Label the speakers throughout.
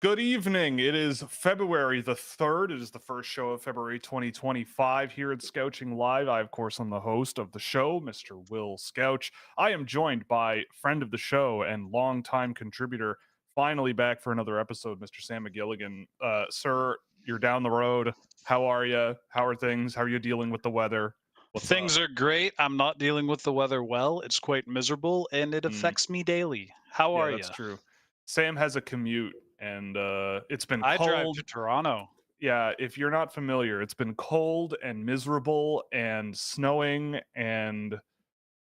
Speaker 1: Good evening. It is February the 3rd. It is the first show of February 2025 here at Scouching Live. I, of course, am the host of the show, Mr. Will Scouch. I am joined by friend of the show and longtime contributor, finally back for another episode, Mr. Sam McGilligan. Sir, you're down the road. How are you? How are things? How are you dealing with the weather? What's up?
Speaker 2: Things are great. I'm not dealing with the weather well. It's quite miserable and it
Speaker 1: Mm,
Speaker 2: affects me daily. How
Speaker 1: yeah,
Speaker 2: are you?
Speaker 1: that's true. Sam has a commute, and it's been
Speaker 2: I drive to
Speaker 1: cold.
Speaker 2: Toronto.
Speaker 1: Yeah, if you're not familiar, it's been cold and miserable and snowing and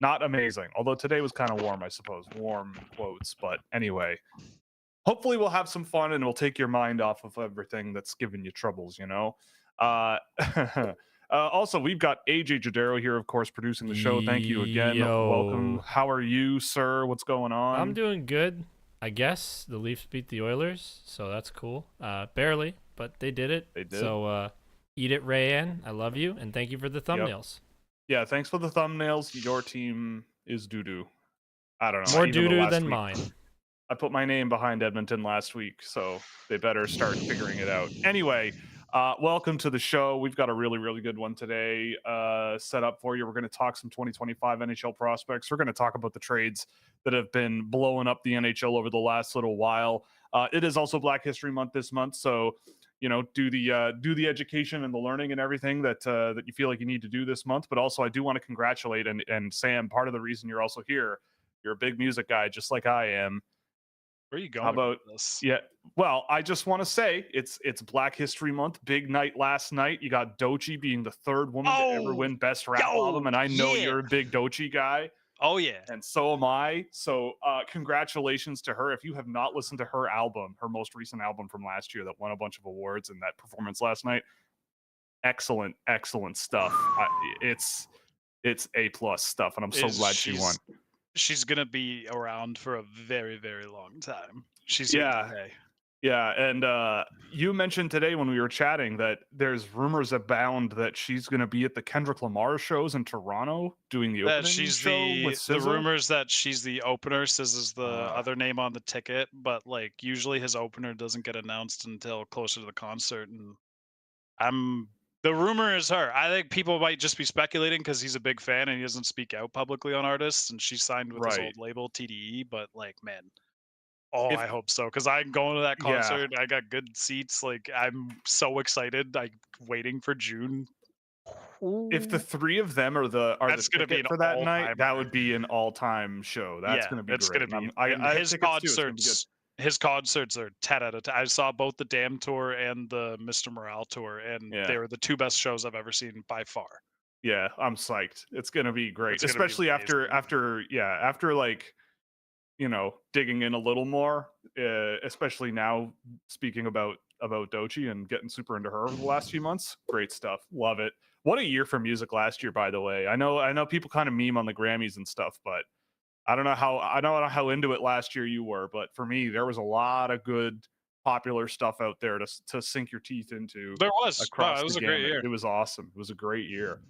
Speaker 1: not amazing. Although today was kind of warm, I suppose. Warm in quotes. But anyway, hopefully we'll have some fun and we'll take your mind off of everything that's giving you troubles, you know? Uh, also, we've got AJ Jadero here, of course, producing the show. Thank you again. Welcome.
Speaker 3: Yo,
Speaker 1: How are you, sir? What's going
Speaker 3: I'm
Speaker 1: on?
Speaker 3: doing good. I guess the Leafs beat the Oilers, so that's cool. Barely, but they did it.
Speaker 1: They did.
Speaker 3: So eat it, Rayanne. I love you, and thank you for the
Speaker 1: Yep.
Speaker 3: thumbnails.
Speaker 1: Yeah, thanks for the thumbnails. Your team is doo-doo. I don't know.
Speaker 3: More
Speaker 1: Even the
Speaker 3: doo-doo
Speaker 1: last
Speaker 3: than
Speaker 1: week,
Speaker 3: mine.
Speaker 1: I put my name behind Edmonton last week, so they better start figuring it out. Anyway, welcome to the show. We've got a really, really good one today set up for you. We're going to talk some 2025 NHL prospects. We're going to talk about the trades that have been blowing up the NHL over the last little while. It is also Black History Month this month, so do the education and the learning and everything that you feel like you need to do this month. But also, I do want to congratulate and Sam. Part of the reason you're also here, you're a big music guy, just like I am.
Speaker 2: Where are you
Speaker 1: How
Speaker 2: going
Speaker 1: about
Speaker 2: with this?
Speaker 1: yeah? Well, I just want to say it's Black History Month. Big night last night. You got Dochi being the third woman to ever
Speaker 2: Oh,
Speaker 1: win Best Rap Album,
Speaker 2: yo,
Speaker 1: and I know
Speaker 2: yeah.
Speaker 1: you're a big Dochi guy,
Speaker 2: Oh, yeah.
Speaker 1: and so am I. So congratulations to her. If you have not listened to her album, her most recent album from last year that won a bunch of awards, and that performance last night, excellent, excellent stuff. It's A+ stuff, and I'm so
Speaker 2: Is
Speaker 1: glad she won.
Speaker 2: she's going to be around for a very, very long time. She's here to
Speaker 1: Yeah.
Speaker 2: stay.
Speaker 1: Yeah, and you mentioned today when we were chatting that there's rumors abound that she's going to be at the Kendrick Lamar shows in Toronto doing the
Speaker 2: That
Speaker 1: opening
Speaker 2: she's
Speaker 1: show with
Speaker 2: the
Speaker 1: SZA.
Speaker 2: rumors that she's the opener. Sis is the
Speaker 1: Uh,
Speaker 2: other name on the ticket, but like usually his opener doesn't get announced until closer to the concert. And I'm the rumor is her. I think people might just be speculating because he's a big fan and he doesn't speak out publicly on artists. And she signed with his
Speaker 1: right.
Speaker 2: old label TDE, but like, man, oh,
Speaker 1: If
Speaker 2: I hope so because I'm going to that
Speaker 1: yeah,
Speaker 2: concert. I got good seats. Like, I'm so excited. Like, waiting for June.
Speaker 1: if the three of them are the
Speaker 2: That's gonna be
Speaker 1: ticket
Speaker 2: an
Speaker 1: for that
Speaker 2: all
Speaker 1: night, that
Speaker 2: timer.
Speaker 1: would be an all-time show. That's
Speaker 2: Yeah,
Speaker 1: going to be
Speaker 2: it's
Speaker 1: great.
Speaker 2: gonna be. And
Speaker 1: I have tickets too. It's going to be good.
Speaker 2: His concerts are 10 out of 10. I saw both the Damn tour and the Mr. Morale tour, and
Speaker 1: Yeah.
Speaker 2: they were the two best shows I've ever seen by far.
Speaker 1: Yeah, I'm psyched. It's going to be great,
Speaker 2: It's gonna be
Speaker 1: especially
Speaker 2: amazing.
Speaker 1: after like digging in a little more, especially now speaking about Dochi and getting super into her over the last few months. Great stuff. Love it. What a year for music last year, by the way. I know people kind of meme on the Grammys and stuff, but I don't know how into it last year you were, but for me, there was a lot of good popular stuff out there to sink your teeth into
Speaker 2: There was. No,
Speaker 1: across
Speaker 2: it
Speaker 1: the
Speaker 2: was a great
Speaker 1: gamut.
Speaker 2: year.
Speaker 1: It was awesome. It was a great year.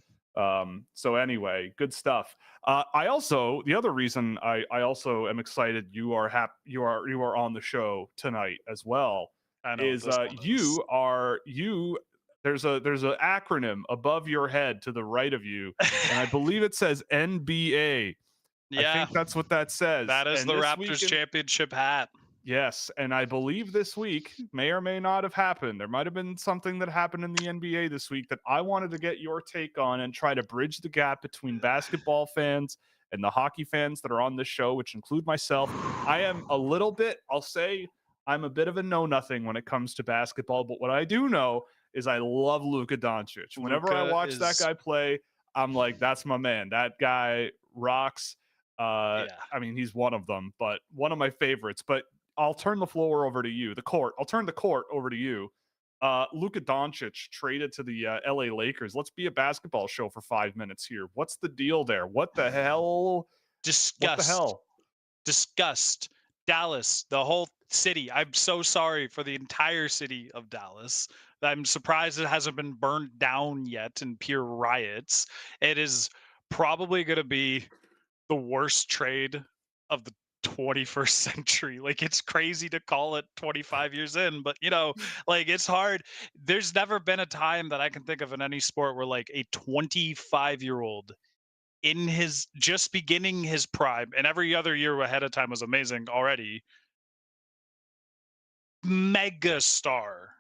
Speaker 1: So anyway, good stuff. The other reason I also am excited you are on the show tonight as well
Speaker 2: I know what
Speaker 1: is
Speaker 2: this one is.
Speaker 1: there's a acronym above your head to the right of you, and I believe it says NBA. I
Speaker 2: Yeah,
Speaker 1: think that's what that says.
Speaker 2: that is
Speaker 1: And
Speaker 2: the
Speaker 1: this
Speaker 2: Raptors
Speaker 1: weekend,
Speaker 2: championship hat.
Speaker 1: yes, and I believe this week may or may not have happened. There might have been something that happened in the NBA this week that I wanted to get your take on and try to bridge the gap between basketball fans and the hockey fans that are on this show, which include myself. I am a little bit, I'll say, I'm a bit of a know-nothing when it comes to basketball, but what I do know is I love Luka Doncic. Whenever I
Speaker 2: Luka
Speaker 1: watch that
Speaker 2: is
Speaker 1: guy play, I'm like, that's my man. That guy rocks.
Speaker 2: yeah.
Speaker 1: I mean, he's one of them, but one of my favorites. But I'll turn the floor over to you. I'll turn the court over to you. Luka Doncic traded to the LA Lakers. Let's be a basketball show for 5 minutes here. What's the deal there? What the hell? What the
Speaker 2: Disgust.
Speaker 1: hell?
Speaker 2: Disgust. Dallas, the whole city. I'm so sorry for the entire city of Dallas. I'm surprised it hasn't been burned down yet in pure riots. It is probably going to be the worst trade of the 21st century. Like, it's crazy to call it 25 years in, but like, it's hard. There's never been a time that I can think of in any sport where like a 25-year-old in his just beginning his prime, and every other year ahead of time was amazing already, mega star,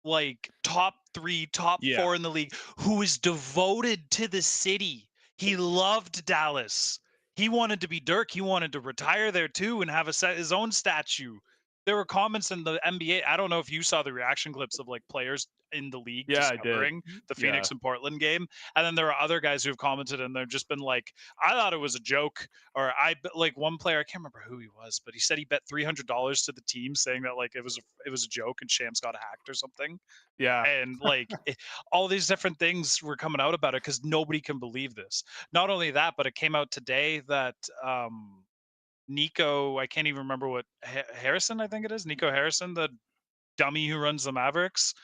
Speaker 2: like top 3, top
Speaker 1: Yeah.
Speaker 2: 4 in the league, who is devoted to the city. He loved Dallas. He wanted to be Dirk. He wanted to retire there too and have his own statue. There were comments in the NBA. I don't know if you saw the reaction clips of like players in the league
Speaker 1: Yeah, I did.
Speaker 2: discovering the
Speaker 1: Yeah.
Speaker 2: Phoenix and Portland game. And then there are other guys who have commented and they've just been like, I thought it was a joke. Or like one player, I can't remember who he was, but he said he bet $300 to the team saying that like it was a joke and Shams got hacked or something.
Speaker 1: Yeah.
Speaker 2: And like all these different things were coming out about it because nobody can believe this. Not only that, but it came out today that Nico, I can't even remember what Harrison, I think it is Nico Harrison, the dummy who runs the Mavericks.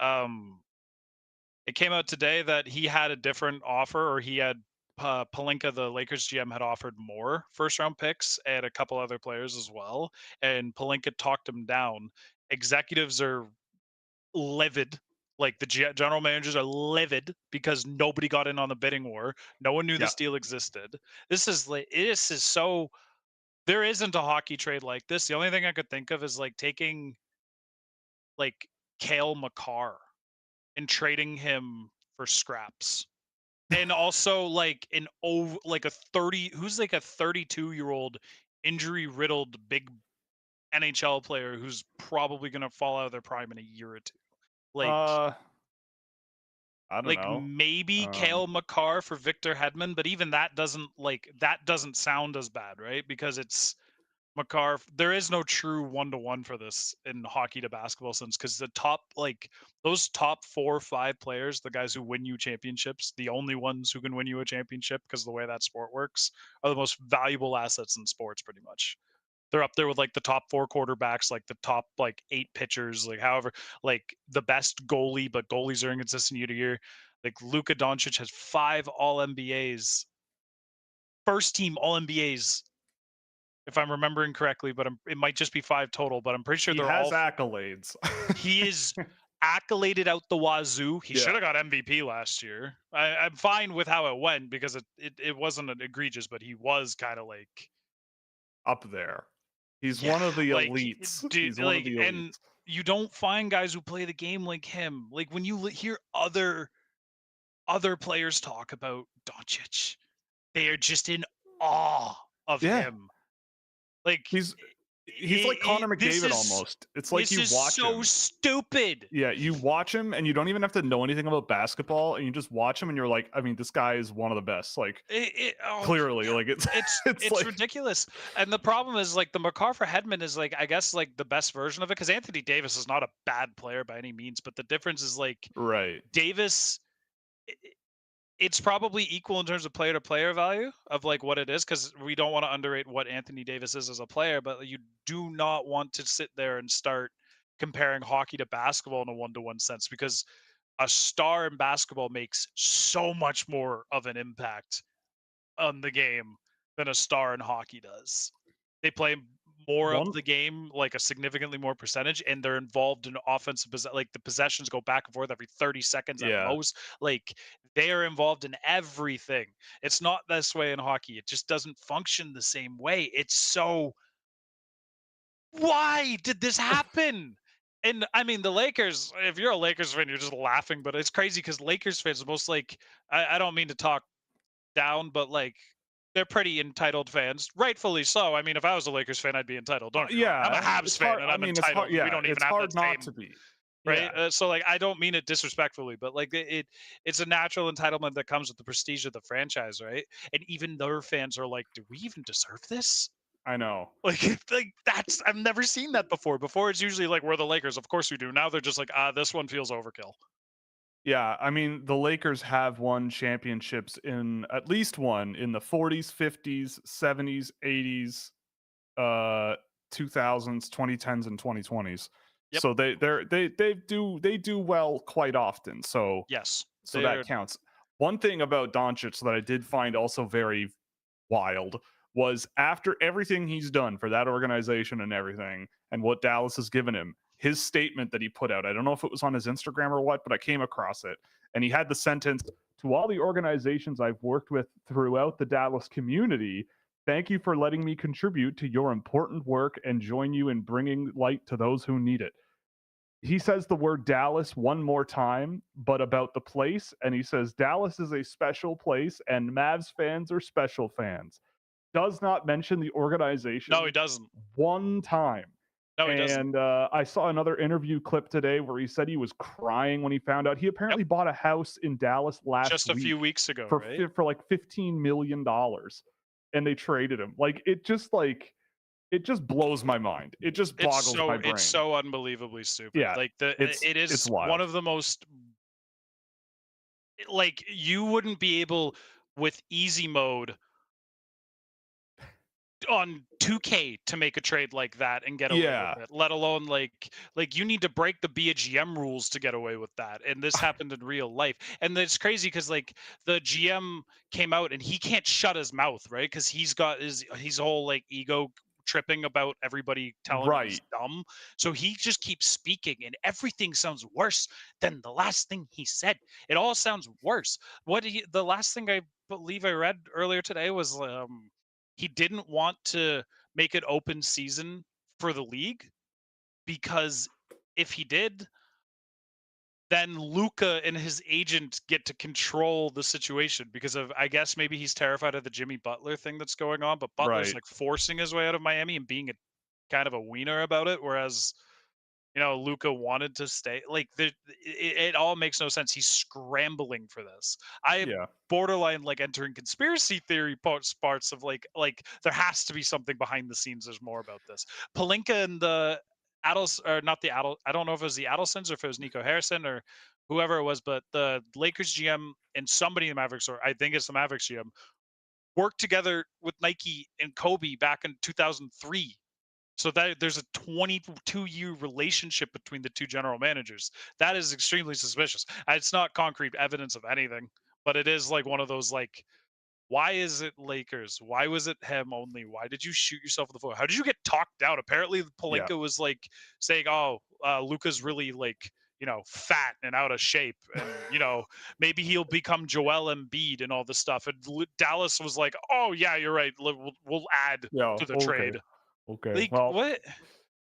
Speaker 2: It came out today that he had a different offer, or he had Pelinka, the Lakers GM, had offered more first round picks and a couple other players as well. And Pelinka talked him down. Executives are livid. Like the general managers are livid because nobody got in on the bidding war. No one knew
Speaker 1: Yeah.
Speaker 2: this deal existed. This is so. There isn't a hockey trade like this. The only thing I could think of is like taking like Cale Makar and trading him for scraps. And also like like a 30 who's like a 32-year-old injury riddled big NHL player who's probably going to fall out of their prime in a year or two. Like
Speaker 1: I don't
Speaker 2: like
Speaker 1: know.
Speaker 2: maybe Cale Makar for Victor Hedman, but even that doesn't sound as bad, right? Because it's Makar. There is no true one-to-one for this in hockey to basketball sense, because the top, like those top 4 or 5 players, the guys who win you championships, the only ones who can win you a championship because of the way that sport works, are the most valuable assets in sports pretty much. They're up there with like the top 4 quarterbacks, like the top like 8 pitchers, like however, like the best goalie, but goalies are inconsistent year to year. Like Luka Doncic has 5 all NBAs, first team all NBAs, if I'm remembering correctly, but it might just be 5 total, but I'm pretty sure
Speaker 1: he
Speaker 2: they're
Speaker 1: has
Speaker 2: all.
Speaker 1: accolades.
Speaker 2: He is accoladed out the wazoo. He
Speaker 1: Yeah.
Speaker 2: should have got MVP last year. I'm fine with how it went because it wasn't an egregious, but he was kind of like
Speaker 1: Up there. He's one of the
Speaker 2: like,
Speaker 1: elites.
Speaker 2: dude,
Speaker 1: He's one of
Speaker 2: like,
Speaker 1: the
Speaker 2: and
Speaker 1: elites.
Speaker 2: you don't find guys who play the game like him. Like when you hear other players talk about Doncic, they are just in awe of
Speaker 1: Yeah.
Speaker 2: him. Like
Speaker 1: He's like Connor McDavid
Speaker 2: this
Speaker 1: almost. It's like
Speaker 2: this
Speaker 1: you
Speaker 2: is
Speaker 1: watch
Speaker 2: so
Speaker 1: him.
Speaker 2: stupid.
Speaker 1: Yeah, you watch him and you don't even have to know anything about basketball, and you just watch him and you're like, I mean, this guy is one of the best. Like clearly, like it's
Speaker 2: it's
Speaker 1: like,
Speaker 2: ridiculous. And the problem is like the Makar for Hedman is like, I guess like the best version of it, because Anthony Davis is not a bad player by any means, but the difference is like
Speaker 1: right.
Speaker 2: Davis, it's probably equal in terms of player to player value of like what it is, because we don't want to underrate what Anthony Davis is as a player, but you do not want to sit there and start comparing hockey to basketball in a one-to-one sense, because a star in basketball makes so much more of an impact on the game than a star in hockey does. They play more of the game, like a significantly more percentage, and they're involved in offensive like the possessions go back and forth every 30 seconds at most. Like they are involved in everything. It's not this way in hockey. It just doesn't function the same way. It's so, why did this happen? And I mean, the Lakers, if you're a Lakers fan, you're just laughing, but it's crazy because Lakers fans are most like, I don't mean to talk down, but like they're pretty entitled fans, rightfully so. I mean, if I was a Lakers fan, I'd be entitled. Don't get me wrong. I'm a Habs fan, and I'm entitled.
Speaker 1: Yeah,
Speaker 2: We don't even
Speaker 1: it's
Speaker 2: have
Speaker 1: hard
Speaker 2: that
Speaker 1: not
Speaker 2: same,
Speaker 1: to be.
Speaker 2: right?
Speaker 1: Yeah.
Speaker 2: So like, I don't mean it disrespectfully, but like it's a natural entitlement that comes with the prestige of the franchise, right? And even their fans are like, do we even deserve this?
Speaker 1: I know.
Speaker 2: Like that's, I've never seen that before. Before it's usually like, we're the Lakers, of course we do. Now they're just like, this one feels overkill.
Speaker 1: Yeah, I mean, the Lakers have won championships in at least one in the 40s, 50s, 70s, 80s, 2000s, 2010s, and 2020s.
Speaker 2: Yep.
Speaker 1: So they do well quite often. So
Speaker 2: yes,
Speaker 1: so that counts. One thing about Doncic that I did find also very wild was after everything he's done for that organization and everything and what Dallas has given him, his statement that he put out. I don't know if it was on his Instagram or what, but I came across it. And he had the sentence, "To all the organizations I've worked with throughout the Dallas community, thank you for letting me contribute to your important work and join you in bringing light to those who need it." He says the word Dallas one more time, but about the place. And he says, Dallas is a special place and Mavs fans are special fans. Does not mention the organization
Speaker 2: No, he doesn't.
Speaker 1: one time.
Speaker 2: No, he doesn't.
Speaker 1: And I saw another interview clip today where he said he was crying when he found out he apparently bought a house in Dallas last
Speaker 2: Just a
Speaker 1: week
Speaker 2: few weeks ago,
Speaker 1: for
Speaker 2: right?
Speaker 1: for like $15 million, and they traded him. It just blows my mind. It just boggles my brain.
Speaker 2: It's so unbelievably stupid.
Speaker 1: Yeah,
Speaker 2: Like it is
Speaker 1: it's
Speaker 2: one
Speaker 1: wild.
Speaker 2: of the most, like, you wouldn't be able with easy mode on 2K to make a trade like that and get away
Speaker 1: Yeah,
Speaker 2: with it, let alone like you need to break the be a GM rules to get away with that. And this happened in real life. And it's crazy because like the GM came out and he can't shut his mouth, right? Because he's got his whole like ego tripping about everybody telling him he's
Speaker 1: right.
Speaker 2: dumb. So he just keeps speaking and everything sounds worse than the last thing he said. It all sounds worse. The last thing I believe I read earlier today was he didn't want to make it open season for the league because if he did, then Luka and his agent get to control the situation because of, I guess maybe he's terrified of the Jimmy Butler thing that's going on, but Butler's
Speaker 1: Right.
Speaker 2: like forcing his way out of Miami and being a kind of a wiener about it, whereas Luka wanted to stay. Like it all makes no sense. He's scrambling for this. I am
Speaker 1: Yeah.
Speaker 2: borderline like entering conspiracy theory parts of like there has to be something behind the scenes. There's more about this. Palinka and the Adels, or not the Adel. I don't know if it was the Adelsons or if it was Nico Harrison or whoever it was, but the Lakers GM and somebody in the Mavericks, or I think it's the Mavericks GM, worked together with Nike and Kobe back in 2003. So that there's a 22-year relationship between the two general managers. That is extremely suspicious. It's not concrete evidence of anything, but it is like one of those like, why is it Lakers? Why was it him only? Why did you shoot yourself in the foot? How did you get talked out? Apparently,
Speaker 1: Yeah.
Speaker 2: Palinka was like saying, "Oh, Luka's really like fat and out of shape, and maybe he'll become Joel Embiid and all this stuff." And Dallas was like, "Oh yeah, you're right. We'll add
Speaker 1: Yeah.
Speaker 2: to the
Speaker 1: Okay.
Speaker 2: trade."
Speaker 1: Okay.
Speaker 2: Like
Speaker 1: Well,
Speaker 2: what?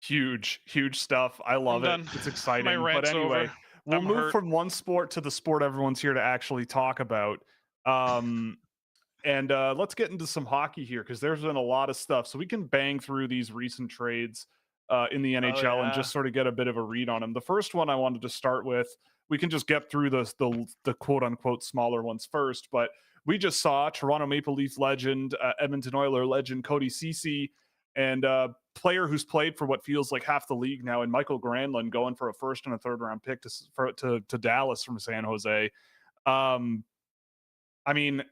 Speaker 1: huge stuff. I
Speaker 2: I'm
Speaker 1: love it.
Speaker 2: done.
Speaker 1: It's
Speaker 2: My
Speaker 1: exciting. But
Speaker 2: rant's
Speaker 1: anyway,
Speaker 2: over.
Speaker 1: we'll
Speaker 2: I'm
Speaker 1: move
Speaker 2: hurt.
Speaker 1: from one sport to the sport everyone's here to actually talk about. Um, and let's get into some hockey here because there's been a lot of stuff. So we can bang through these recent trades in the
Speaker 2: Oh
Speaker 1: NHL and
Speaker 2: yeah.
Speaker 1: just sort of get a bit of a read on them. The first one I wanted to start with, we can just get through the quote unquote smaller ones first. But we just saw Toronto Maple Leaf legend, Edmonton Oiler legend Cody Ceci, and player who's played for what feels like half the league now, and Michael Granlund going for a first and a third round pick to Dallas from San Jose. I mean,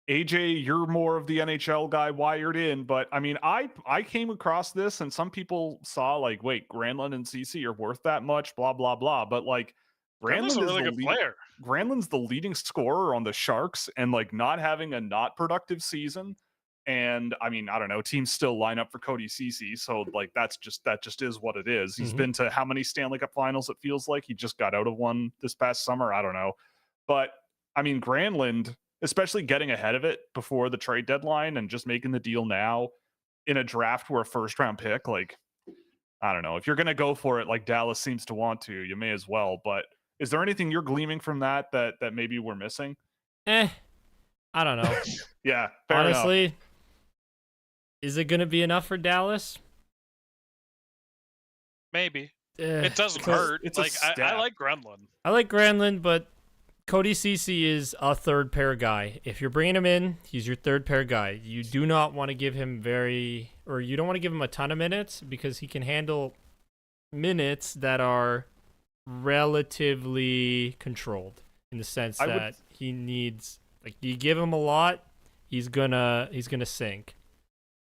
Speaker 1: AJ, you're more of the NHL guy wired in, but I mean, I came across this and some people saw like, wait, Granlund and CC are worth that much, blah blah blah. But like,
Speaker 2: Granlund's a
Speaker 1: Granlund is
Speaker 2: really
Speaker 1: the
Speaker 2: good player.
Speaker 1: Granlund's the leading scorer on the Sharks, and like not having a not productive season. And I mean, I don't know, teams still line up for Cody Ceci, so like that just is what it is. He's been to how many Stanley Cup Finals? It feels like he just got out of one this past summer. I don't know, but I mean, Granlund, especially getting ahead of it before the trade deadline and just making the deal now in a draft where a first round pick, like, I don't know, if you're going to go for it like Dallas seems to want to, you may as well. But is there anything you're gleaming from that maybe we're missing?
Speaker 3: I don't know.
Speaker 1: Yeah, fair
Speaker 3: honestly
Speaker 1: enough.
Speaker 3: Is it going to be enough for Dallas?
Speaker 2: Maybe. It doesn't hurt.
Speaker 1: It's
Speaker 2: like I like Granlund.
Speaker 3: I like Granlund, but Cody Ceci is a third pair guy. If you're bringing him in, he's your third pair guy. You do not want to give him you don't want to give him a ton of minutes because he can handle minutes that are relatively controlled in the sense that he needs, like, you give him a lot, he's gonna sink.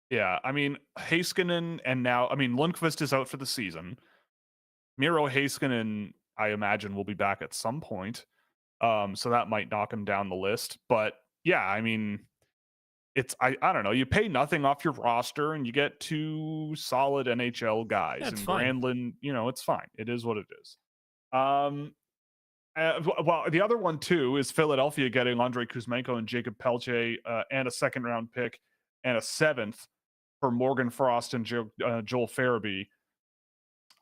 Speaker 1: Yeah, I mean, Heiskanen and now, I mean, Lundqvist is out for the season. Miro Heiskanen, I imagine, will be back at some point. So that might knock him down the list. But yeah, I mean, I don't know. You pay nothing off your roster and you get 2 solid NHL guys.
Speaker 3: Yeah, it's
Speaker 1: and
Speaker 3: fine.
Speaker 1: Granlund, it's fine. It is what it is. Well, the other one too is Philadelphia getting Andrei Kuzmenko and Jacob Pelche and a second round pick and a 7th for Morgan Frost and Joel Farabee.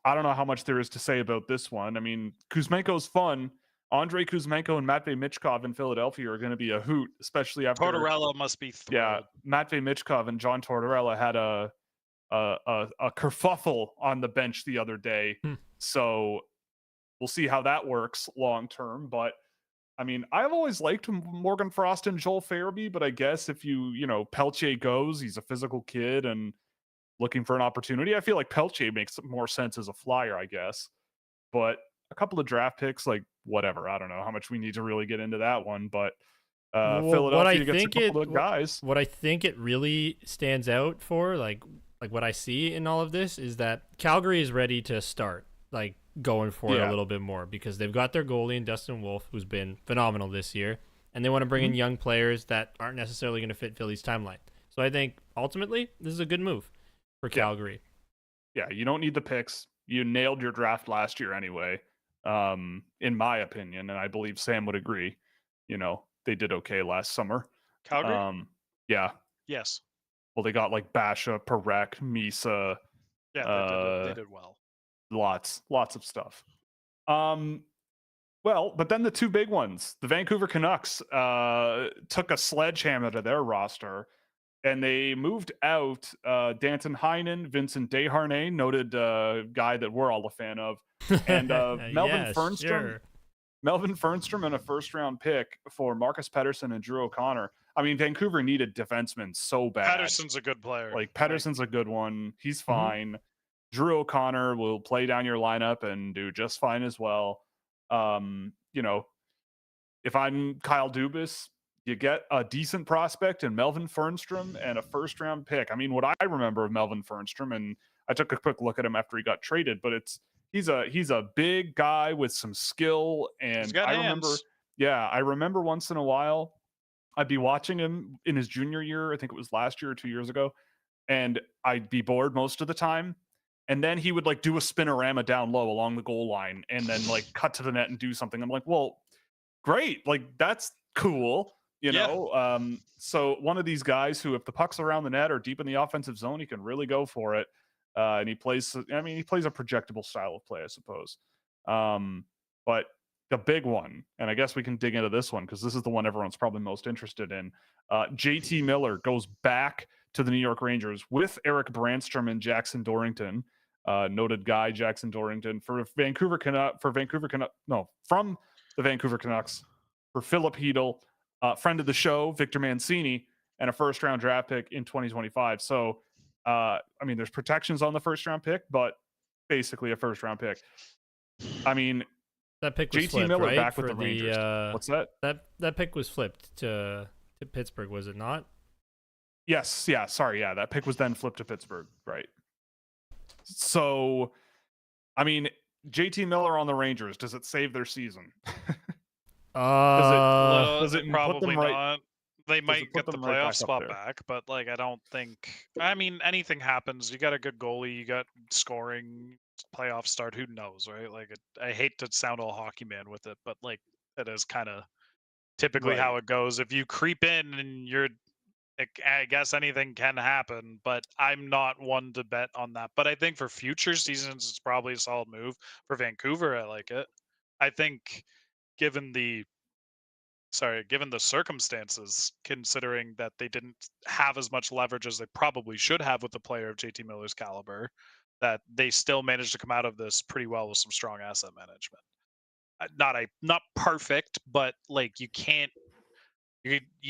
Speaker 1: I don't know how much there is to say about this one. I mean, Kuzmenko's fun. Andrei Kuzmenko and Matvei Michkov in Philadelphia are going to be a hoot, especially after
Speaker 2: Tortorella must be thrilled.
Speaker 1: Yeah, Matvei Michkov and John Tortorella had a kerfuffle on the bench the other day. So we'll see how that works long term. But I mean, I've always liked Morgan Frost and Joel Farabee, but I guess if Pelche goes, he's a physical kid and looking for an opportunity. I feel like Pelche makes more sense as a flyer, I guess. But a couple of draft picks, like whatever. I don't know how much we need to really get into that one, but Philadelphia gets a couple of guys.
Speaker 3: What I think it really stands out for, like what I see in all of this, is that Calgary is ready to start, like going for it a little bit more, because they've got their goalie in Dustin Wolf, who's been phenomenal this year, and they want to bring in young players that aren't necessarily going to fit Philly's timeline. So I think ultimately this is a good move for Calgary.
Speaker 1: Yeah, you don't need the picks. You nailed your draft last year anyway, in my opinion, and I believe Sam would agree. They did okay last summer.
Speaker 2: Calgary?
Speaker 1: Yeah.
Speaker 2: Yes.
Speaker 1: Well, they got like Basha, Parekh, Misa.
Speaker 2: Yeah, they did well.
Speaker 1: Lots of stuff. Well, but then the two big ones, the Vancouver Canucks took a sledgehammer to their roster, and they moved out Danton Heinen, Vincent Desharnais, noted guy that we're all a fan of, and Melvin Fernstrom. Sure. Melvin Fernstrom and a first-round pick for Marcus Pettersson and Drew O'Connor. I mean, Vancouver needed defensemen so bad.
Speaker 2: Pettersson's a good player.
Speaker 1: Like, Pettersson's a good one. He's fine. Drew O'Connor will play down your lineup and do just fine as well. If I'm Kyle Dubas, you get a decent prospect in Melvin Fernstrom and a first-round pick. I mean, what I remember of Melvin Fernstrom, and I took a quick look at him after he got traded, but he's a big guy with some skill, and I remember once in a while I'd be watching him in his junior year. I think it was last year or 2 years ago, and I'd be bored most of the time. And then he would like do a spinorama down low along the goal line and then like cut to the net and do something. I'm like, well, great. Like, that's cool. So one of these guys who, if the puck's around the net or deep in the offensive zone, he can really go for it. And he plays a projectable style of play, I suppose. But the big one, and I guess we can dig into this one because this is the one everyone's probably most interested in. JT Miller goes back to the New York Rangers with Eric Brandstrom and Jackson Dorrington. Noted guy Jackson Dorrington from the Vancouver Canucks for Philip Hedl, friend of the show Victor Mancini, and a first-round draft pick in 2025. So, there's protections on the first-round pick, but basically a first-round pick. I mean,
Speaker 3: that pick was
Speaker 1: JT
Speaker 3: flipped,
Speaker 1: Miller
Speaker 3: right?
Speaker 1: back with the Rangers. What's that?
Speaker 3: That pick was flipped to Pittsburgh, was it not?
Speaker 1: Yes. Yeah. Sorry. Yeah. That pick was then flipped to Pittsburgh. Right. So, I mean, JT Miller on the Rangers, does it save their season?
Speaker 2: Does it probably not? They might get the playoff spot back, but like, I don't think. I mean, anything happens. You got a good goalie. You got scoring. Playoff start. Who knows, right? Like, I hate to sound all hockey man with it, but like, it is kind of typically how it goes. If you creep in and I guess anything can happen, but I'm not one to bet on that. But I think for future seasons, it's probably a solid move. For Vancouver, I like it. I think given the circumstances, considering that they didn't have as much leverage as they probably should have with the player of JT Miller's caliber, that they still managed to come out of this pretty well with some strong asset management. Not perfect, but like, you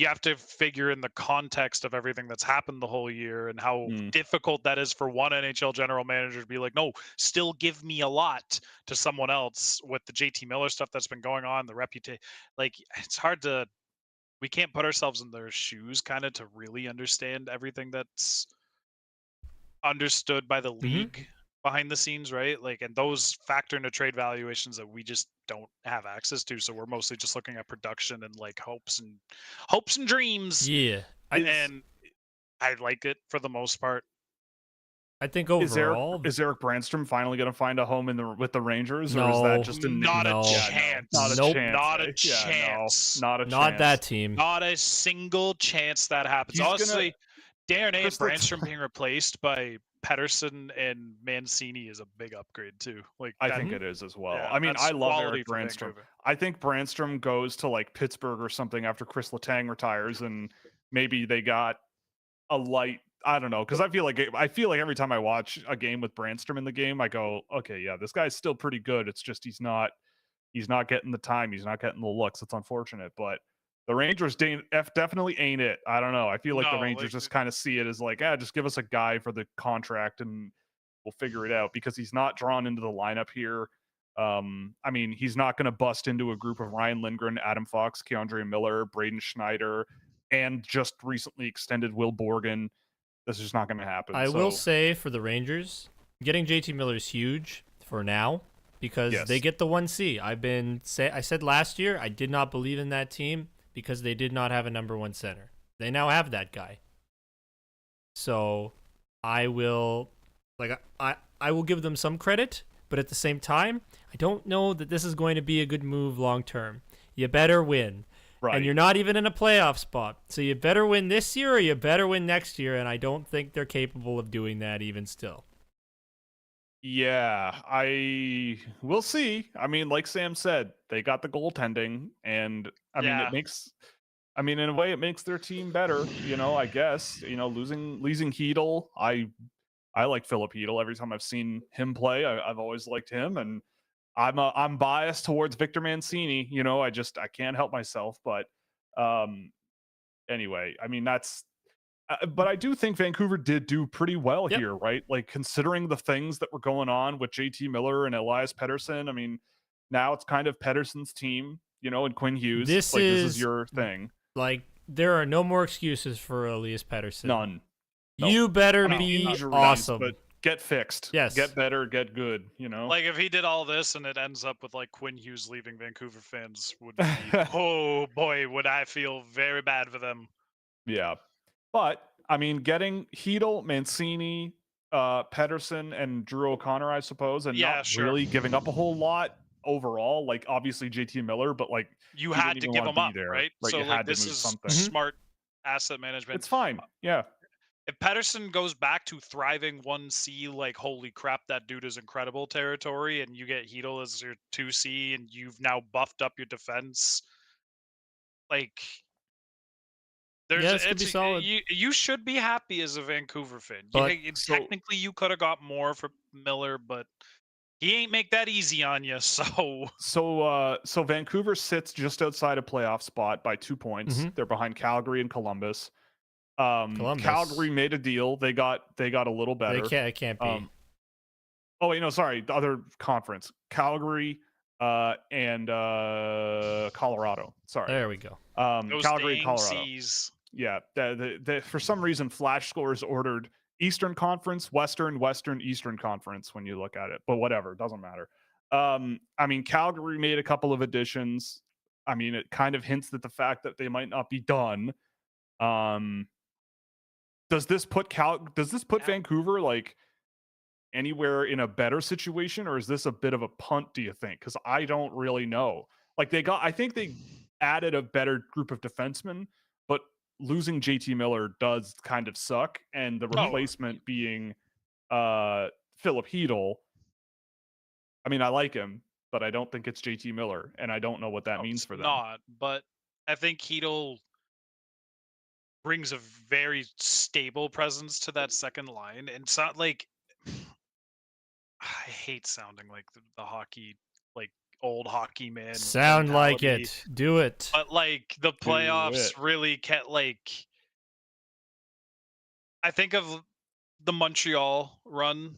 Speaker 2: have to figure in the context of everything that's happened the whole year and how difficult that is for one NHL general manager to be like, no, still give me a lot, to someone else with the JT Miller stuff that's been going on, the reputation. Like, it's hard to, we can't put ourselves in their shoes kind of to really understand everything that's understood by the league behind the scenes, right? Like, and those factor into trade valuations that we just don't have access to. So we're mostly just looking at production and like hopes and dreams.
Speaker 3: Yeah.
Speaker 2: I like it for the most part.
Speaker 3: I think
Speaker 1: Is Eric
Speaker 3: overall,
Speaker 1: is Eric Brandstrom finally going to find a home with the Rangers, or is that
Speaker 3: no,
Speaker 1: just a
Speaker 2: Not a
Speaker 3: no,
Speaker 2: chance.
Speaker 1: not a
Speaker 3: nope,
Speaker 1: chance?
Speaker 2: Not a
Speaker 1: Yeah, no,
Speaker 2: chance.
Speaker 1: not a
Speaker 3: not
Speaker 1: chance.
Speaker 3: that team.
Speaker 2: Not a single chance that happens.
Speaker 1: He's gonna
Speaker 2: Honestly, Darren A and
Speaker 1: Crystal.
Speaker 2: Brandstrom being replaced by Pedersen and Mancini is a big upgrade too. Like
Speaker 1: I
Speaker 2: that,
Speaker 1: think it is as well.
Speaker 2: yeah,
Speaker 1: I mean,
Speaker 2: that's
Speaker 1: I love
Speaker 2: quality
Speaker 1: Eric
Speaker 2: for
Speaker 1: Brandstrom.
Speaker 2: Vancouver.
Speaker 1: I think Brandstrom goes to like Pittsburgh or something after Chris Letang retires, and maybe they got a light. I don't know, because I feel like every time I watch a game with Brandstrom in the game, I go, okay, yeah, this guy's still pretty good. It's just he's not getting the time, he's not getting the looks. It's unfortunate, but the Rangers definitely ain't it. I don't know. I feel like the
Speaker 2: No,
Speaker 1: Rangers just kind of see it as like, just give us a guy for the contract and we'll figure it out, because he's not drawn into the lineup here. I mean, he's not going to bust into a group of Ryan Lindgren, Adam Fox, Keandre Miller, Braden Schneider, and just recently extended Will Borgen. This is just not going to happen.
Speaker 3: I will say for the Rangers, getting JT Miller is huge for now because they get the 1C. I said last year I did not believe in that team because they did not have a number 1 center. They now have that guy. So I will I will give them some credit, but at the same time, I don't know that this is going to be a good move long term. You better win.
Speaker 1: Right.
Speaker 3: And you're not even in a playoff spot. So you better win this year or you better win next year, and I don't think they're capable of doing that even still.
Speaker 1: Yeah, we'll see. I mean, like Sam said, they got the goaltending, and I mean, in a way, it makes their team better. I guess. Losing Hedel, I like Philip Hedel. Every time I've seen him play, I've always liked him, and I'm biased towards Victor Mancini. I can't help myself. But anyway, I mean but I do think Vancouver did do pretty well here, right? Like considering the things that were going on with JT Miller and Elias Pettersson. I mean, now it's kind of Pettersson's team, and Quinn Hughes.
Speaker 3: This
Speaker 1: is your thing.
Speaker 3: Like there are no more excuses for Elias Pettersson.
Speaker 1: None.
Speaker 3: You better be
Speaker 1: injuries,
Speaker 3: awesome.
Speaker 1: But get fixed.
Speaker 3: Yes.
Speaker 1: Get better, get good,
Speaker 2: Like if he did all this and it ends up with like Quinn Hughes leaving, Vancouver fans would be, oh boy, would I feel very bad for them.
Speaker 1: Yeah. But I mean, getting Hedel, Mancini, Pettersson, and Drew O'Connor, I suppose, and not really giving up a whole lot overall. Like obviously JT Miller, but like
Speaker 2: you had to give him up, right?
Speaker 1: So
Speaker 2: you had this is
Speaker 1: something.
Speaker 2: Smart asset management.
Speaker 1: It's fine. Yeah.
Speaker 2: If Pettersson goes back to thriving 1C, like holy crap, that dude is incredible territory, and you get Hedel as your 2C, and you've now buffed up your defense, like.
Speaker 3: This could be solid.
Speaker 2: You should be happy as a Vancouver fan.
Speaker 3: But,
Speaker 2: technically, you could have got more for Miller, but he ain't make that easy on you.
Speaker 1: So Vancouver sits just outside a playoff spot by 2 points.
Speaker 3: Mm-hmm.
Speaker 1: They're behind Calgary and Columbus. Calgary made a deal. They got a little better.
Speaker 3: It can't be.
Speaker 1: Oh wait, no, sorry. The other conference, Calgary and Colorado. Sorry.
Speaker 3: There we go.
Speaker 1: Calgary and Colorado.
Speaker 2: C's.
Speaker 1: Yeah, for some reason, Flash Scores ordered Eastern Conference, Western, Eastern Conference when you look at it. But whatever, doesn't matter. I mean, Calgary made a couple of additions. I mean, it kind of hints at the fact that they might not be done. Does this put Vancouver like anywhere in a better situation, or is this a bit of a punt, do you think? Because I don't really know. Like I think they added a better group of defensemen, but losing JT Miller does kind of suck, and the replacement being Philip Hedel. I mean, I like him, but I don't think it's JT Miller, and I don't know what that means for them.
Speaker 2: Not, but I think Hedel brings a very stable presence to that second line, and it's not like I hate sounding like the hockey, like old hockey man.
Speaker 3: Sound like it. Do it.
Speaker 2: But like the playoffs really can't like. I think of the Montreal run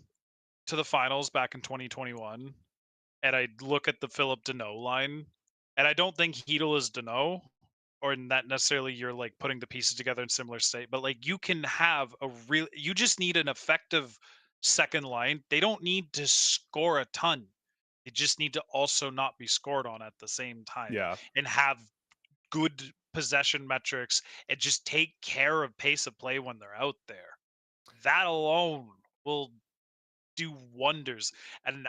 Speaker 2: to the finals back in 2021, and I look at the Philip Deneau line, and I don't think Hedel is Deneau, or not necessarily you're like putting the pieces together in similar state, but like you can have you just need an effective second line. They don't need to score a ton. They just need to also not be scored on at the same time.
Speaker 1: Yeah.
Speaker 2: And have good possession metrics and just take care of pace of play when they're out there. That alone will do wonders. And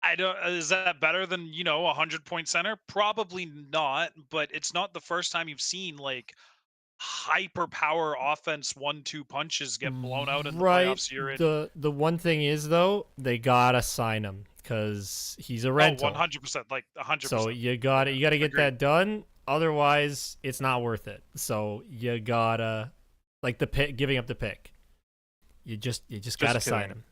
Speaker 2: I don't, is that better than, you know, a 100-point center? Probably not, but it's not the first time you've seen like hyper power offense 1-2 punches get blown out in the
Speaker 3: Right.
Speaker 2: playoffs you're in.
Speaker 3: The one thing is though, they gotta sign him because he's a
Speaker 2: Oh,
Speaker 3: rental.
Speaker 2: 100%, like 100%.
Speaker 3: So you gotta get
Speaker 2: Agreed.
Speaker 3: that done. Otherwise, it's not worth it. So you gotta, like, the pick, giving up the pick. You just gotta sign him.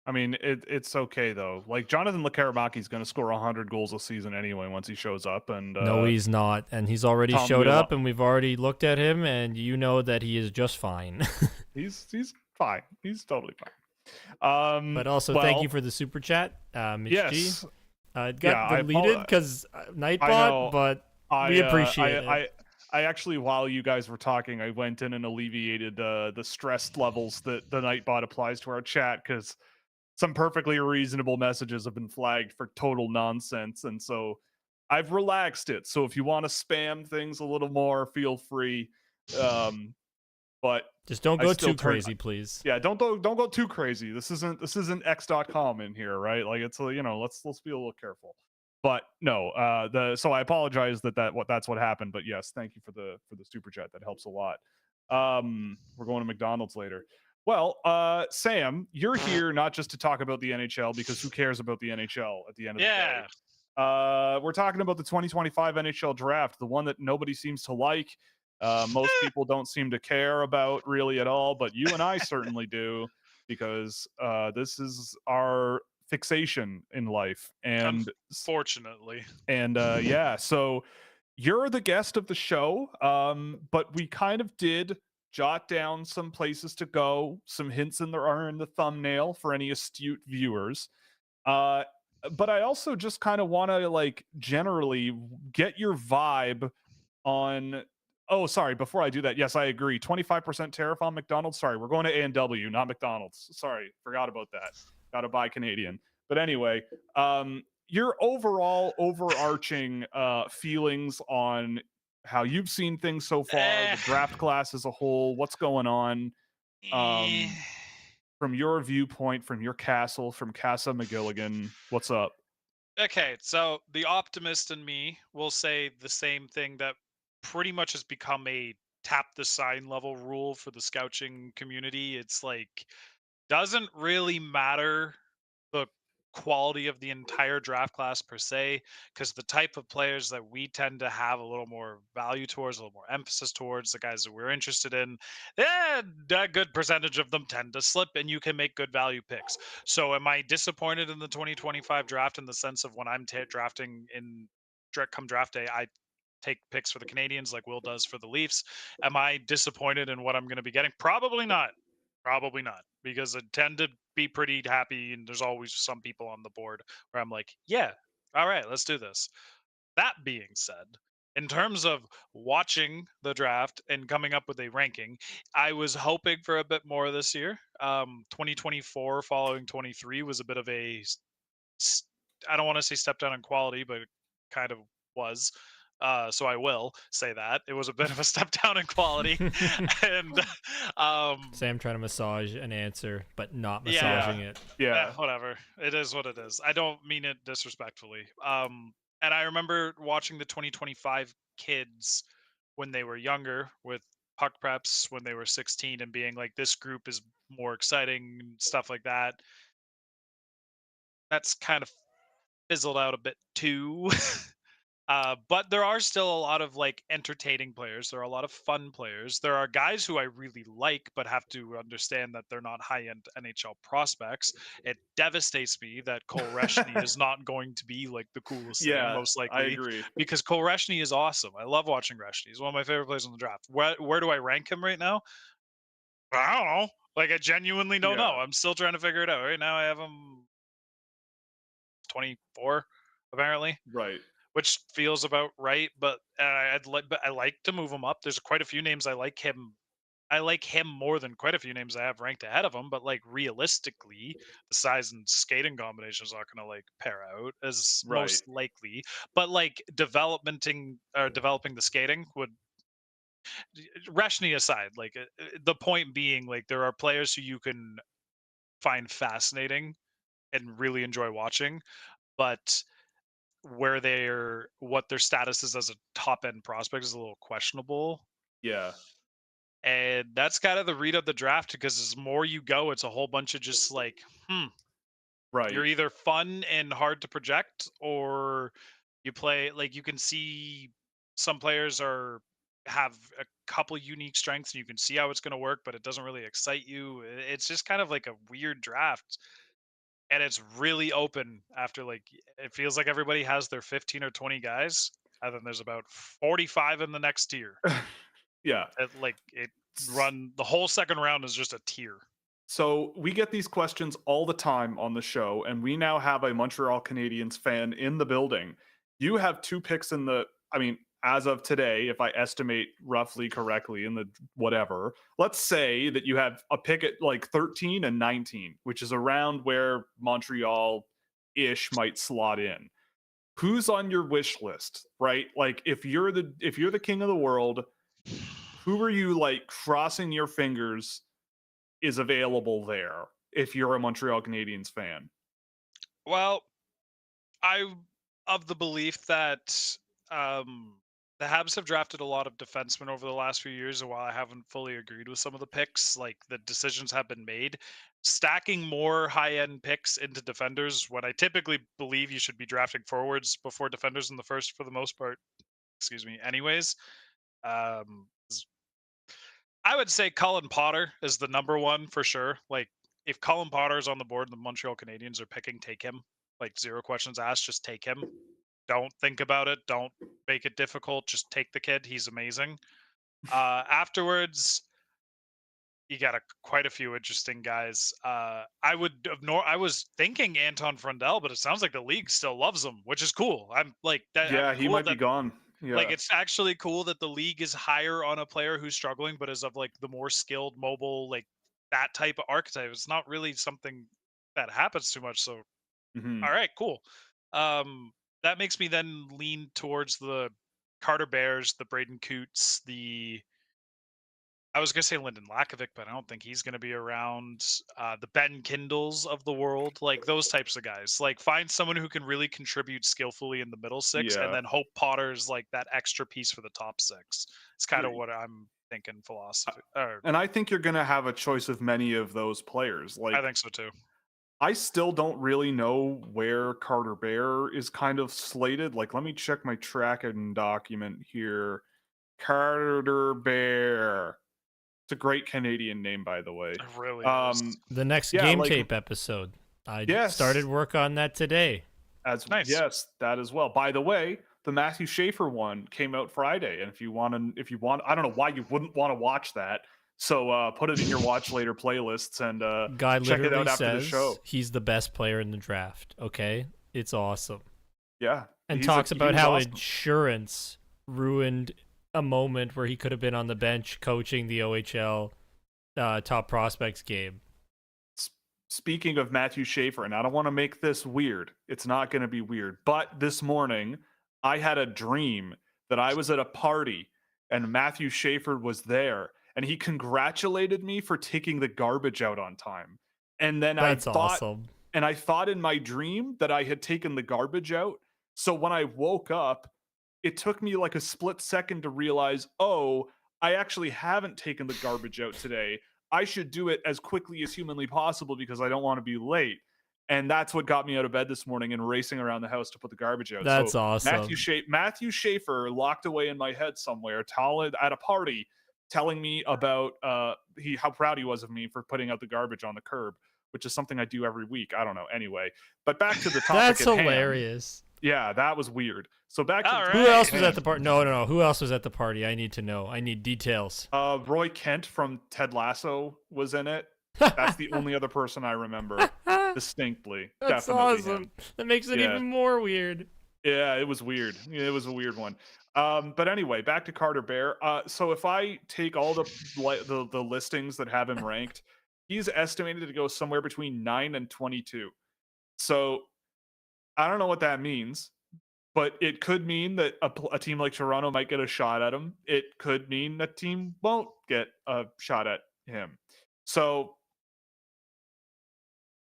Speaker 1: I mean, it's okay though. Like Jonathan Lekaramaki's going to score 100 goals a season anyway once he shows up. And
Speaker 3: no, he's not, and he's already
Speaker 1: Tom
Speaker 3: showed
Speaker 1: Wheeler-
Speaker 3: up, and we've already looked at him, and you know that he is just fine.
Speaker 1: he's fine. He's totally fine.
Speaker 3: But also, thank you for the super chat, Mitch
Speaker 1: yes.
Speaker 3: G. It got deleted because Nightbot, but we appreciate it.
Speaker 1: I actually, while you guys were talking, I went in and alleviated the stress levels that the Nightbot applies to our chat because some perfectly reasonable messages have been flagged for total nonsense, and so I've relaxed it. So if you want to spam things a little more, feel free. But
Speaker 3: just don't go too crazy, please.
Speaker 1: Yeah, don't go too crazy. This isn't x.com in here, right? Like it's let's be a little careful. But no, so I apologize that's what happened. But yes, thank you for the super chat. That helps a lot. We're going to McDonald's later. Well, Sam, you're here not just to talk about the NHL because who cares about the NHL at the end of the day? We're talking about the 2025 NHL Draft, the one that nobody seems to like. Most people don't seem to care about really at all, but you and I certainly do because this is our fixation in life. And
Speaker 2: unfortunately,
Speaker 1: and yeah, so you're the guest of the show, but we kind of did jot down some places to go, some hints in the thumbnail for any astute viewers. But I also just kind of want to like generally get your vibe on. Oh, sorry. Before I do that, yes, I agree. 25% tariff on McDonald's. Sorry, we're going to A&W, not McDonald's. Sorry, forgot about that. Got to buy Canadian. But anyway, your overall overarching feelings on how you've seen things so far, the draft class as a whole, what's going on from your viewpoint, from your castle, from Casa McGilligan, what's up?
Speaker 2: Okay, so the optimist in me will say the same thing that pretty much has become a tap the sign level rule for the scouching community. It's like, doesn't really matter the quality of the entire draft class per se, because the type of players that we tend to have a little more value towards, a little more emphasis towards, the guys that we're interested in, a good percentage of them tend to slip and you can make good value picks. So am I disappointed in the 2025 draft in the sense of when I'm drafting in come draft day, I take picks for the Canadians like Will does for the Leafs? Am I disappointed in what I'm going to be getting? Probably not. Probably not, because I tend to be pretty happy, and there's always some people on the board where I'm like, yeah, all right, let's do this. That being said, in terms of watching the draft and coming up with a ranking, I was hoping for a bit more this year. 2024 following 23 was a bit of a, I don't want to say step down in quality, but it kind of was. So I will say that it was a bit of a step down in quality. And
Speaker 3: Sam trying to massage an answer, but not massaging it.
Speaker 1: Yeah,
Speaker 2: whatever. It is what it is. I don't mean it disrespectfully. And I remember watching the 2025 kids when they were younger with puck preps when they were 16 and being like, this group is more exciting and stuff like that. That's kind of fizzled out a bit too. But there are still a lot of like entertaining players. There are a lot of fun players. There are guys who I really like, but have to understand that they're not high-end NHL prospects. It devastates me that Cole Reshny is not going to be like the coolest thing, most likely.
Speaker 1: I agree.
Speaker 2: Because Cole Reshny is awesome. I love watching Reshny. He's one of my favorite players in the draft. Where do I rank him right now? I don't know. Like, I genuinely don't know. I'm still trying to figure it out. Right now, I have him 24, apparently.
Speaker 1: Right.
Speaker 2: Which feels about right, but I like to move him up. There's quite a few names I like him I like him more than quite a few names I have ranked ahead of him. But like realistically, the size and skating combination is not going to like pair out as
Speaker 1: Right.
Speaker 2: most likely. But like developing the skating would. Reshny aside, like the point being, like there are players who you can find fascinating and really enjoy watching, but what their status is as a top end prospect is a little questionable.
Speaker 1: Yeah.
Speaker 2: And that's kind of the read of the draft because as more you go, it's a whole bunch of just like,
Speaker 1: Right.
Speaker 2: you're either fun and hard to project, or you play like you can see some players have a couple unique strengths and you can see how it's going to work, but it doesn't really excite you. It's just kind of like a weird draft. And it's really open after like it feels like everybody has their 15 or 20 guys, and then there's about 45 in the next tier.
Speaker 1: Yeah.
Speaker 2: It run the whole second round is just a tier.
Speaker 1: So we get these questions all the time on the show, and we now have a Montreal Canadiens fan in the building. You have 2 picks in the, I mean, as of today, if I estimate roughly correctly in the whatever, let's say that you have a pick at like 13 and 19, which is around where Montreal ish might slot in. Who's on your wish list, right? Like if you're the king of the world, who are you like crossing your fingers is available there if you're a Montreal Canadiens fan?
Speaker 2: Well, I'm of the belief that um, the Habs have drafted a lot of defensemen over the last few years, and while I haven't fully agreed with some of the picks, like the decisions have been made. Stacking more high-end picks into defenders, when I typically believe you should be drafting forwards before defenders in the first, for the most part. Excuse me. Anyways, I would say Colin Potter is the number one for sure. Like, if Colin Potter is on the board and the Montreal Canadiens are picking, take him. Like, zero questions asked, just take him. Don't think about it. Don't make it difficult. Just take the kid. He's amazing. Afterwards, you got quite a few interesting guys. I was thinking Anton Frundell, but it sounds like the league still loves him, which is cool. I'm like that.
Speaker 1: Yeah,
Speaker 2: I'm
Speaker 1: he
Speaker 2: cool
Speaker 1: might be
Speaker 2: that
Speaker 1: gone. Yeah.
Speaker 2: like it's actually cool that the league is higher on a player who's struggling, but is of like the more skilled, mobile, like that type of archetype. It's not really something that happens too much. So,
Speaker 1: Mhm.
Speaker 2: all right, cool. Um, that makes me then lean towards the Carter Bears, the Braden Coots, I was gonna say Lyndon Lakovic, but I don't think he's gonna be around. The Ben Kindles of the world, like those types of guys. Like find someone who can really contribute skillfully in the middle six, and
Speaker 1: Yeah.
Speaker 2: then hope Potter's like that extra piece for the top six. It's kind of what I'm thinking. Philosophy, or
Speaker 1: And I think you're going to have a choice of many of those players.
Speaker 2: I
Speaker 1: Like
Speaker 2: think so too.
Speaker 1: I still don't really know where Carter Bear is kind of slated. Like let me check my tracking document here. Carter Bear. It's a great Canadian name, by the way.
Speaker 2: It really is
Speaker 3: The next
Speaker 1: Yeah,
Speaker 3: game
Speaker 1: like
Speaker 3: tape episode. I
Speaker 1: Yes.
Speaker 3: started work on that today.
Speaker 1: as
Speaker 2: nice.
Speaker 1: yes, that as well. By the way, the Matthew Schaefer one came out Friday, and if you want, I don't know why you wouldn't want to watch that. So put it in your watch later playlists and
Speaker 3: Guy
Speaker 1: check it
Speaker 3: literally
Speaker 1: out after the
Speaker 3: says
Speaker 1: show.
Speaker 3: he's the best player in the draft. Okay, it's awesome.
Speaker 1: Yeah,
Speaker 3: And
Speaker 1: he
Speaker 3: talks about
Speaker 1: was
Speaker 3: how
Speaker 1: awesome.
Speaker 3: insurance ruined a moment where he could have been on the bench coaching the OHL top prospects game.
Speaker 1: Speaking of Matthew Schaefer, and I don't want to make this weird. It's not going to be weird. But this morning, I had a dream that I was at a party and Matthew Schaefer was there and he congratulated me for taking the garbage out on time. And then
Speaker 3: That's awesome.
Speaker 1: I thought in my dream that I had taken the garbage out. So when I woke up, it took me like a split second to realize, oh, I actually haven't taken the garbage out today. I should do it as quickly as humanly possible because I don't want to be late. And that's what got me out of bed this morning and racing around the house to put the garbage out.
Speaker 3: That's
Speaker 1: So
Speaker 3: awesome.
Speaker 1: Matthew Schaefer locked away in my head somewhere at a party telling me about how proud he was of me for putting out the garbage on the curb, which is something I do every week. I don't know. Anyway, but back to the topic
Speaker 3: That's
Speaker 1: at hand.
Speaker 3: hilarious.
Speaker 1: Yeah, that was weird. So back to
Speaker 2: All
Speaker 3: Who
Speaker 2: right.
Speaker 3: else was at the party? No. Who else was at the party? I need to know. I need details.
Speaker 1: Roy Kent from Ted Lasso was in it. That's the only other person I remember distinctly.
Speaker 3: That's
Speaker 1: Definitely
Speaker 3: awesome.
Speaker 1: him.
Speaker 3: That makes it
Speaker 1: Yeah.
Speaker 3: even more weird.
Speaker 1: Yeah, it was weird. It was a weird one. But anyway, back to Carter Bear. So if I take all the listings that have him ranked, he's estimated to go somewhere between 9 and 22. So I don't know what that means, but it could mean that a team like Toronto might get a shot at him. It could mean a team won't get a shot at him. So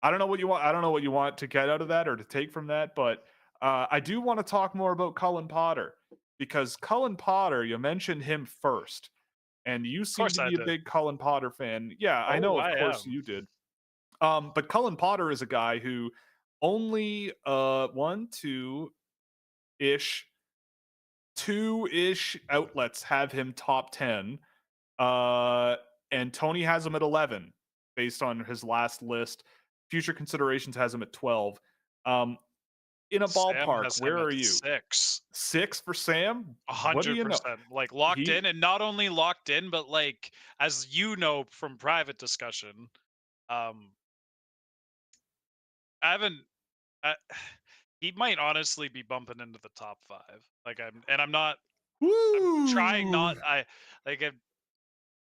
Speaker 1: I don't know what you want. I don't know what you want to get out of that or to take from that, but I do want to talk more about Cullen Potter because Cullen Potter, you mentioned him first, and you
Speaker 2: Of
Speaker 1: seem
Speaker 2: course
Speaker 1: to
Speaker 2: I
Speaker 1: be a
Speaker 2: did.
Speaker 1: big Cullen Potter fan. Yeah, I
Speaker 2: Oh,
Speaker 1: know, of
Speaker 2: I
Speaker 1: course
Speaker 2: am.
Speaker 1: you did. But Cullen Potter is a guy who only one, ish, two ish outlets have him top 10. Uh, and Tony has him at 11 based on his last list. Future Considerations has him at 12. Um, in a
Speaker 2: Sam
Speaker 1: ballpark,
Speaker 2: has him
Speaker 1: where
Speaker 2: at
Speaker 1: are you?
Speaker 2: 6.
Speaker 1: 6 for Sam? What do you know?
Speaker 2: 100%. Like locked
Speaker 1: He
Speaker 2: in, and not only locked in, but like as you know from private discussion, um, I haven't. I, he might honestly be bumping into the top 5. Like I'm not. I'm trying
Speaker 1: Woo!
Speaker 2: not. I like.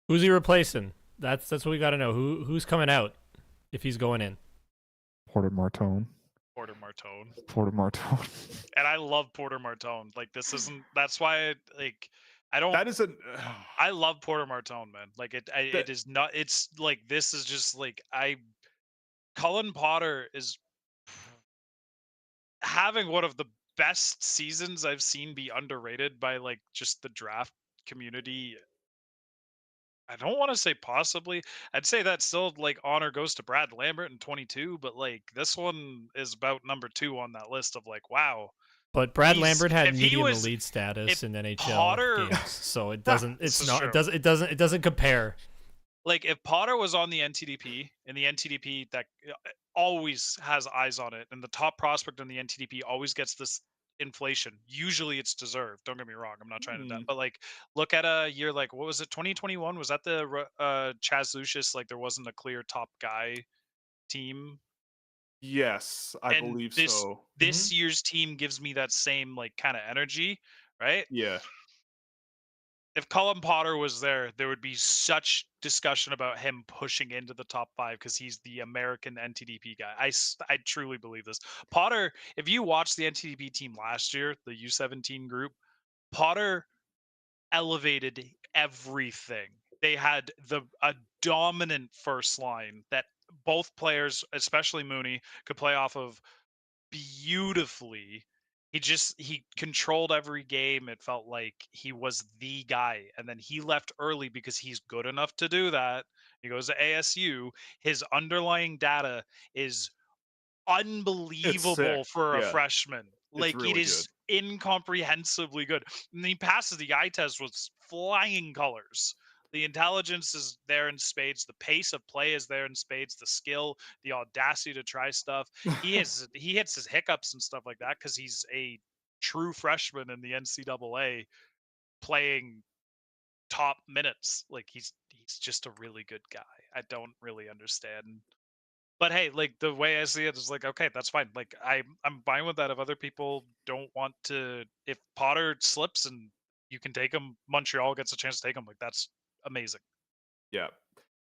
Speaker 3: Who's he replacing? That's what we got to know. Who's coming out if he's going in?
Speaker 1: Porter Martone.
Speaker 2: Porter Martone.
Speaker 1: Porter Martone.
Speaker 2: And I love Porter Martone. Like this isn't. That's why like I don't.
Speaker 1: That is a
Speaker 2: I love Porter Martone, man. Like
Speaker 1: that
Speaker 2: it is not. It's like this is just like I. Cullen Potter is having one of the best seasons I've seen be underrated by like just the draft community. I don't want to say possibly. I'd say that still like honor goes to Brad Lambert in 22, but like this one is about number 2 on that list of like wow.
Speaker 3: But Brad
Speaker 2: He's
Speaker 3: Lambert had
Speaker 2: if he
Speaker 3: medium
Speaker 2: was
Speaker 3: elite status
Speaker 2: if
Speaker 3: in NHL
Speaker 2: Potter
Speaker 3: games, so it doesn't.
Speaker 2: this
Speaker 3: It's
Speaker 2: is
Speaker 3: not.
Speaker 2: true.
Speaker 3: It doesn't compare.
Speaker 2: Like if Potter was on the NTDP and the NTDP that always has eyes on it, and the top prospect in the NTDP always gets this inflation. Usually it's deserved. Don't get me wrong. I'm not trying to, but like look at a year like what was it? 2021 was that the Chaz Lucius? Like there wasn't a clear top guy team,
Speaker 1: yes, I
Speaker 2: and
Speaker 1: believe
Speaker 2: this
Speaker 1: so.
Speaker 2: this year's team gives me that same like kind of energy, right?
Speaker 1: Yeah.
Speaker 2: If Cullen Potter was there, there would be such discussion about him pushing into the top 5 because he's the American NTDP guy. I truly believe this. Potter, if you watch the NTDP team last year, the U17 group, Potter elevated everything. They had a dominant first line that both players, especially Mooney, could play off of beautifully. He controlled every game. It felt like he was the guy. And then he left early because he's good enough to do that. He goes to ASU. His underlying data is
Speaker 1: It's sick.
Speaker 2: unbelievable for a
Speaker 1: Yeah,
Speaker 2: freshman.
Speaker 1: it's
Speaker 2: Like it
Speaker 1: really good.
Speaker 2: is incomprehensibly good. And he passes the eye test with flying colors. The intelligence is there in spades. The pace of play is there in spades. The skill, the audacity to try stuff. He hits his hiccups and stuff like that because he's a true freshman in the NCAA playing top minutes. Like he's just a really good guy. I don't really understand, but hey, like the way I see it is like, okay, that's fine. Like I'm fine with that. If other people don't want to, if Potter slips and you can take him, Montreal gets a chance to take him. Like that's amazing.
Speaker 1: Yeah.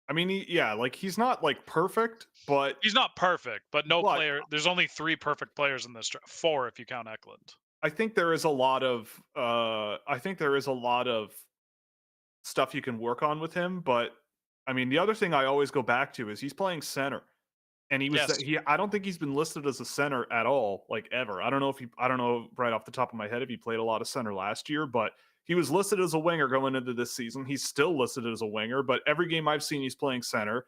Speaker 1: I mean, yeah, like he's not like perfect, but
Speaker 2: He's not perfect, but no
Speaker 1: but
Speaker 2: player. There's only 3 perfect players in this draft. 4 if you count Eklund.
Speaker 1: I think there is a lot of I think there is a lot of stuff you can work on with him, but I mean, the other thing I always go back to is he's playing center. And
Speaker 2: Yes,
Speaker 1: he I don't think he's been listed as a center at all, like ever. I don't know right off the top of my head if he played a lot of center last year, but he was listed as a winger going into this season. He's still listed as a winger, but every game I've seen he's playing center.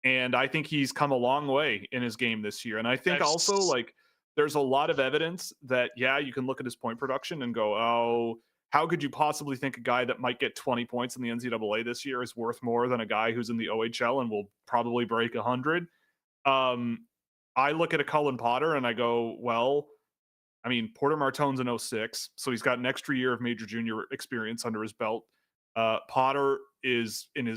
Speaker 1: And I think he's come a long way in his game this year. And I think
Speaker 2: I've
Speaker 1: also
Speaker 2: s-
Speaker 1: like there's a lot of evidence that yeah, you can look at his point production and go, "Oh, how could you possibly think a guy that might get 20 points in the NCAA this year is worth more than a guy who's in the OHL and will probably break 100?" Um, I look at a Cullen Potter and I go, well, I mean, Porter Martone's an 06, so he's got an extra year of major junior experience under his belt. Potter is in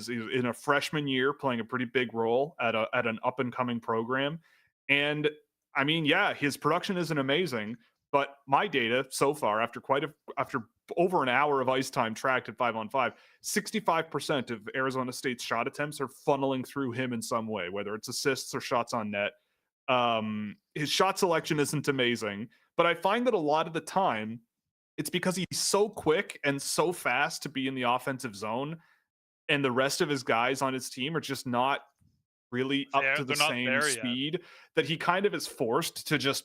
Speaker 1: a freshman year playing a pretty big role at an up and coming program, and I mean, yeah, his production isn't amazing, But my data so far, after over an hour of ice time tracked at 5-on-5, 65% of Arizona State's shot attempts are funneling through him in some way, whether it's assists or shots on net. His shot selection isn't amazing, but I find that a lot of the time it's because he's so quick and so fast to be in the offensive zone, and the rest of his guys on his team are just not really up to the same speed that he kind of is forced to just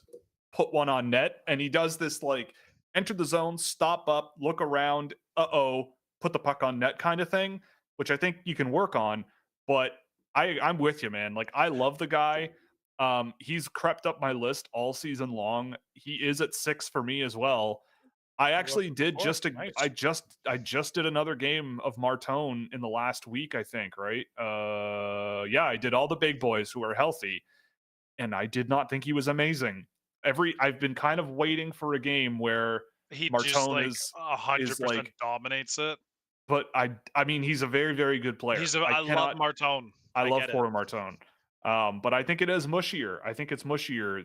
Speaker 1: put one on net. And he does this like enter the zone, stop up, look around, put the puck on net kind of thing, which I think you can work on. But I'm with you, man. Like, I love the guy. He's crept up my list all season long. He is at 6 for me as well. I actually did I just did another game of Martone in the last week, I think, right? Yeah, I did all the big boys who are healthy, and I did not think he was amazing. I've been kind of waiting for a game where
Speaker 2: he
Speaker 1: Martone
Speaker 2: just like
Speaker 1: is
Speaker 2: 100%
Speaker 1: like
Speaker 2: dominates it.
Speaker 1: But I mean, he's a very, very good player.
Speaker 2: I love Martone.
Speaker 1: I love Porter Martone. But I think it is mushier. I think it's mushier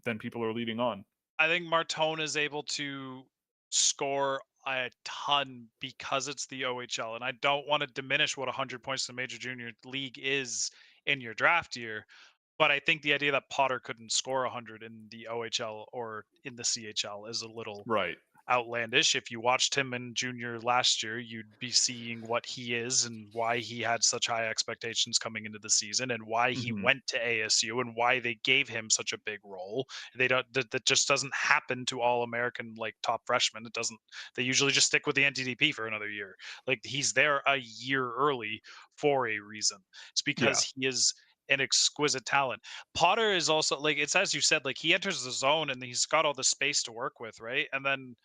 Speaker 1: than people are leading on.
Speaker 2: I think Martone is able to score a ton because it's the OHL, and I don't want to diminish what 100 points in the Major Junior League is in your draft year, but I think the idea that Potter couldn't score 100 in the OHL or in the CHL is a little outlandish. If you watched him in junior last year, you'd be seeing what he is and why he had such high expectations coming into the season and why he went to ASU and why they gave him such a big role. That just doesn't happen to all American like top freshmen. It doesn't. They usually just stick with the NTDP for another year. Like, he's there a year early for a reason. It's because he is an exquisite talent. Potter is also, like, it's as you said, like, he enters the zone and he's got all the space to work with, right? And then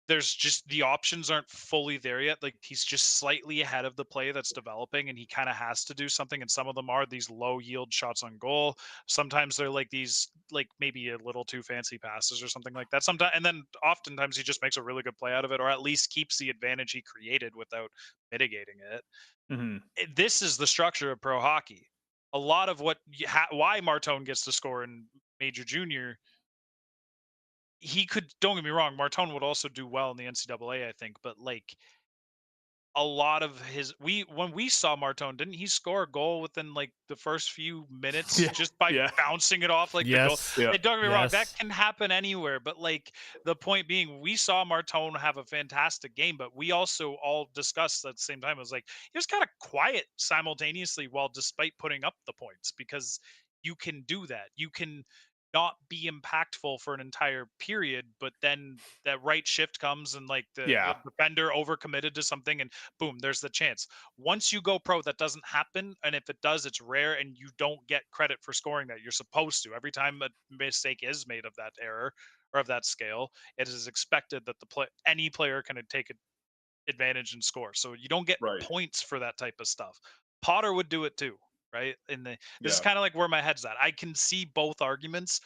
Speaker 2: there's just the options aren't fully there yet. Like, he's just slightly ahead of the play that's developing, and he kind of has to do something. And some of them are these low yield shots on goal. Sometimes they're like these, like maybe a little too fancy passes or something like that. Sometimes, and then oftentimes he just makes a really good play out of it, or at least keeps the advantage he created without mitigating it. This is the structure of pro hockey. A lot of what why Martone gets to score in Major Junior, he could, don't get me wrong, Martone would also do well in the NCAA, I think, but like a lot of his, when we saw Martone, didn't he score a goal within like the first few minutes just by bouncing it off like the goal? Hey, don't get me wrong, that can happen anywhere, but like the point being, we saw Martone have a fantastic game, but we also all discussed at the same time, it was like he was kind of quiet simultaneously while despite putting up the points, because you can do that. You can not be impactful for an entire period, but then that right shift comes and like the defender overcommitted to something and boom, there's the chance. Once you go pro, that doesn't happen, and if it does, it's rare, and you don't get credit for scoring that. You're supposed to. Every time a mistake is made of that error or of that scale, it is expected that any player can take advantage and score. So you don't get points for that type of stuff. Potter would do it too, right? This is kind of like where my head's at. I can see both arguments.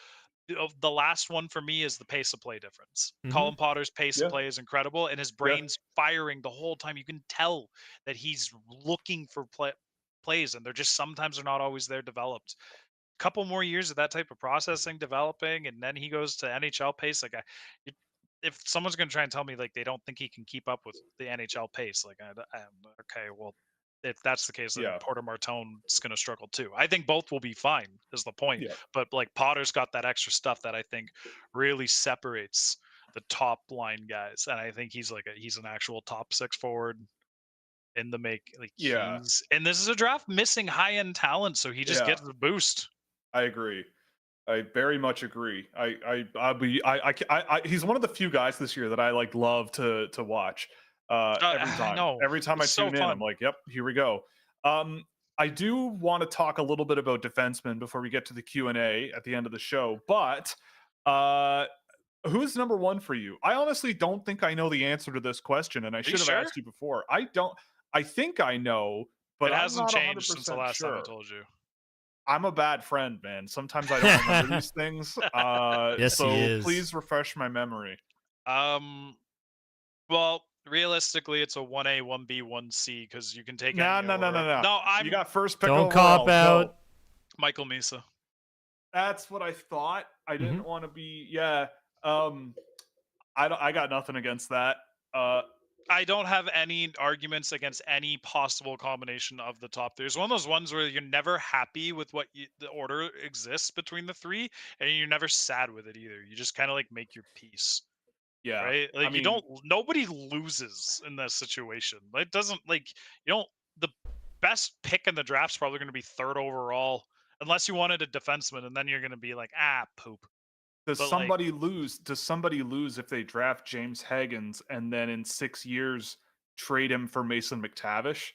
Speaker 2: The last one for me is the pace of play difference. Colin Potter's pace of play is incredible, and his brain's firing the whole time. You can tell that he's looking for plays, and they're just sometimes they're not always there developed. Couple more years of that type of processing developing, and then he goes to NHL pace. Like, if someone's going to try and tell me like they don't think he can keep up with the NHL pace, like, okay, well, if that's the case, then Porter Martone's going to struggle too. I think both will be fine, is the point. But like, Potter's got that extra stuff that I think really separates the top line guys, and I think he's an actual top 6 forward in the make. Like, and this is a draft missing high end talent, so he just gets the boost.
Speaker 1: I agree. I very much agree. He's one of the few guys this year that I like love to watch. Every time I tune in, I'm like, yep, here we go. I do want to talk a little bit about defensemen before we get to the Q&A at the end of the show. But who's number 1 for you? I honestly don't think I know the answer to this question, and I should have asked you before. I think I know, but
Speaker 2: it hasn't
Speaker 1: I'm not
Speaker 2: changed since the last time I told you.
Speaker 1: I'm a bad friend, man. Sometimes I don't remember these things.
Speaker 3: Yes,
Speaker 1: so
Speaker 3: he is.
Speaker 1: Please refresh my memory.
Speaker 2: Well, realistically, it's a 1A, 1B, 1C, because you can take
Speaker 1: No. You got first pick overall.
Speaker 3: Don't cop out.
Speaker 2: Michael Misa.
Speaker 1: That's what I thought. I didn't want to be. Yeah, I got nothing against that.
Speaker 2: I don't have any arguments against any possible combination of the top three. It's one of those ones where you're never happy with the order exists between the three, and you're never sad with it either. You just kind of like make your peace,
Speaker 1: Yeah,
Speaker 2: right?
Speaker 1: I
Speaker 2: Like
Speaker 1: mean,
Speaker 2: nobody loses in this situation. It doesn't like you don't. The best pick in the draft's probably going to be third overall, unless you wanted a defenseman, and then you're going to be like, poop.
Speaker 1: does
Speaker 2: But like,
Speaker 1: somebody lose? Does somebody lose if they draft James Higgins and then in 6 years trade him for Mason McTavish?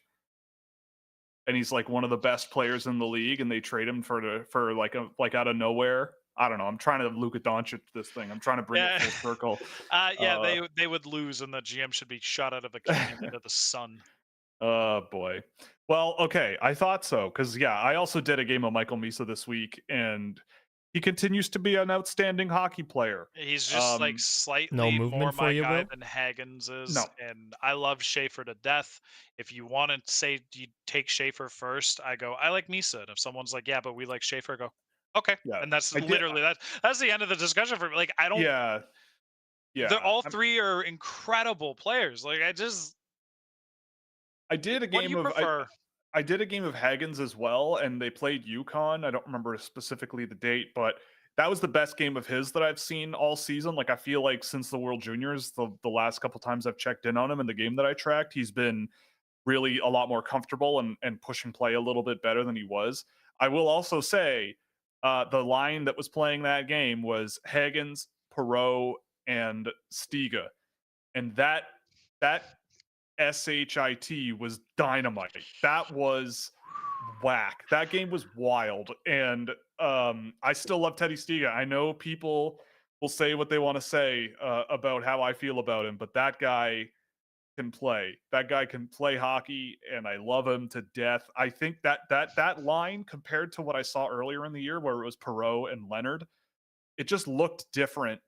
Speaker 1: And he's like one of the best players in the league, and they trade him for like out of nowhere. I don't know. I'm trying to Luka Doncic this thing. I'm trying to bring it full circle.
Speaker 2: they would lose, and the GM should be shot out of a cannon into the sun.
Speaker 1: Oh boy. Well, okay. I thought so because I also did a game of Michael Misa this week, and he continues to be an outstanding hockey player.
Speaker 2: He's just like
Speaker 3: No
Speaker 2: slightly
Speaker 3: movement
Speaker 2: more
Speaker 3: for
Speaker 2: my
Speaker 3: you,
Speaker 2: guy
Speaker 3: Will?
Speaker 2: than Haggins is,
Speaker 1: No.
Speaker 2: and I love Schaefer to death. If you want to say you take Schaefer first, I go I like Misa. And if someone's like, yeah, but we like Schaefer, I go okay,
Speaker 1: Yeah.
Speaker 2: and that's
Speaker 1: I did.
Speaker 2: literally that's the end of the discussion for me. Like I don't.
Speaker 1: Yeah. Yeah.
Speaker 2: They're all three are incredible players. Like
Speaker 1: I did a
Speaker 2: what do
Speaker 1: game
Speaker 2: you
Speaker 1: of
Speaker 2: prefer?
Speaker 1: I did a game of Haggins as well, and they played UConn. I don't remember specifically the date, but that was the best game of his that I've seen all season. Like I feel like since the World Juniors, the last couple times I've checked in on him in the game that I tracked, he's been really a lot more comfortable and pushing play a little bit better than he was. I will also say the line that was playing that game was Haggins, Perot, and Stiga, and that SHIT was dynamite. That was whack. That game was wild. And I still love Teddy Stiga. I know people will say what they want to say about how I feel about him, but that guy can play. That guy can play hockey, and I love him to death. I think that line compared to what I saw earlier in the year, where it was Perot and Leonard, it just looked different.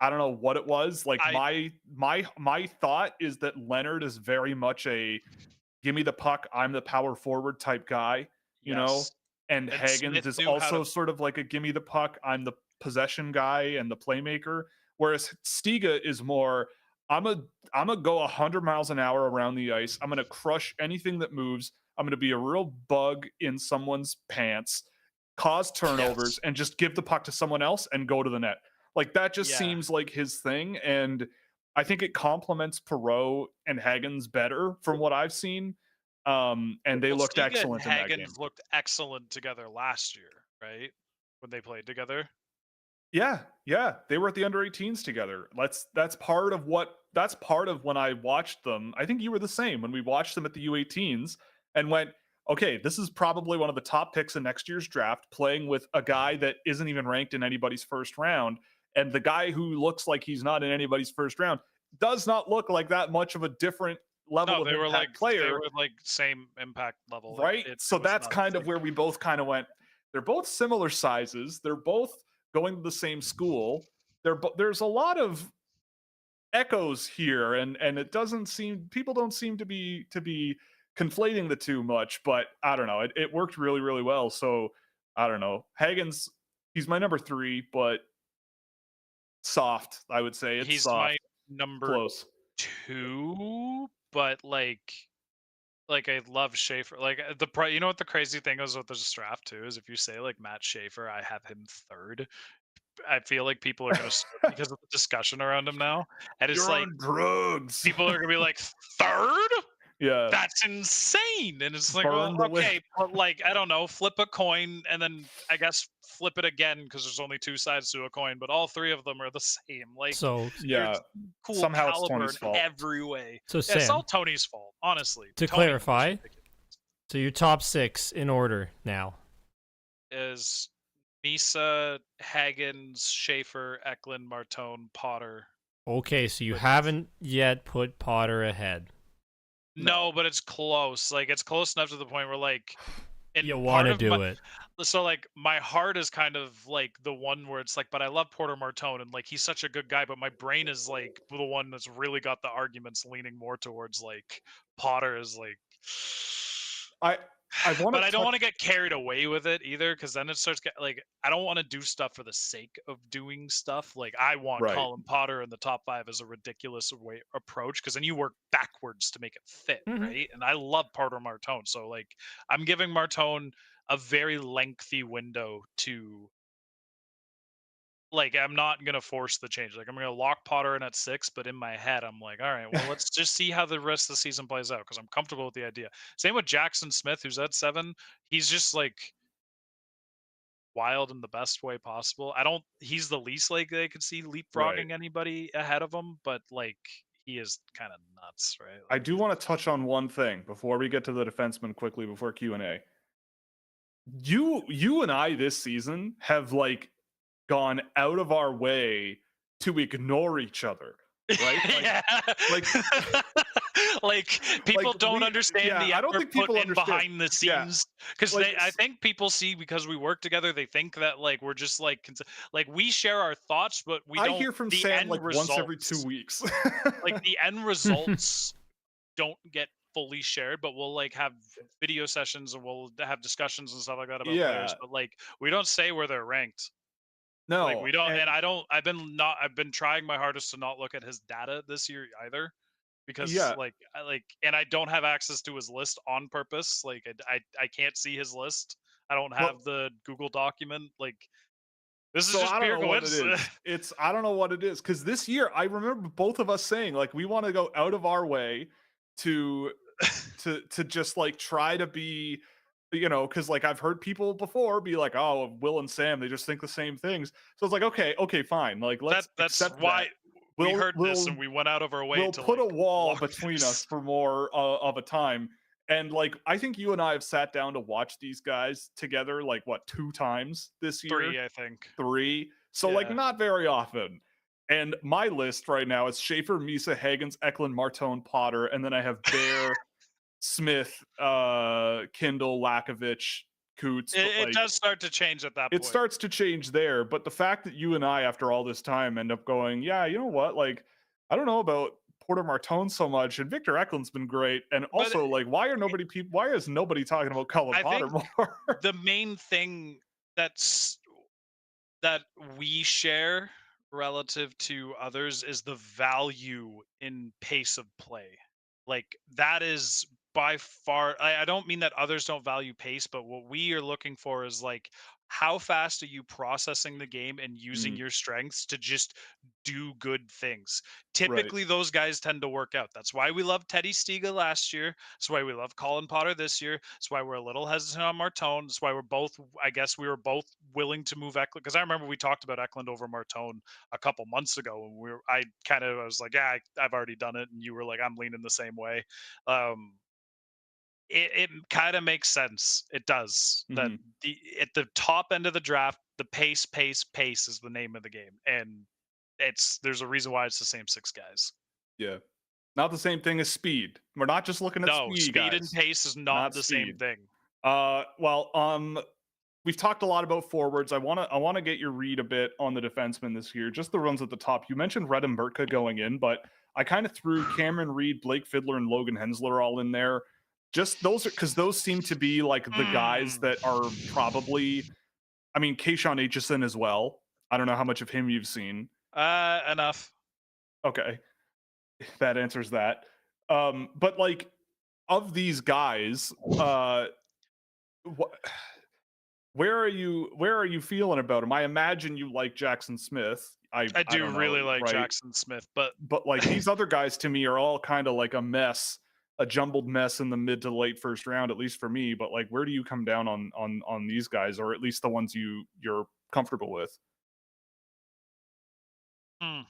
Speaker 1: I don't know what it was. Like my thought is that Leonard is very much a give me the puck, I'm the power forward type guy, you know?
Speaker 2: Yes,
Speaker 1: And
Speaker 2: and
Speaker 1: Haggins
Speaker 2: Smith
Speaker 1: is
Speaker 2: knew how
Speaker 1: also
Speaker 2: to.
Speaker 1: sort of like a give me the puck, I'm the possession guy and the playmaker. Whereas Stiga is more, I'm a go 100 miles an hour around the ice. I'm gonna crush anything that moves. I'm gonna be a real bug in someone's pants, cause turnovers,
Speaker 2: Yes.
Speaker 1: and just give the puck to someone else and go to the net. Like that just
Speaker 2: Yeah.
Speaker 1: seems like his thing, and I think it complements Perot and Haggins better from what I've seen. And they
Speaker 2: Well,
Speaker 1: looked
Speaker 2: Stiga and
Speaker 1: excellent in that game.
Speaker 2: Haggins looked excellent together last year, right? When they played together.
Speaker 1: Yeah, they were at the under 18s together. That's part of when I watched them. I think you were the same when we watched them at the U18s and went, okay, this is probably one of the top picks in next year's draft, playing with a guy that isn't even ranked in anybody's first round. And the guy who looks like he's not in anybody's first round does not look like that much of a different level
Speaker 2: No,
Speaker 1: of
Speaker 2: they were
Speaker 1: impact
Speaker 2: like
Speaker 1: player,
Speaker 2: same impact level.
Speaker 1: right? So
Speaker 2: It was
Speaker 1: that's
Speaker 2: nuts.
Speaker 1: kind of where we both kind of went. They're both similar sizes. They're both going to the same school. There's a lot of echoes here, and it doesn't seem people don't seem to be conflating the two much. But I don't know. It worked really really well. So I don't know. Haggins, he's my number 3, but soft. I would say it's
Speaker 2: He's
Speaker 1: soft.
Speaker 2: my number
Speaker 1: Close.
Speaker 2: 2, but like I love Schaefer. Like you know what the crazy thing is with this draft too is if you say like Matt Schaefer, I have him third. I feel like people are gonna start because of the discussion around him now, and it's
Speaker 1: You're
Speaker 2: like
Speaker 1: on drugs.
Speaker 2: people are gonna be like third.
Speaker 1: Yeah.
Speaker 2: That's insane. And it's like, well,
Speaker 1: Burn the
Speaker 2: okay,
Speaker 1: wig.
Speaker 2: but like, I don't know, flip a coin and then I guess flip it again because there's only 2 sides to a coin, but all 3 of them are the same. Like,
Speaker 3: So
Speaker 1: Yeah.
Speaker 2: there's cool
Speaker 1: Somehow it's
Speaker 2: caliber
Speaker 1: Tony's
Speaker 2: in
Speaker 1: fault.
Speaker 2: every way.
Speaker 3: So
Speaker 2: Yeah, it's
Speaker 3: Sam,
Speaker 2: all Tony's fault, honestly.
Speaker 3: to
Speaker 2: Tony was
Speaker 3: clarify,
Speaker 2: ridiculous.
Speaker 3: so your top 6 in order now.
Speaker 2: Is Misa, Haggins, Schaefer, Eklund, Martone, Potter.
Speaker 3: Okay, so you
Speaker 2: With-
Speaker 3: haven't yet put Potter ahead.
Speaker 2: No, but it's close. Like, it's close enough to the point where, like, in
Speaker 3: You
Speaker 2: part
Speaker 3: want to
Speaker 2: of
Speaker 3: do
Speaker 2: my-
Speaker 3: it.
Speaker 2: So like my heart is kind of like the one where it's like, but I love Porter Martone and like he's such a good guy, but my brain is like the one that's really got the arguments leaning more towards like Potter is like But I don't want to get carried away with it either, because then it starts like I don't want to do stuff for the sake of doing stuff. Like I want
Speaker 1: Right.
Speaker 2: Colin Potter in the top 5 as a ridiculous approach, because then you work backwards to make it fit, right? And I love Porter Martone, so like I'm giving Martone a very lengthy window to. Like, I'm not gonna force the change. Like, I'm gonna lock Potter in at 6, but in my head, I'm like, all right, well, let's just see how the rest of the season plays out, because I'm comfortable with the idea. Same with Jackson Smith, who's at 7. He's just like wild in the best way possible. He's the least likely I could see
Speaker 1: Right.
Speaker 2: leapfrogging anybody ahead of him, but like he is kind of nuts, right?
Speaker 1: I
Speaker 2: Like,
Speaker 1: do want to touch on one thing before we get to the defenseman quickly before Q&A. You and I this season have like gone out of our way to ignore each other, right?
Speaker 2: yeah.
Speaker 1: Like
Speaker 2: Like people
Speaker 1: like
Speaker 2: don't understand the
Speaker 1: I don't
Speaker 2: effort
Speaker 1: think
Speaker 2: put
Speaker 1: people
Speaker 2: in
Speaker 1: understand.
Speaker 2: behind the
Speaker 1: Yeah.
Speaker 2: scenes, because
Speaker 1: Like
Speaker 2: I think people see, because we work together, they think that like we're just like like we share our thoughts, but we
Speaker 1: I
Speaker 2: don't.
Speaker 1: hear from
Speaker 2: The
Speaker 1: Sam
Speaker 2: end
Speaker 1: like once every 2
Speaker 2: results,
Speaker 1: weeks.
Speaker 2: like the end results, don't get fully shared, but we'll like have video sessions and we'll have discussions and stuff like that about players,
Speaker 1: Yeah.
Speaker 2: but like we don't say where they're ranked. Like
Speaker 1: No.
Speaker 2: we don't,
Speaker 1: And
Speaker 2: and I don't. I've been trying my hardest to not look at his data this year either, because
Speaker 1: yeah.
Speaker 2: like and I don't have access to his list on purpose. Like I can't see his list. I don't
Speaker 1: Well,
Speaker 2: have the Google document. Like this is
Speaker 1: so
Speaker 2: just
Speaker 1: I don't
Speaker 2: pure
Speaker 1: know what it
Speaker 2: coincidence.
Speaker 1: is. I don't know what it is cuz this year I remember both of us saying like we want to go out of our way to just like try to be, because like I've heard people before be like, oh, Will and Sam, they just think the same things. So it's like, okay, fine, like let's
Speaker 2: That's
Speaker 1: accept
Speaker 2: why
Speaker 1: that.
Speaker 2: we
Speaker 1: we'll
Speaker 2: heard this
Speaker 1: we'll
Speaker 2: and we went out of our way
Speaker 1: we'll
Speaker 2: to
Speaker 1: put
Speaker 2: like
Speaker 1: a wall
Speaker 2: block
Speaker 1: between us
Speaker 2: this.
Speaker 1: for more of a time. And like I think you and I have sat down to watch these guys together like what, 2 times this year?
Speaker 2: 3, I think.
Speaker 1: 3. So like
Speaker 2: Yeah.
Speaker 1: not very often. And my list right now is Schaefer, Misa, Hagens, Eklund, Martone, Potter, and then I have Bear, Smith, Kindle, Lakovich, Coots, but
Speaker 2: It
Speaker 1: like
Speaker 2: does start to change at that
Speaker 1: it
Speaker 2: point.
Speaker 1: starts to change there. But the fact that you and I, after all this time, end up going, yeah, you know what? Like, I don't know about Porter Martone so much, and Victor Eklund's been great. And
Speaker 2: But
Speaker 1: also, like, why is nobody talking about Colin
Speaker 2: I
Speaker 1: Potter
Speaker 2: think
Speaker 1: more?
Speaker 2: the main thing that's that we share relative to others is the value in pace of play. Like that is by far, I don't mean that others don't value pace, but what we are looking for is like how fast are you processing the game and using
Speaker 1: Mm,
Speaker 2: your strengths to just do good things.
Speaker 1: right.
Speaker 2: Typically those guys tend to work out. That's why we love Teddy Stiga last year. That's why we love Colin Potter this year. That's why we're a little hesitant on Martone. That's why we're both, I guess we were both willing to move Eklund, because I remember we talked about Eklund over Martone a couple months ago, and I was like, yeah, I've already done it, and you were like, I'm leaning the same way. Um, it kind of makes sense. It does. That
Speaker 1: Hmm.
Speaker 2: at the top end of the draft, the pace is the name of the game, and there's a reason why it's the same 6 guys.
Speaker 1: Yeah. Not the same thing as speed. We're not just looking at
Speaker 2: No,
Speaker 1: speed,
Speaker 2: speed and
Speaker 1: guys.
Speaker 2: pace is not
Speaker 1: Not
Speaker 2: the same
Speaker 1: speed.
Speaker 2: thing.
Speaker 1: We've talked a lot about forwards. I wanna get your read a bit on the defensemen this year, just the runs at the top. You mentioned Red and Burtka going in, but I kind of threw Cameron Reed, Blake Fiddler, and Logan Hensler all in there. Just those are because those seem to be like the guys
Speaker 2: Mm,
Speaker 1: that are probably. I mean, Kayshawn Aitchison as well. I don't know how much of him you've seen.
Speaker 2: enough.
Speaker 1: Okay, that answers that. But like of these guys, what where are you feeling about him? I imagine you like Jackson Smith.
Speaker 2: I
Speaker 1: I
Speaker 2: do
Speaker 1: don't
Speaker 2: really
Speaker 1: know,
Speaker 2: like
Speaker 1: right?
Speaker 2: Jackson Smith, but
Speaker 1: But like these other guys to me are all kind of like a mess, a jumbled mess in the mid to late first round, at least for me. But like, where do you come down on these guys, or at least the ones you're comfortable with?
Speaker 2: mm,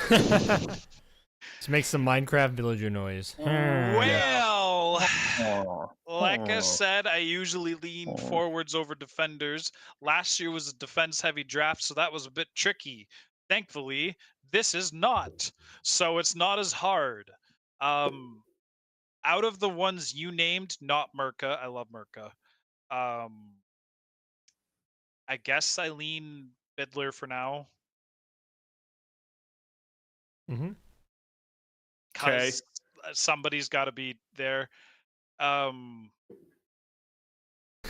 Speaker 3: Let's make some Minecraft villager noise.
Speaker 1: Yeah.
Speaker 2: well,
Speaker 1: Oh,
Speaker 2: like I said, I usually lean forwards over defenders. Last year was a defense heavy draft, so that was a bit tricky. Thankfully, this is not. So it's not as hard. Um, Out of the ones you named, not Merca. I love Merca. Um, I guess I lean Fiddler for now,
Speaker 3: Mm-hmm.
Speaker 1: okay.
Speaker 2: because somebody's got to be there. Um,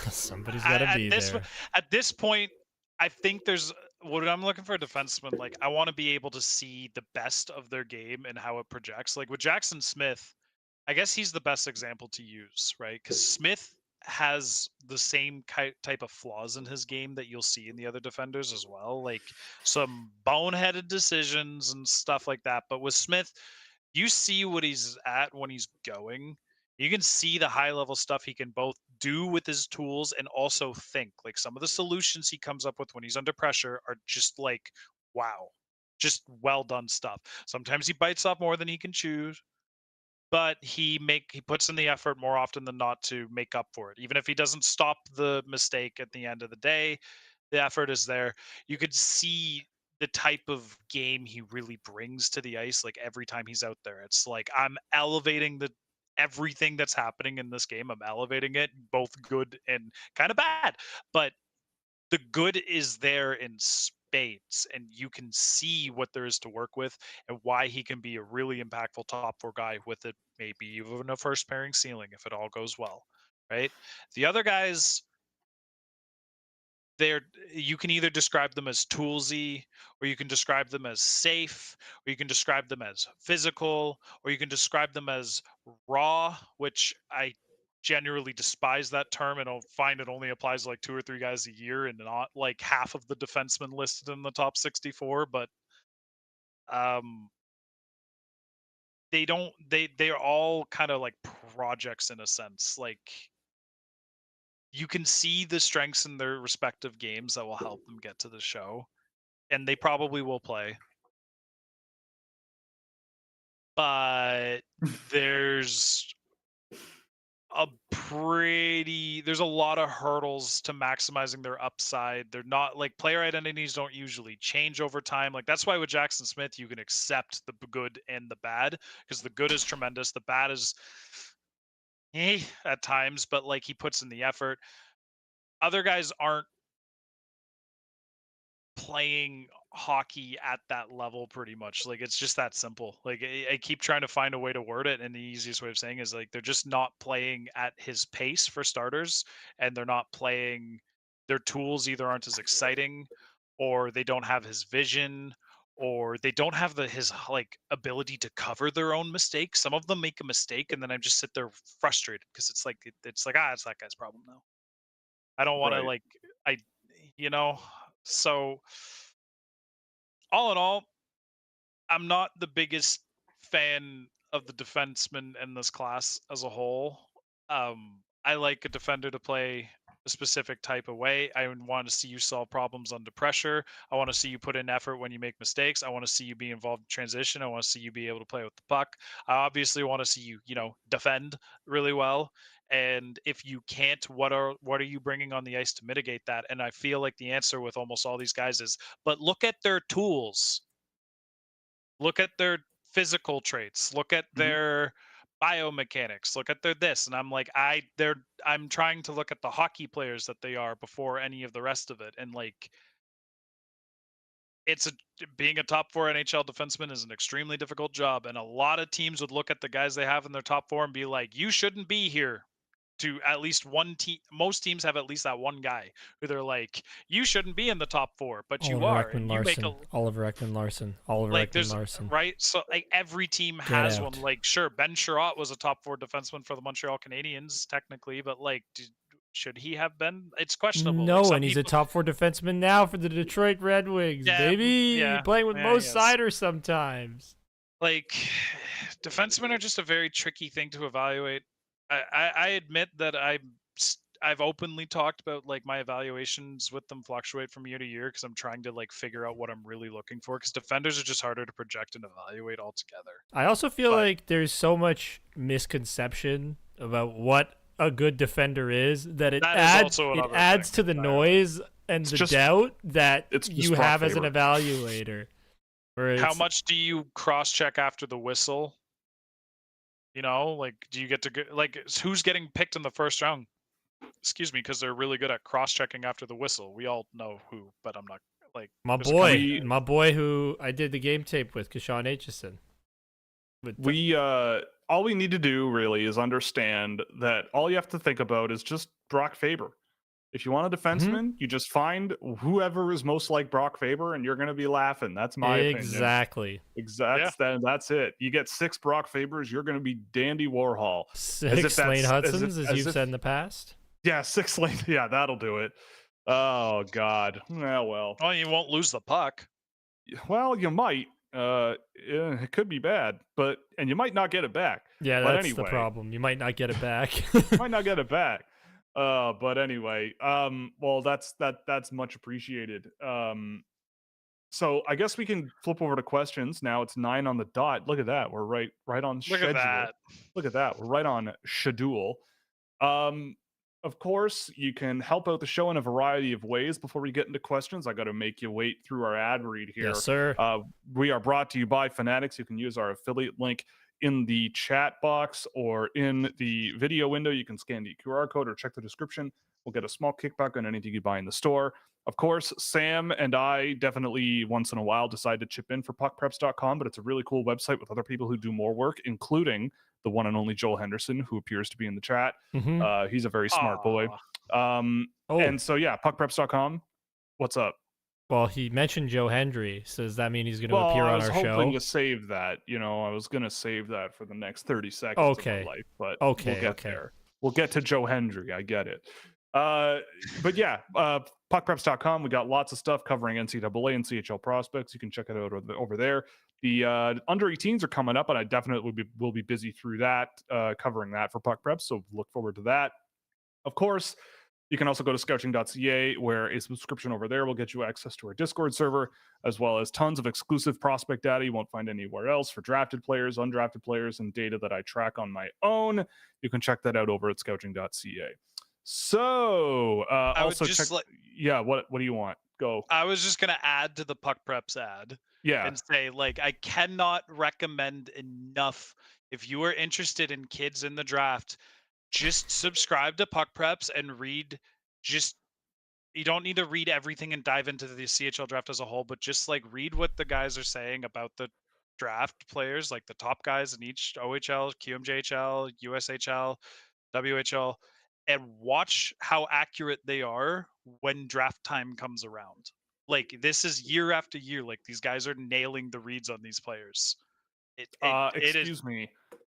Speaker 3: Somebody's got to be there.
Speaker 2: At this point, I think there's what I'm looking for a defenseman. Like, I want to be able to see the best of their game and how it projects. Like with Jackson Smith, I guess he's the best example to use, right? Because Smith has the same type of flaws in his game that you'll see in the other defenders as well, like some boneheaded decisions and stuff like that. But with Smith, you see what he's at when he's going. You can see the high level stuff he can both do with his tools and also think. Like some of the solutions he comes up with when he's under pressure are just like, wow, just well done stuff. Sometimes he bites off more than he can chew, but he puts in the effort more often than not to make up for it. Even if he doesn't stop the mistake at the end of the day, the effort is there. You could see the type of game he really brings to the ice. Like every time he's out there, it's like I'm elevating everything that's happening in this game. I'm elevating it, both good and kind of bad. But the good is there in spades, and you can see what there is to work with and why he can be a really impactful top four guy with it, maybe even a first pairing ceiling if it all goes well, right? The other guys, you can either describe them as toolsy, or you can describe them as safe, or you can describe them as physical, or you can describe them as raw, which I generally despise that term and I'll find it only applies to like 2 or 3 guys a year and not like half of the defensemen listed in the top 64. But um they're all kind of like projects in a sense. Like you can see the strengths in their respective games that will help them get to the show, and they probably will play. But there's there's a lot of hurdles to maximizing their upside. They're not like player identities don't usually change over time. Like that's why with Jackson Smith you can accept the good and the bad, because the good is tremendous, the bad is at times, but like he puts in the effort. Other guys aren't playing hockey at that level pretty much. Like it's just that simple. Like I keep trying to find a way to word it, and the easiest way of saying is like they're just not playing at his pace for starters, and they're not playing, their tools either aren't as exciting, or they don't have his vision, or they don't have his like ability to cover their own mistakes. Some of them make a mistake and then I just sit there frustrated because it's like it's that guy's problem now. I don't want to
Speaker 1: Right.
Speaker 2: I you know so all in all, I'm not the biggest fan of the defenseman in this class as a whole. I like a defender to play a specific type of way. I want to see you solve problems under pressure. I want to see you put in effort when you make mistakes. I want to see you be involved in transition. I want to see you be able to play with the puck. I obviously want to see you, defend really well. And if you can't, what are you bringing on the ice to mitigate that? And I feel like the answer with almost all these guys is, but look at their tools. Look at their physical traits, look at their biomechanics, look at their this. And I'm like, I'm trying to look at the hockey players that they are before any of the rest of it. And like, being a top 4 NHL defenseman is an extremely difficult job. And a lot of teams would look at the guys they have in their top 4 and be like, you shouldn't be here. To at least one team, most teams have at least that one guy who they're like, you shouldn't be in the top 4, but you are. And you make
Speaker 3: Oliver Ekman-Larsson.
Speaker 2: Right. So like every team has one. Like sure, Ben Sherratt was a top 4 defenseman for the Montreal Canadiens technically, but like, should he have been? It's questionable.
Speaker 3: No,
Speaker 2: like,
Speaker 3: and he's a top 4 defenseman now for the Detroit Red Wings, baby. Playing with Mo Seider sometimes.
Speaker 2: Like, defensemen are just a very tricky thing to evaluate. I admit that I've openly talked about like my evaluations with them fluctuate from year to year because I'm trying to like figure out what I'm really looking for, because defenders are just harder to project and evaluate altogether.
Speaker 3: I also feel like there's so much misconception about what a good defender is that it adds to the noise and the doubt that you have as an evaluator.
Speaker 2: How much do you cross-check after the whistle? Like, do you get to like who's getting picked in the first round? Excuse me, because they're really good at cross-checking after the whistle. We all know who, but I'm not like
Speaker 3: my boy who I did the game tape with, Kashawn Aitchison.
Speaker 1: All we need to do really is understand that all you have to think about is just Brock Faber. If you want a defenseman, you just find whoever is most like Brock Faber, and you're going to be laughing. That's my opinion.
Speaker 3: Exactly.
Speaker 1: That's it. You get 6 Brock Fabers, you're going to be Dandy Warhol.
Speaker 3: 6 Lane Hudsons, as you've said in the past.
Speaker 1: Yeah, 6 Lane. Yeah, that'll do it. Oh God. Well,
Speaker 2: you won't lose the puck.
Speaker 1: Well, you might. It could be bad, and you might not get it back.
Speaker 3: Yeah,
Speaker 1: but
Speaker 3: that's
Speaker 1: anyway,
Speaker 3: the problem. You might not get it back.
Speaker 1: might not get it back. But anyway, well, that's much appreciated. So I guess we can flip over to questions now. It's 9 on the dot. Look at that. We're right on schedule. Look at that. We're right on schedule. Of course, you can help out the show in a variety of ways. Before we get into questions, I got to make you wait through our ad read here.
Speaker 3: Yes, sir.
Speaker 1: We are brought to you by Fanatics. You can use our affiliate link in the chat box or in the video window. You can scan the QR code or check the description. We'll get a small kickback on anything you buy in the store. Of course, Sam and I definitely once in a while decide to chip in for puckpreps.com, but it's a really cool website with other people who do more work, including the one and only Joel Henderson, who appears to be in the chat. He's a very smart boy. And so, yeah, puckpreps.com. What's up?
Speaker 3: Well, he mentioned Joe Hendry. So does that mean he's going to appear on our show?
Speaker 1: I was hoping to save that. I was going to save that for the next 30 seconds of my life. But we'll get there. We'll get to Joe Hendry. I get it. But yeah, puckpreps.com. We got lots of stuff covering NCAA and CHL prospects. You can check it out over there. The under 18s are coming up, and I definitely will be busy through that, covering that for Puck Preps. So look forward to that. Of course, you can also go to scouching.ca, where a subscription over there will get you access to our Discord server, as well as tons of exclusive prospect data you won't find anywhere else for drafted players, undrafted players, and data that I track on my own. You can check that out over at scouching.ca. So, also check. What do you want? Go.
Speaker 2: I was just gonna add to the Puck Preps ad.
Speaker 1: Yeah.
Speaker 2: And say, I cannot recommend enough. If you are interested in kids in the draft, just subscribe to Puck Preps and read. You don't need to read everything and dive into the CHL draft as a whole, but just read what the guys are saying about the draft players, like the top guys in each OHL, QMJHL, USHL, WHL, and watch how accurate they are when draft time comes around. This is year after year. These guys are nailing the reads on these players.
Speaker 1: Excuse me.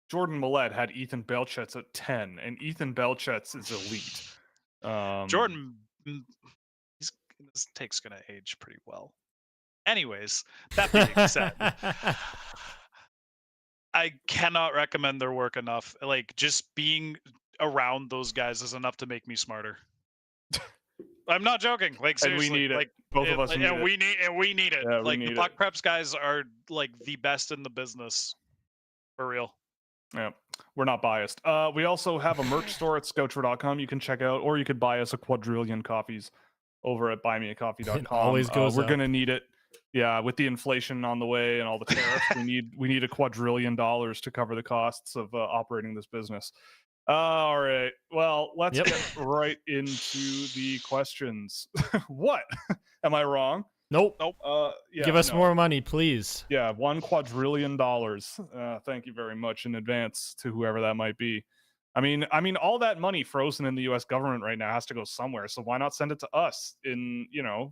Speaker 1: Jordan Millette had Ethan Belchetz at 10, and Ethan Belchetz is elite.
Speaker 2: Jordan, this take's going to age pretty well. Anyways, that being said, I cannot recommend their work enough. Just being around those guys is enough to make me smarter. I'm not joking. Seriously,
Speaker 1: and we need it. Both of us need it.
Speaker 2: We need it.
Speaker 1: Yeah,
Speaker 2: the Puck Preps guys are the best in the business, for real.
Speaker 1: Yeah, we're not biased. We also have a merch store at scoucher.com you can check out, or you could buy us a quadrillion coffees over at buymeacoffee.com.
Speaker 3: It always goes
Speaker 1: We're
Speaker 3: up.
Speaker 1: gonna need it. Yeah, with the inflation on the way and all the tariffs, we need a quadrillion dollars to cover the costs of operating this business. All right. Well, let's get right into the questions. What? Am I wrong?
Speaker 3: Nope.
Speaker 1: Yeah,
Speaker 3: Give us more money, please.
Speaker 1: Yeah, $1 quadrillion. Thank you very much in advance to whoever that might be. I mean, all that money frozen in the U.S. government right now has to go somewhere. So why not send it to us? It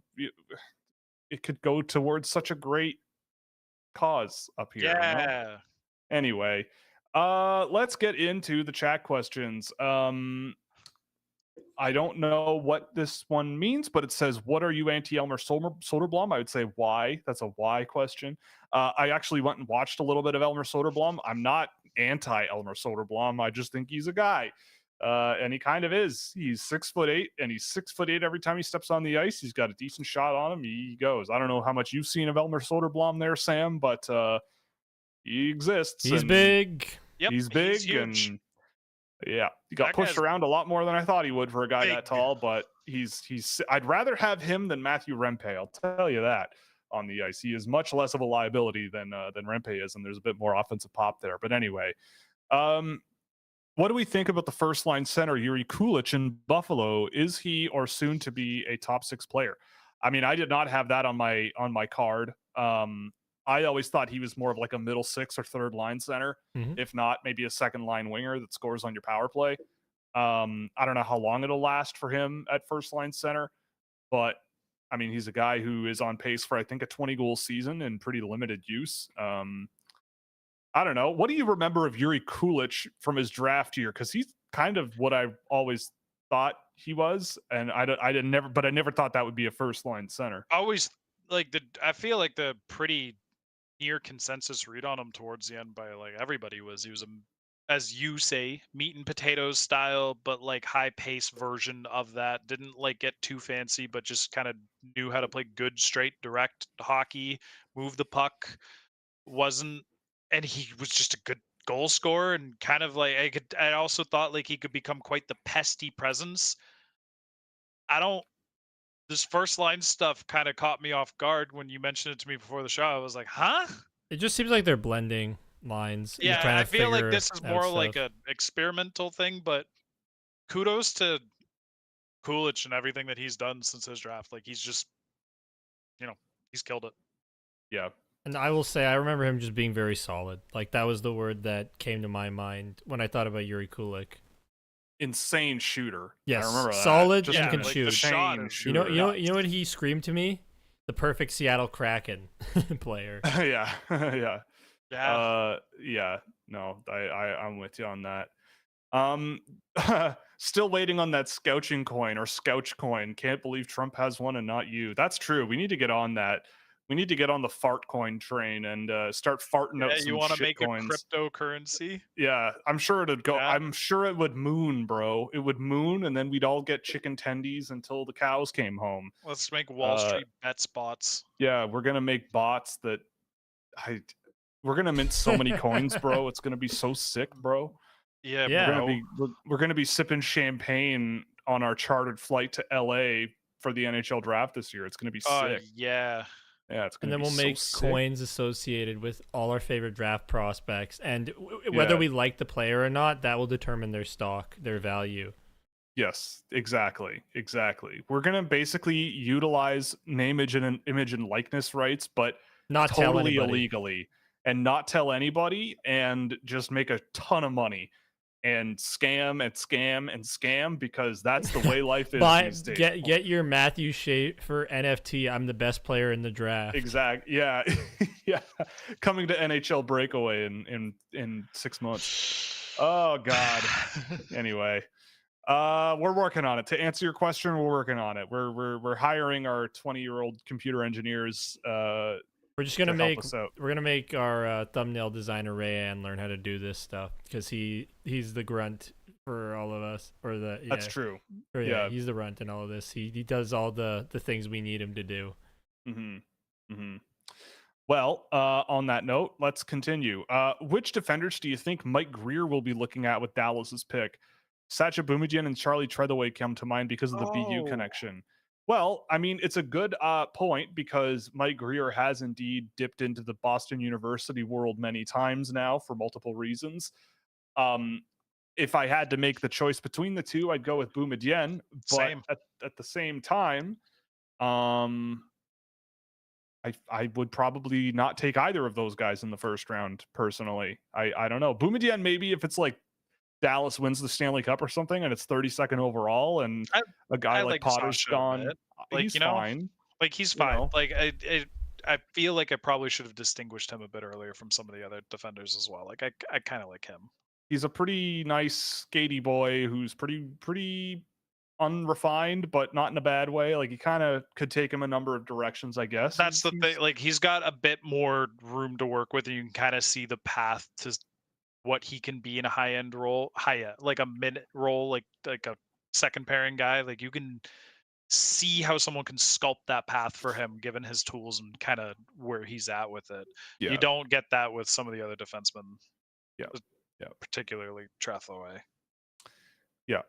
Speaker 1: could go towards such a great cause up here.
Speaker 2: Yeah.
Speaker 1: Anyway, let's get into the chat questions. I don't know what this one means, but it says, what are you anti-Elmer Soderblom? I would say why. That's a why question. I actually went and watched a little bit of Elmer Soderblom. I'm not anti-Elmer Soderblom. I just think he's a guy. And he kind of is. He's 6'8", and he's 6'8" every time he steps on the ice. He's got a decent shot on him. He goes. I don't know how much you've seen of Elmer Soderblom there, Sam, but he exists.
Speaker 3: He's big.
Speaker 2: Yep,
Speaker 1: he's big.
Speaker 2: He's huge.
Speaker 1: And yeah, he got pushed around a lot more than I thought he would for a guy that tall, but he's I'd rather have him than Matthew Rempe. I'll tell you that on the ice. He is much less of a liability than Rempe is, and there's a bit more offensive pop there. But anyway, what do we think about the first line center, Yuri Kulich in Buffalo? Is he or soon to be a top 6 player? I mean, I did not have that on my card. I always thought he was more of a middle 6 or third line center, if not maybe a second line winger that scores on your power play. I don't know how long it'll last for him at first line center, but I mean, he's a guy who is on pace for, I think, a 20-goal season in pretty limited use. I don't know. What do you remember of Yuri Kulich from his draft year? Because he's kind of what I always thought he was, and I never thought that would be a first line center.
Speaker 2: Always I feel like the pretty near consensus read on him towards the end by like everybody he was a, as you say, meat and potatoes style, but like high pace version of that. Didn't like get too fancy, but just kind of knew how to play good, straight, direct hockey, move the puck. Wasn't, and he was just a good goal scorer and kind of like I also thought like he could become quite the pesty presence. I don't This first line stuff kind of caught me off guard when you mentioned it to me before the show. I was like, huh?
Speaker 3: It just seems like they're blending lines. and
Speaker 2: Yeah,
Speaker 3: trying
Speaker 2: I
Speaker 3: to
Speaker 2: feel like
Speaker 3: figure
Speaker 2: this is
Speaker 3: out
Speaker 2: more like
Speaker 3: stuff.
Speaker 2: a experimental thing, but kudos to Coolidge and everything that he's done since his draft. Like he's just, he's killed it.
Speaker 1: Yeah.
Speaker 3: And I will say, I remember him just being very solid. Like that was the word that came to my mind when I thought about Yuri Kulich.
Speaker 1: Insane shooter.
Speaker 3: Yes,
Speaker 1: I remember that.
Speaker 3: solid
Speaker 1: Just
Speaker 3: and
Speaker 2: Yeah,
Speaker 3: can
Speaker 2: like the
Speaker 3: shoot.
Speaker 2: shot
Speaker 1: Insane
Speaker 2: is
Speaker 1: shooter.
Speaker 3: You know what he screamed to me? The perfect Seattle Kraken player.
Speaker 1: Yeah. Yeah.
Speaker 2: Yeah.
Speaker 1: Yeah. No, I'm with you on that. Still waiting on that Scouching coin or Scouch coin. Can't believe Trump has one and not you. That's true. We need to get on that. We need to get on the fart coin train and start farting out
Speaker 2: You
Speaker 1: some
Speaker 2: want to
Speaker 1: shit
Speaker 2: make
Speaker 1: coins.
Speaker 2: a cryptocurrency?
Speaker 1: Yeah, I'm sure it'd go.
Speaker 2: Yeah.
Speaker 1: I'm sure it would moon, bro. It would moon, and then we'd all get chicken tendies until the cows came home.
Speaker 2: Let's make Wall Street bet spots.
Speaker 1: Yeah, we're gonna make bots that I. We're gonna mint so many coins, bro. It's gonna be so sick, bro.
Speaker 2: Yeah,
Speaker 3: Yeah.
Speaker 1: We're gonna be sipping champagne on our chartered flight to LA for the NHL draft this year. It's gonna be sick.
Speaker 2: Yeah.
Speaker 1: Yeah, it's
Speaker 3: And
Speaker 1: gonna
Speaker 3: then
Speaker 1: be
Speaker 3: we'll
Speaker 1: so
Speaker 3: make
Speaker 1: sick.
Speaker 3: coins associated with all our favorite draft prospects. And whether we like the player or not, that will determine their stock, their value.
Speaker 1: Yes, exactly. We're gonna basically utilize name, image, and likeness rights, but
Speaker 3: Not tell
Speaker 1: totally
Speaker 3: anybody.
Speaker 1: illegally, and not tell anybody, and just make a ton of money, and scam because that's the way life is these days.
Speaker 3: Get your Matthew Schaefer NFT. I'm the best player in the draft.
Speaker 1: Exactly. Yeah. Yeah. Coming to NHL Breakaway in 6 months. Oh God. Anyway. We're working on it. To answer your question, we're working on it. We're hiring our 20-year-old computer engineers.
Speaker 3: We're just gonna
Speaker 1: to help
Speaker 3: make
Speaker 1: us out.
Speaker 3: we're gonna make our thumbnail designer Rayanne learn how to do this stuff because he's the grunt for all of us.
Speaker 1: That's true.
Speaker 3: Yeah, he's the runt in all of this. He does all the things we need him to do.
Speaker 1: Well, on that note, let's continue. Which defenders do you think Mike Greer will be looking at with Dallas's pick? Sacha Boumedienne and Charlie Treadaway come to mind because of the BU connection. Well, I mean, it's a good point because Mike Greer has indeed dipped into the Boston University world many times now for multiple reasons. If I had to make the choice between the two, I'd go with Boumedienne. But at the same time, I would probably not take either of those guys in the first round personally. I don't know. Boumedienne, maybe if it's like Dallas wins the Stanley Cup or something and it's 32nd overall and a guy like Potter's gone,
Speaker 2: like,
Speaker 1: he's fine.
Speaker 2: Like he's fine. Like I feel like I probably should have distinguished him a bit earlier from some of the other defenders as well. Like I kind of like him.
Speaker 1: He's a pretty nice skatey boy who's pretty unrefined, but not in a bad way. Like, you kind of could take him a number of directions, I guess.
Speaker 2: That's the thing. Like, he's got a bit more room to work with, and you can kind of see the path to what he can be in a high-end role, like a minute role, like a second pairing guy. Like, you can see how someone can sculpt that path for him, given his tools and kind of where he's at with it.
Speaker 1: Yeah.
Speaker 2: You don't get that with some of the other defensemen.
Speaker 1: Yeah.
Speaker 2: Particularly Trethaway.
Speaker 1: Yeah.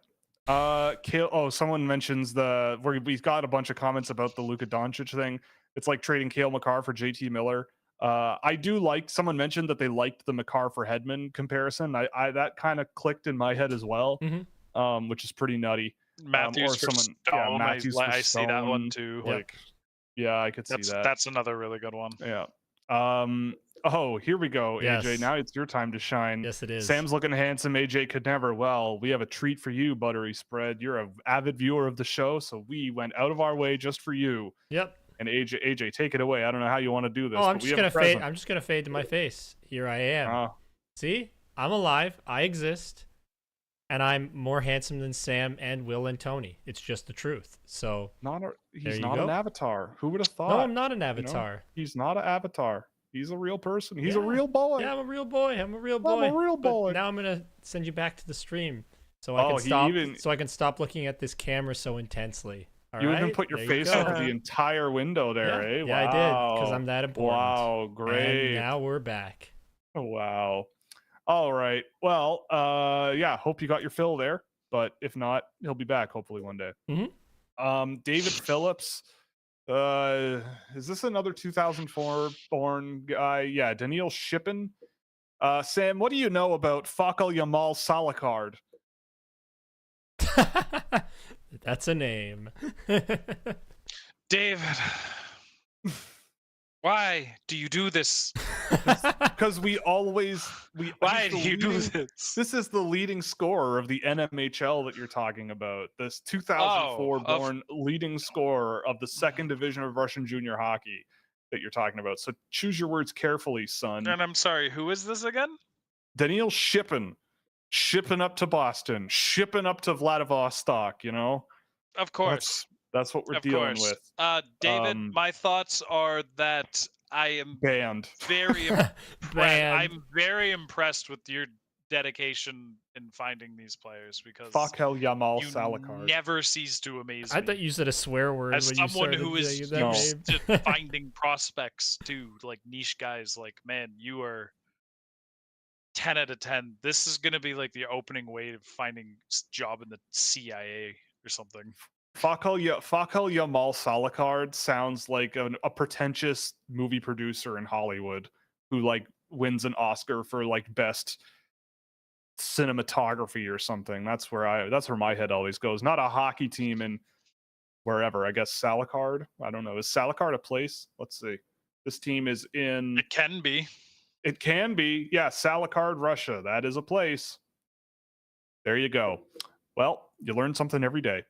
Speaker 1: Kale, someone mentions we've got a bunch of comments about the Luka Doncic thing. It's like trading Cale Makar for JT Miller. I do like, someone mentioned that they liked the Makar for Hedman comparison. I that kind of clicked in my head as well, which is pretty nutty.
Speaker 2: Matthews for Stone. Yeah,
Speaker 1: Matthews for
Speaker 2: I
Speaker 1: Stone.
Speaker 2: see that one too.
Speaker 1: Like, yeah, I could see that.
Speaker 2: That's another really good one.
Speaker 1: Yeah. Oh, here we go,
Speaker 3: Yes.
Speaker 1: AJ. Now it's your time to shine.
Speaker 3: Yes, it is.
Speaker 1: Sam's looking handsome. AJ could never. Well, we have a treat for you, Buttery Spread. You're an avid viewer of the show, so we went out of our way just for you.
Speaker 3: Yep.
Speaker 1: And AJ, take it away. I don't know how you want to do this.
Speaker 3: Oh, I'm
Speaker 1: but we
Speaker 3: just
Speaker 1: have
Speaker 3: gonna
Speaker 1: a present.
Speaker 3: fade. I'm just gonna fade to my face. Here I am. See, I'm alive. I exist, and I'm more handsome than Sam and Will and Tony. It's just the truth. So
Speaker 1: He's not an avatar. Who would have thought?
Speaker 3: no, I'm not an avatar.
Speaker 1: He's not an avatar. He's a real person. He's a real boy.
Speaker 3: Yeah, I'm a real boy. I'm a real boy.
Speaker 1: I'm a real boy.
Speaker 3: But now I'm gonna send you back to the stream so I can stop. So I can stop looking at this camera so intensely. All
Speaker 1: you
Speaker 3: right?
Speaker 1: even put your face over the entire window there, eh?
Speaker 3: Yeah, I did because I'm that important.
Speaker 1: Wow, great.
Speaker 3: And now we're back.
Speaker 1: Wow. All right. Well, yeah. Hope you got your fill there, but if not, he'll be back hopefully one day. David Phillips. Is this another 2004 born guy? Yeah, Daniil Shippen. Sam, what do you know about Fakal Yamal Salakard?
Speaker 3: That's a name.
Speaker 2: David, why do you do this?
Speaker 1: Because
Speaker 2: Why do you do this?
Speaker 1: This is the leading scorer of the NMHL that you're talking about. This 2004 born leading scorer of the second division of Russian junior hockey that you're talking about. So choose your words carefully, son.
Speaker 2: And I'm sorry, who is this again?
Speaker 1: Daniil Shippen. Shipping up to Boston, shipping up to Vladivostok, you know?
Speaker 2: Of course.
Speaker 1: That's what we're dealing with.
Speaker 2: David, my thoughts are that I am
Speaker 1: banned.
Speaker 2: I'm very impressed with your dedication in finding these players because
Speaker 1: Fakal Yamal Salakard
Speaker 2: never cease to amaze me.
Speaker 3: I thought you said a swear word.
Speaker 2: As
Speaker 3: when
Speaker 2: someone
Speaker 3: you
Speaker 2: who is
Speaker 3: used
Speaker 2: to finding prospects too, like niche guys, like man, you are 10 out of 10. This is going to be like the opening way of finding job in the CIA or something.
Speaker 1: Fakal Yamal Salakard sounds like a pretentious movie producer in Hollywood who like wins an Oscar for like best cinematography or something. That's where my head always goes. Not a hockey team in wherever. I guess Salakard. I don't know. Is Salakard a place? Let's see. This team is in.
Speaker 2: It can be.
Speaker 1: It can be. Yeah, Salakard, Russia. That is a place. There you go. Well, you learn something every day.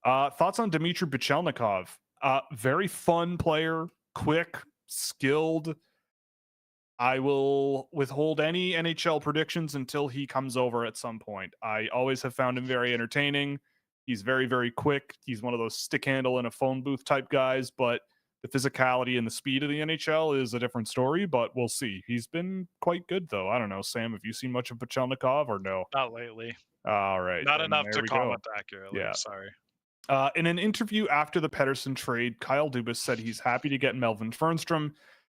Speaker 1: Thoughts on Dmitry Bichelnikov? Very fun player, quick, skilled. I will withhold any NHL predictions until he comes over at some point. I always have found him very entertaining. He's very, very quick. He's one of those stick handle in a phone booth type guys, but the physicality and the speed of the NHL is a different story, but we'll see. He's been quite good, though. I don't know, Sam, have you seen much of Bichelnikov or no?
Speaker 2: Not lately.
Speaker 1: All right.
Speaker 2: Not enough to comment accurately. Yeah. Sorry.
Speaker 1: In an interview after the Pettersson trade, Kyle Dubas said he's happy to get Melvin Fernstrom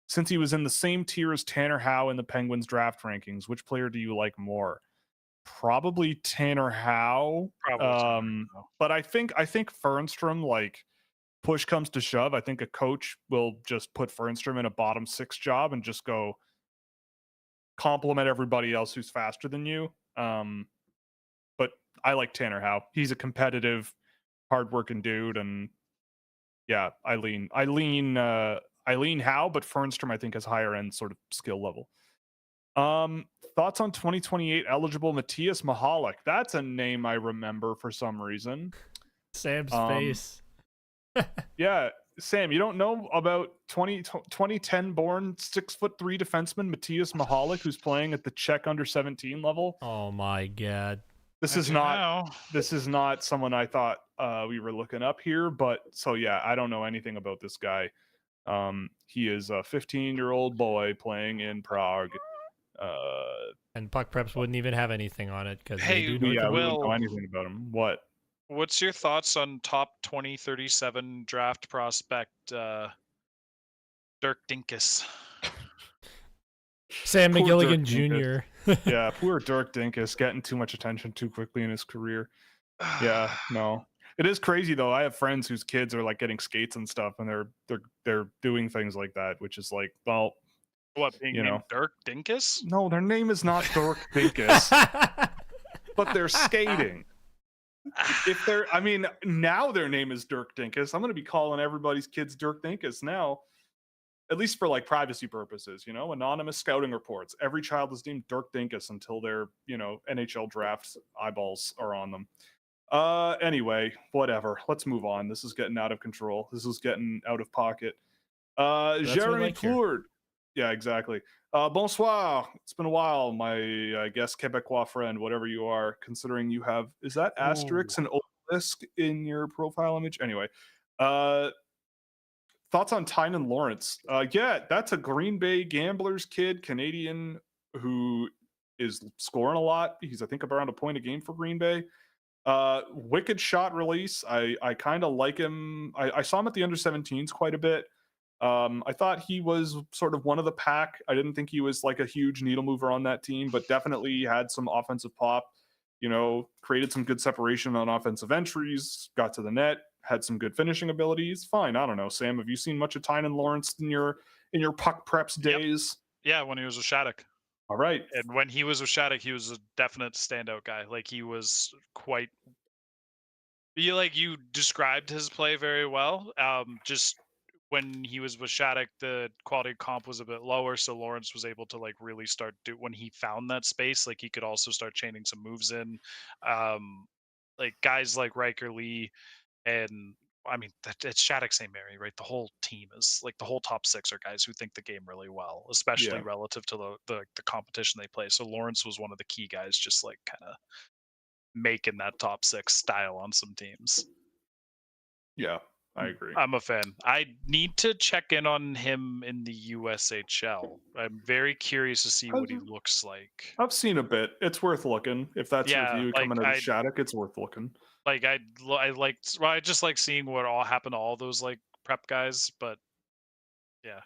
Speaker 1: since he was in the same tier as Tanner Howe in the Penguins draft rankings. Which player do you like more? Probably Tanner Howe. But I think Fernstrom, like, push comes to shove, I think a coach will just put Fernstrom in a bottom 6 job and just go compliment everybody else who's faster than you. But I like Tanner Howe. He's a competitive, hardworking dude, and yeah, I lean Howe, but Fernstrom I think has higher end sort of skill level. Thoughts on 2028 eligible Matthias Mahalik? That's a name I remember for some reason.
Speaker 3: Sam's face.
Speaker 1: Yeah, Sam, you don't know about 2010 born 6'3" defenseman Matthias Mahalik, who's playing at the Czech under 17 level?
Speaker 3: Oh my god.
Speaker 1: This is not someone I thought we were looking up here, but so yeah, I don't know anything about this guy. He is a 15-year-old boy playing in Prague.
Speaker 3: And Puck Preps wouldn't even have anything on it because we
Speaker 1: wouldn't know anything about him. What?
Speaker 2: What's your thoughts on top 2037 draft prospect Dirk Dinkus?
Speaker 3: Sam McGilligan Jr.
Speaker 1: Yeah, poor Dirk Dinkus getting too much attention too quickly in his career. Yeah, no. It is crazy though. I have friends whose kids are like getting skates and stuff, and they're doing things like that, which is like, well,
Speaker 2: what, being named Dirk Dinkus?
Speaker 1: No, their name is not Dirk Dinkus, but they're skating. Now their name is Dirk Dinkus. I'm going to be calling everybody's kids Dirk Dinkus now. at least for like privacy purposes, anonymous scouting reports. Every child is named Dirk Dinkus until their, NHL Draft eyeballs are on them. Anyway, whatever. Let's move on. This is getting out of control. This is getting out of pocket.
Speaker 3: That's what I
Speaker 1: Jeremy
Speaker 3: like here.
Speaker 1: Plourde. Yeah, exactly. Bonsoir. It's been a while, my, I guess, Quebecois friend, whatever you are, considering you have, is that asterisk and obelisk in your profile image? Anyway, thoughts on Tynan Lawrence? Yeah, that's a Green Bay Gamblers kid, Canadian, who is scoring a lot. He's, I think, around a point a game for Green Bay. Wicked shot release. I kind of like him. I saw him at the under-17s quite a bit. I thought he was sort of one of the pack. I didn't think he was like a huge needle mover on that team, but definitely had some offensive pop, created some good separation on offensive entries, got to the net, had some good finishing abilities. Fine. I don't know. Sam, have you seen much of Tynan Lawrence in your puck preps days?
Speaker 2: Yep. Yeah, when he was with Shattuck.
Speaker 1: All right.
Speaker 2: And when he was with Shattuck, he was a definite standout guy. Like he was quite. You described his play very well. Just when he was with Shattuck, the quality comp was a bit lower, so Lawrence was able to like really start when he found that space. Like he could also start chaining some moves in. Like guys like Riker Lee, and I mean it's Shattuck St. Mary, right? The whole team is like the whole top six are guys who think the game really well, especially relative to the competition they play. So Lawrence was one of the key guys, just like kind of making that top six style on some teams.
Speaker 1: Yeah, I agree.
Speaker 2: I'm a fan. I need to check in on him in the USHL. I'm very curious to see what he looks like.
Speaker 1: I've seen a bit. It's worth looking. If that's your view coming out of Shattuck, it's worth looking.
Speaker 2: Like I just like seeing what all happened to all those like prep guys, but yeah.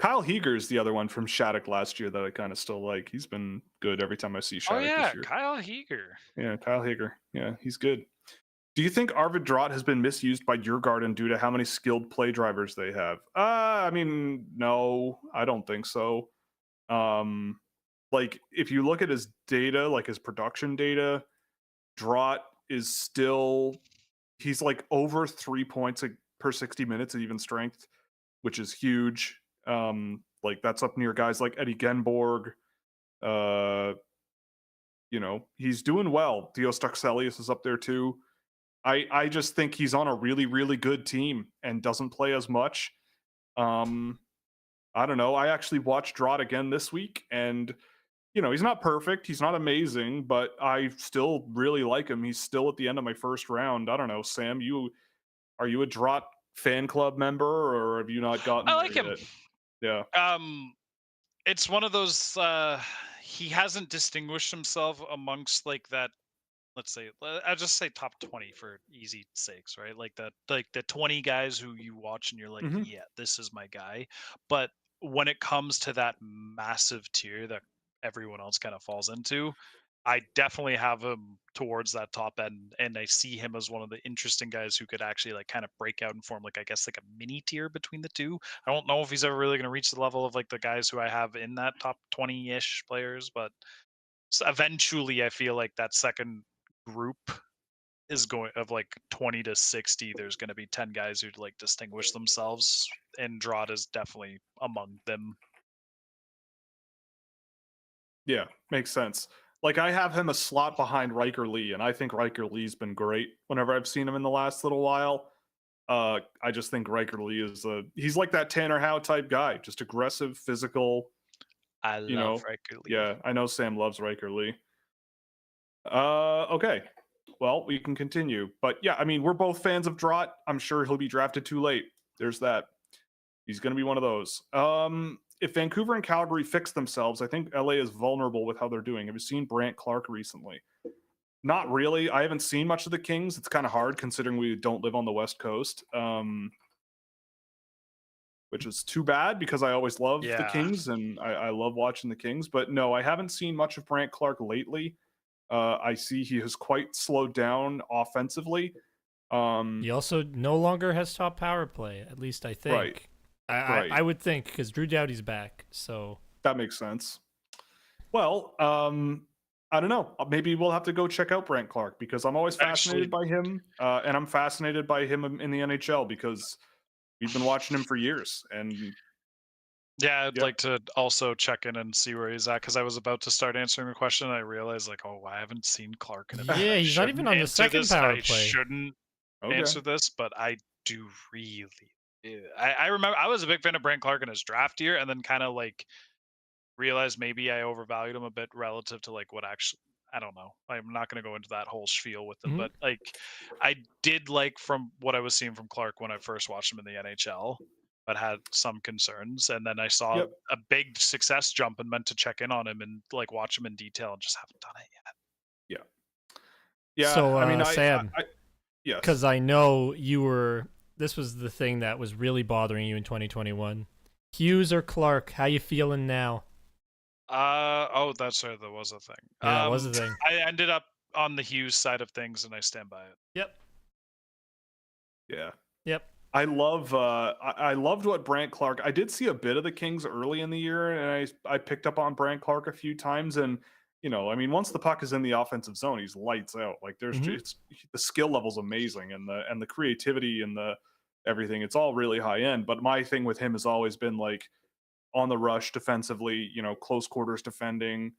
Speaker 1: Kyle Heger's the other one from Shattuck last year that I kind of still like. He's been good every time I see Shattuck this year.
Speaker 2: Kyle Heger.
Speaker 1: Yeah, Kyle Heger. Yeah, he's good. Do you think Arvid Drott has been misused by Djurgården due to how many skilled play drivers they have? I mean, no, I don't think so. Like if you look at his data, like his production data, Drott is still, he's like over 3 points per 60 minutes at even strength, which is huge. Like that's up near guys like Eddie Genborg. He's doing well. Dios Staxelius is up there too. I just think he's on a really, really good team and doesn't play as much. I don't know. I actually watched Drott again this week, and he's not perfect. He's not amazing, but I still really like him. He's still at the end of my first round. I don't know, Sam. Are you a Drott fan club member, or have you not gotten?
Speaker 2: I like him.
Speaker 1: Yet? Yeah.
Speaker 2: It's one of those. He hasn't distinguished himself amongst like that. Let's say, I'll just say top 20 for easy sakes, right? Like the 20 guys who you watch and you're like, yeah, this is my guy. But when it comes to that massive tier that everyone else kind of falls into, I definitely have him towards that top end, and I see him as one of the interesting guys who could actually like kind of break out and form like, I guess, like a mini tier between the two. I don't know if he's ever really going to reach the level of like the guys who I have in that top 20-ish players, but eventually I feel like that second group is going of like 20 to 60. There's going to be 10 guys who like distinguish themselves, and Drott is definitely among them.
Speaker 1: Yeah, makes sense. Like I have him a slot behind Riker Lee, and I think Riker Lee's been great whenever I've seen him in the last little while. I just think Riker Lee he's like that Tanner Howe type guy, just aggressive, physical.
Speaker 2: I love Riker Lee.
Speaker 1: Yeah, I know Sam loves Riker Lee. Okay. Well, we can continue. But yeah, I mean, we're both fans of Drott. I'm sure he'll be drafted too late. There's that. He's going to be one of those. If Vancouver and Calgary fix themselves, I think LA is vulnerable with how they're doing. Have you seen Brant Clark recently? Not really. I haven't seen much of the Kings. It's kind of hard considering we don't live on the West Coast, which is too bad because I always love the Kings and I love watching the Kings. But no, I haven't seen much of Brant Clark lately. I see he has quite slowed down offensively.
Speaker 3: He also no longer has top power play, at least I think.
Speaker 1: Right.
Speaker 3: I would think, because Drew Doughty's back, so
Speaker 1: that makes sense. Well, I don't know. Maybe we'll have to go check out Brant Clark because I'm always fascinated by him, and I'm fascinated by him in the NHL because We've been watching him for years, and
Speaker 2: Yeah, I'd
Speaker 1: yeah.
Speaker 2: like to also check in and see where he's at because I was about to start answering the question and I realized like, oh, I haven't seen Clark in a bit.
Speaker 3: Yeah,
Speaker 2: I
Speaker 3: he's not even
Speaker 2: shouldn't
Speaker 3: on the
Speaker 2: answer
Speaker 3: second
Speaker 2: this.
Speaker 3: power
Speaker 2: I
Speaker 3: play.
Speaker 2: shouldn't
Speaker 1: Okay.
Speaker 2: answer this, but I do really. I remember I was a big fan of Brant Clark in his draft year, and then kind of like realized maybe I overvalued him a bit relative to like what actually. I don't know. I'm not going to go into that whole spiel with it,
Speaker 3: Mhm.
Speaker 2: but like I did like from what I was seeing from Clark when I first watched him in the NHL, but had some concerns. And then I saw
Speaker 1: Yep.
Speaker 2: a big success jump and meant to check in on him and like watch him in detail and just haven't done it yet.
Speaker 1: Yeah.
Speaker 3: So,
Speaker 1: I mean,
Speaker 3: Sam,
Speaker 1: yes.
Speaker 3: because I know you were. This was the thing that was really bothering you in 2021. Hughes or Clark? How you feeling now?
Speaker 2: Oh, that's right. That was a thing.
Speaker 3: Yeah, that was the thing.
Speaker 2: I ended up on the Hughes side of things, and I stand by it.
Speaker 3: Yep.
Speaker 1: Yeah.
Speaker 3: Yep.
Speaker 1: I loved what Brant Clark. I did see a bit of the Kings early in the year, and I picked up on Brant Clark a few times. And I mean, once the puck is in the offensive zone, he's lights out. Like
Speaker 3: Mhm.
Speaker 1: it's the skill level's amazing, and the creativity and the everything. It's all really high end. But my thing with him has always been like on the rush defensively. Close quarters defending.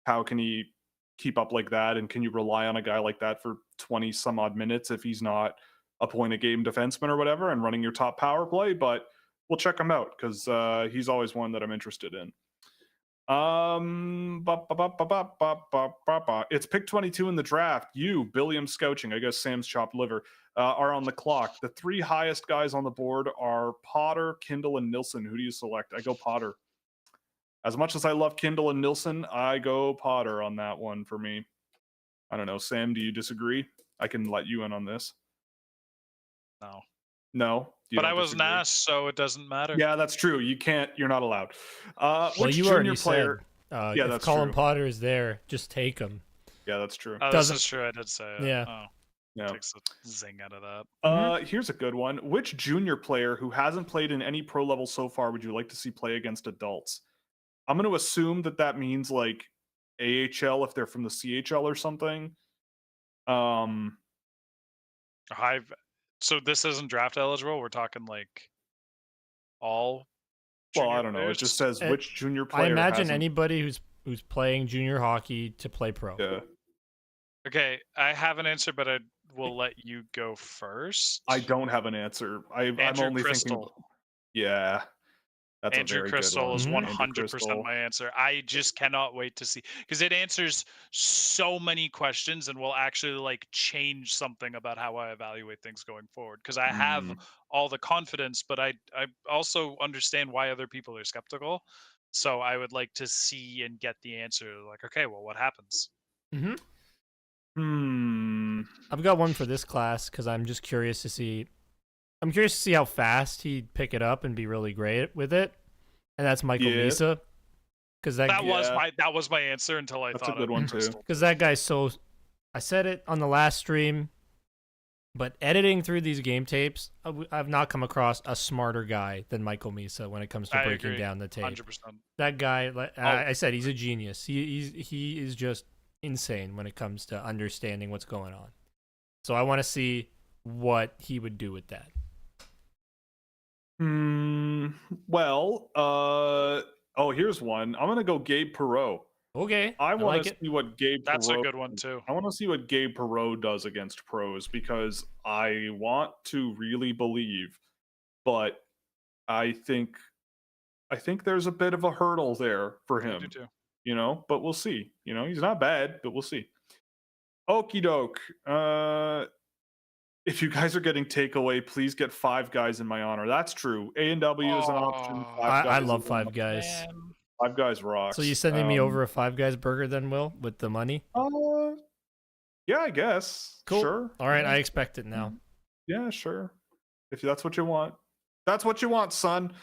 Speaker 1: How can he keep up like that? And can you rely on a guy like that for 20 some odd minutes if he's not a point a game defenseman or whatever and running your top power play? But we'll check him out because he's always one that I'm interested in. It's pick 22 in the draft. You, Billiam Scouching, I guess Sam's chopped liver, are on the clock. The three highest guys on the board are Potter, Kindle, and Nilsson. Who do you select? I go Potter. As much as I love Kindle and Nilsson, I go Potter on that one for me. I don't know. Sam, do you disagree? I can let you in on this.
Speaker 2: No.
Speaker 1: No?
Speaker 2: But I wasn't asked, so it doesn't matter.
Speaker 1: Yeah, that's true. You're not allowed.
Speaker 3: Well,
Speaker 1: Which
Speaker 3: you
Speaker 1: junior
Speaker 3: already
Speaker 1: player?
Speaker 3: said.
Speaker 1: Yeah,
Speaker 3: If
Speaker 1: that's
Speaker 3: Colin
Speaker 1: true.
Speaker 3: Potter is there, just take him.
Speaker 1: Yeah, that's true.
Speaker 2: Oh, this is true. I did say it.
Speaker 3: Yeah.
Speaker 2: Oh,
Speaker 1: Yeah.
Speaker 2: takes the zing out of that.
Speaker 1: Here's a good one. Which junior player who hasn't played in any pro level so far would you like to see play against adults? I'm going to assume that means like AHL if they're from the CHL or something.
Speaker 2: So this isn't draft eligible. We're talking like all.
Speaker 1: Well, I
Speaker 2: junior
Speaker 1: don't know. It
Speaker 2: players?
Speaker 1: just says which junior
Speaker 3: I
Speaker 1: player.
Speaker 3: imagine
Speaker 1: hasn't...
Speaker 3: anybody who's playing junior hockey to play pro.
Speaker 1: Yeah.
Speaker 2: Okay, I have an answer, but I will let you go first.
Speaker 1: I don't have an answer. I'm only
Speaker 2: Crystal.
Speaker 1: thinking. Yeah. That's
Speaker 2: Andrew
Speaker 1: a very
Speaker 2: Crystal
Speaker 1: good one.
Speaker 2: is 100% my answer. I just cannot wait to see because it answers so many questions and will actually like change something about how I evaluate things going forward. Because I have all the confidence, but I also understand why other people are skeptical. So I would like to see and get the answer. Like, okay, well, what happens?
Speaker 3: I've got one for this class because I'm just curious to see. I'm curious to see how fast he'd pick it up and be really great with it, and that's Michael Misa. Because that
Speaker 2: was my answer until I thought
Speaker 1: that's a good one too.
Speaker 3: Because that guy's so. I said it on the last stream, but editing through these game tapes, I've not come across a smarter guy than Michael Misa when it comes to breaking down the tape.
Speaker 2: 100%.
Speaker 3: That guy, I said, he's a genius. He is just insane when it comes to understanding what's going on. So I want to see what he would do with that.
Speaker 1: Well, here's one. I'm gonna go Gabe Perreault.
Speaker 3: Okay,
Speaker 1: I want to see what Gabe.
Speaker 2: That's
Speaker 1: Perreault,
Speaker 2: a good one too.
Speaker 1: I want to see what Gabe Perreault does against pros because I want to really believe, but I think there's a bit of a hurdle there for him.
Speaker 2: I do too.
Speaker 1: But we'll see. He's not bad, but we'll see. Okie doke. If you guys are getting takeaway, please get 5 Guys in my honor. That's true. A&W is an option.
Speaker 3: I love 5 Guys.
Speaker 2: Man.
Speaker 1: 5 Guys rocks.
Speaker 3: So you sending me over a 5 Guys burger then, Will, with the money?
Speaker 1: Yeah, I guess.
Speaker 3: Cool.
Speaker 1: Sure.
Speaker 3: All right, I expect it now.
Speaker 1: Yeah, sure. If that's what you want. That's what you want, son.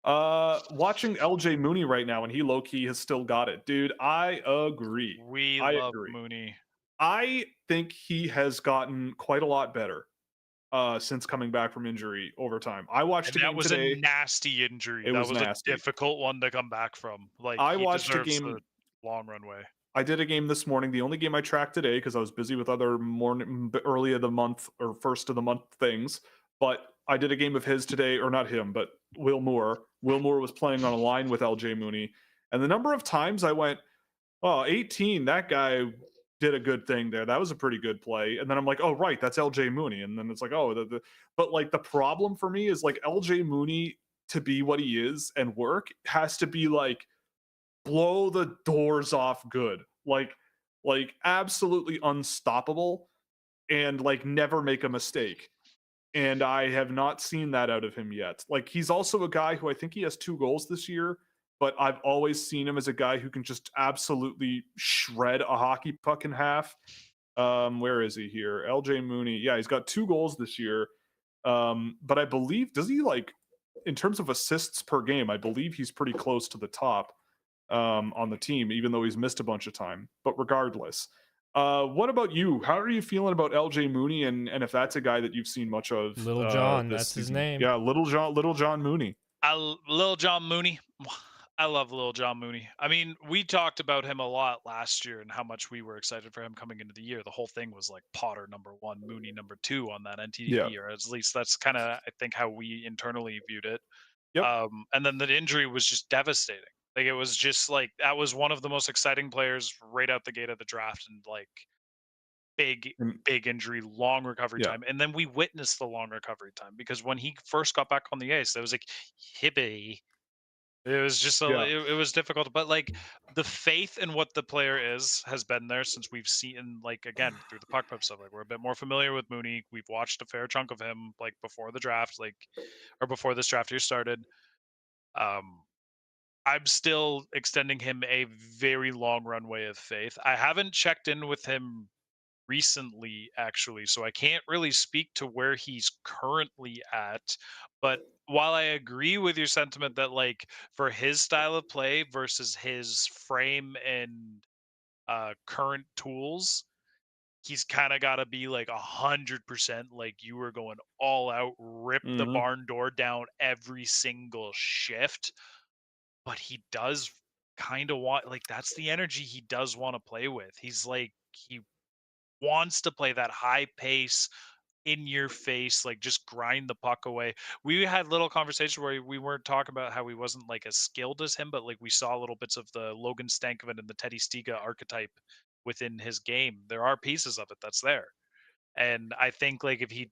Speaker 1: Watching LJ Mooney right now, and he low-key has still got it. Dude, I agree.
Speaker 2: I love Mooney.
Speaker 1: I think he has gotten quite a lot better since coming back from injury over time. I watched a game today.
Speaker 2: That was a nasty injury. That was nasty. A difficult one to come back from. Like
Speaker 1: I watched a game
Speaker 2: the long runway.
Speaker 1: I did a game this morning. The only game I tracked today because I was busy with other early of the month or first of the month things. But I did a game of his today, or not him, but Will Moore. Will Moore was playing on a line with LJ Mooney. And the number of times I went, oh, 18, that guy did a good thing there. That was a pretty good play. And then I'm like, oh, right, that's LJ Mooney. And then it's like, oh, but like the problem for me is like LJ Mooney, to be what he is and work, has to be like blow the doors off good. Like absolutely unstoppable and like never make a mistake. And I have not seen that out of him yet. Like he's also a guy who I think he has 2 goals this year, but I've always seen him as a guy who can just absolutely shred a hockey puck in half. Where is he here? LJ Mooney. Yeah, he's got 2 goals this year. But I believe, does he like, in terms of assists per game, I believe he's pretty close to the top on the team, even though he's missed a bunch of time. But regardless, what about you? How are you feeling about LJ Mooney, and if that's a guy that you've seen much of?
Speaker 3: Little John,
Speaker 1: this
Speaker 3: that's his
Speaker 1: season?
Speaker 3: name.
Speaker 1: Yeah, Little John Mooney.
Speaker 2: Lil John Mooney. I love Lil John Mooney. I mean, we talked about him a lot last year and how much we were excited for him coming into the year. The whole thing was like Potter #1, Mooney #2 on that NTDP,
Speaker 1: Yeah.
Speaker 2: or at least that's kind of, I think, how we internally viewed it.
Speaker 1: Yep.
Speaker 2: And then the injury was just devastating. Like it was just like that was one of the most exciting players right out the gate of the draft, and like big
Speaker 1: Mm,
Speaker 2: injury, long recovery
Speaker 1: yeah.
Speaker 2: time. And then we witnessed the long recovery time because when he first got back on the ice, there was like hippie. It was just
Speaker 1: Yeah.
Speaker 2: it was difficult, but like the faith in what the player is has been there since we've seen, like, again, through the puck pub stuff. Like we're a bit more familiar with Mooney. We've watched a fair chunk of him like before the draft, like, or before this draft year started. Um, I'm still extending him a very long runway of faith. I haven't checked in with him recently, actually, so I can't really speak to where he's currently at. But while I agree with your sentiment that, like, for his style of play versus his frame and current tools, he's kind of got to be like 100%, like you were going all out, rip the
Speaker 1: Hmm.
Speaker 2: barn door down every single shift. But he does kind of want, like, that's the energy he does want to play with. He's like, he wants to play that high pace, in your face, like just grind the puck away. We had little conversation where we weren't talking about how he wasn't like as skilled as him, but like we saw little bits of the Logan Stankoven and the Teddy Stiga archetype within his game. There are pieces of it that's there. And I think like if he,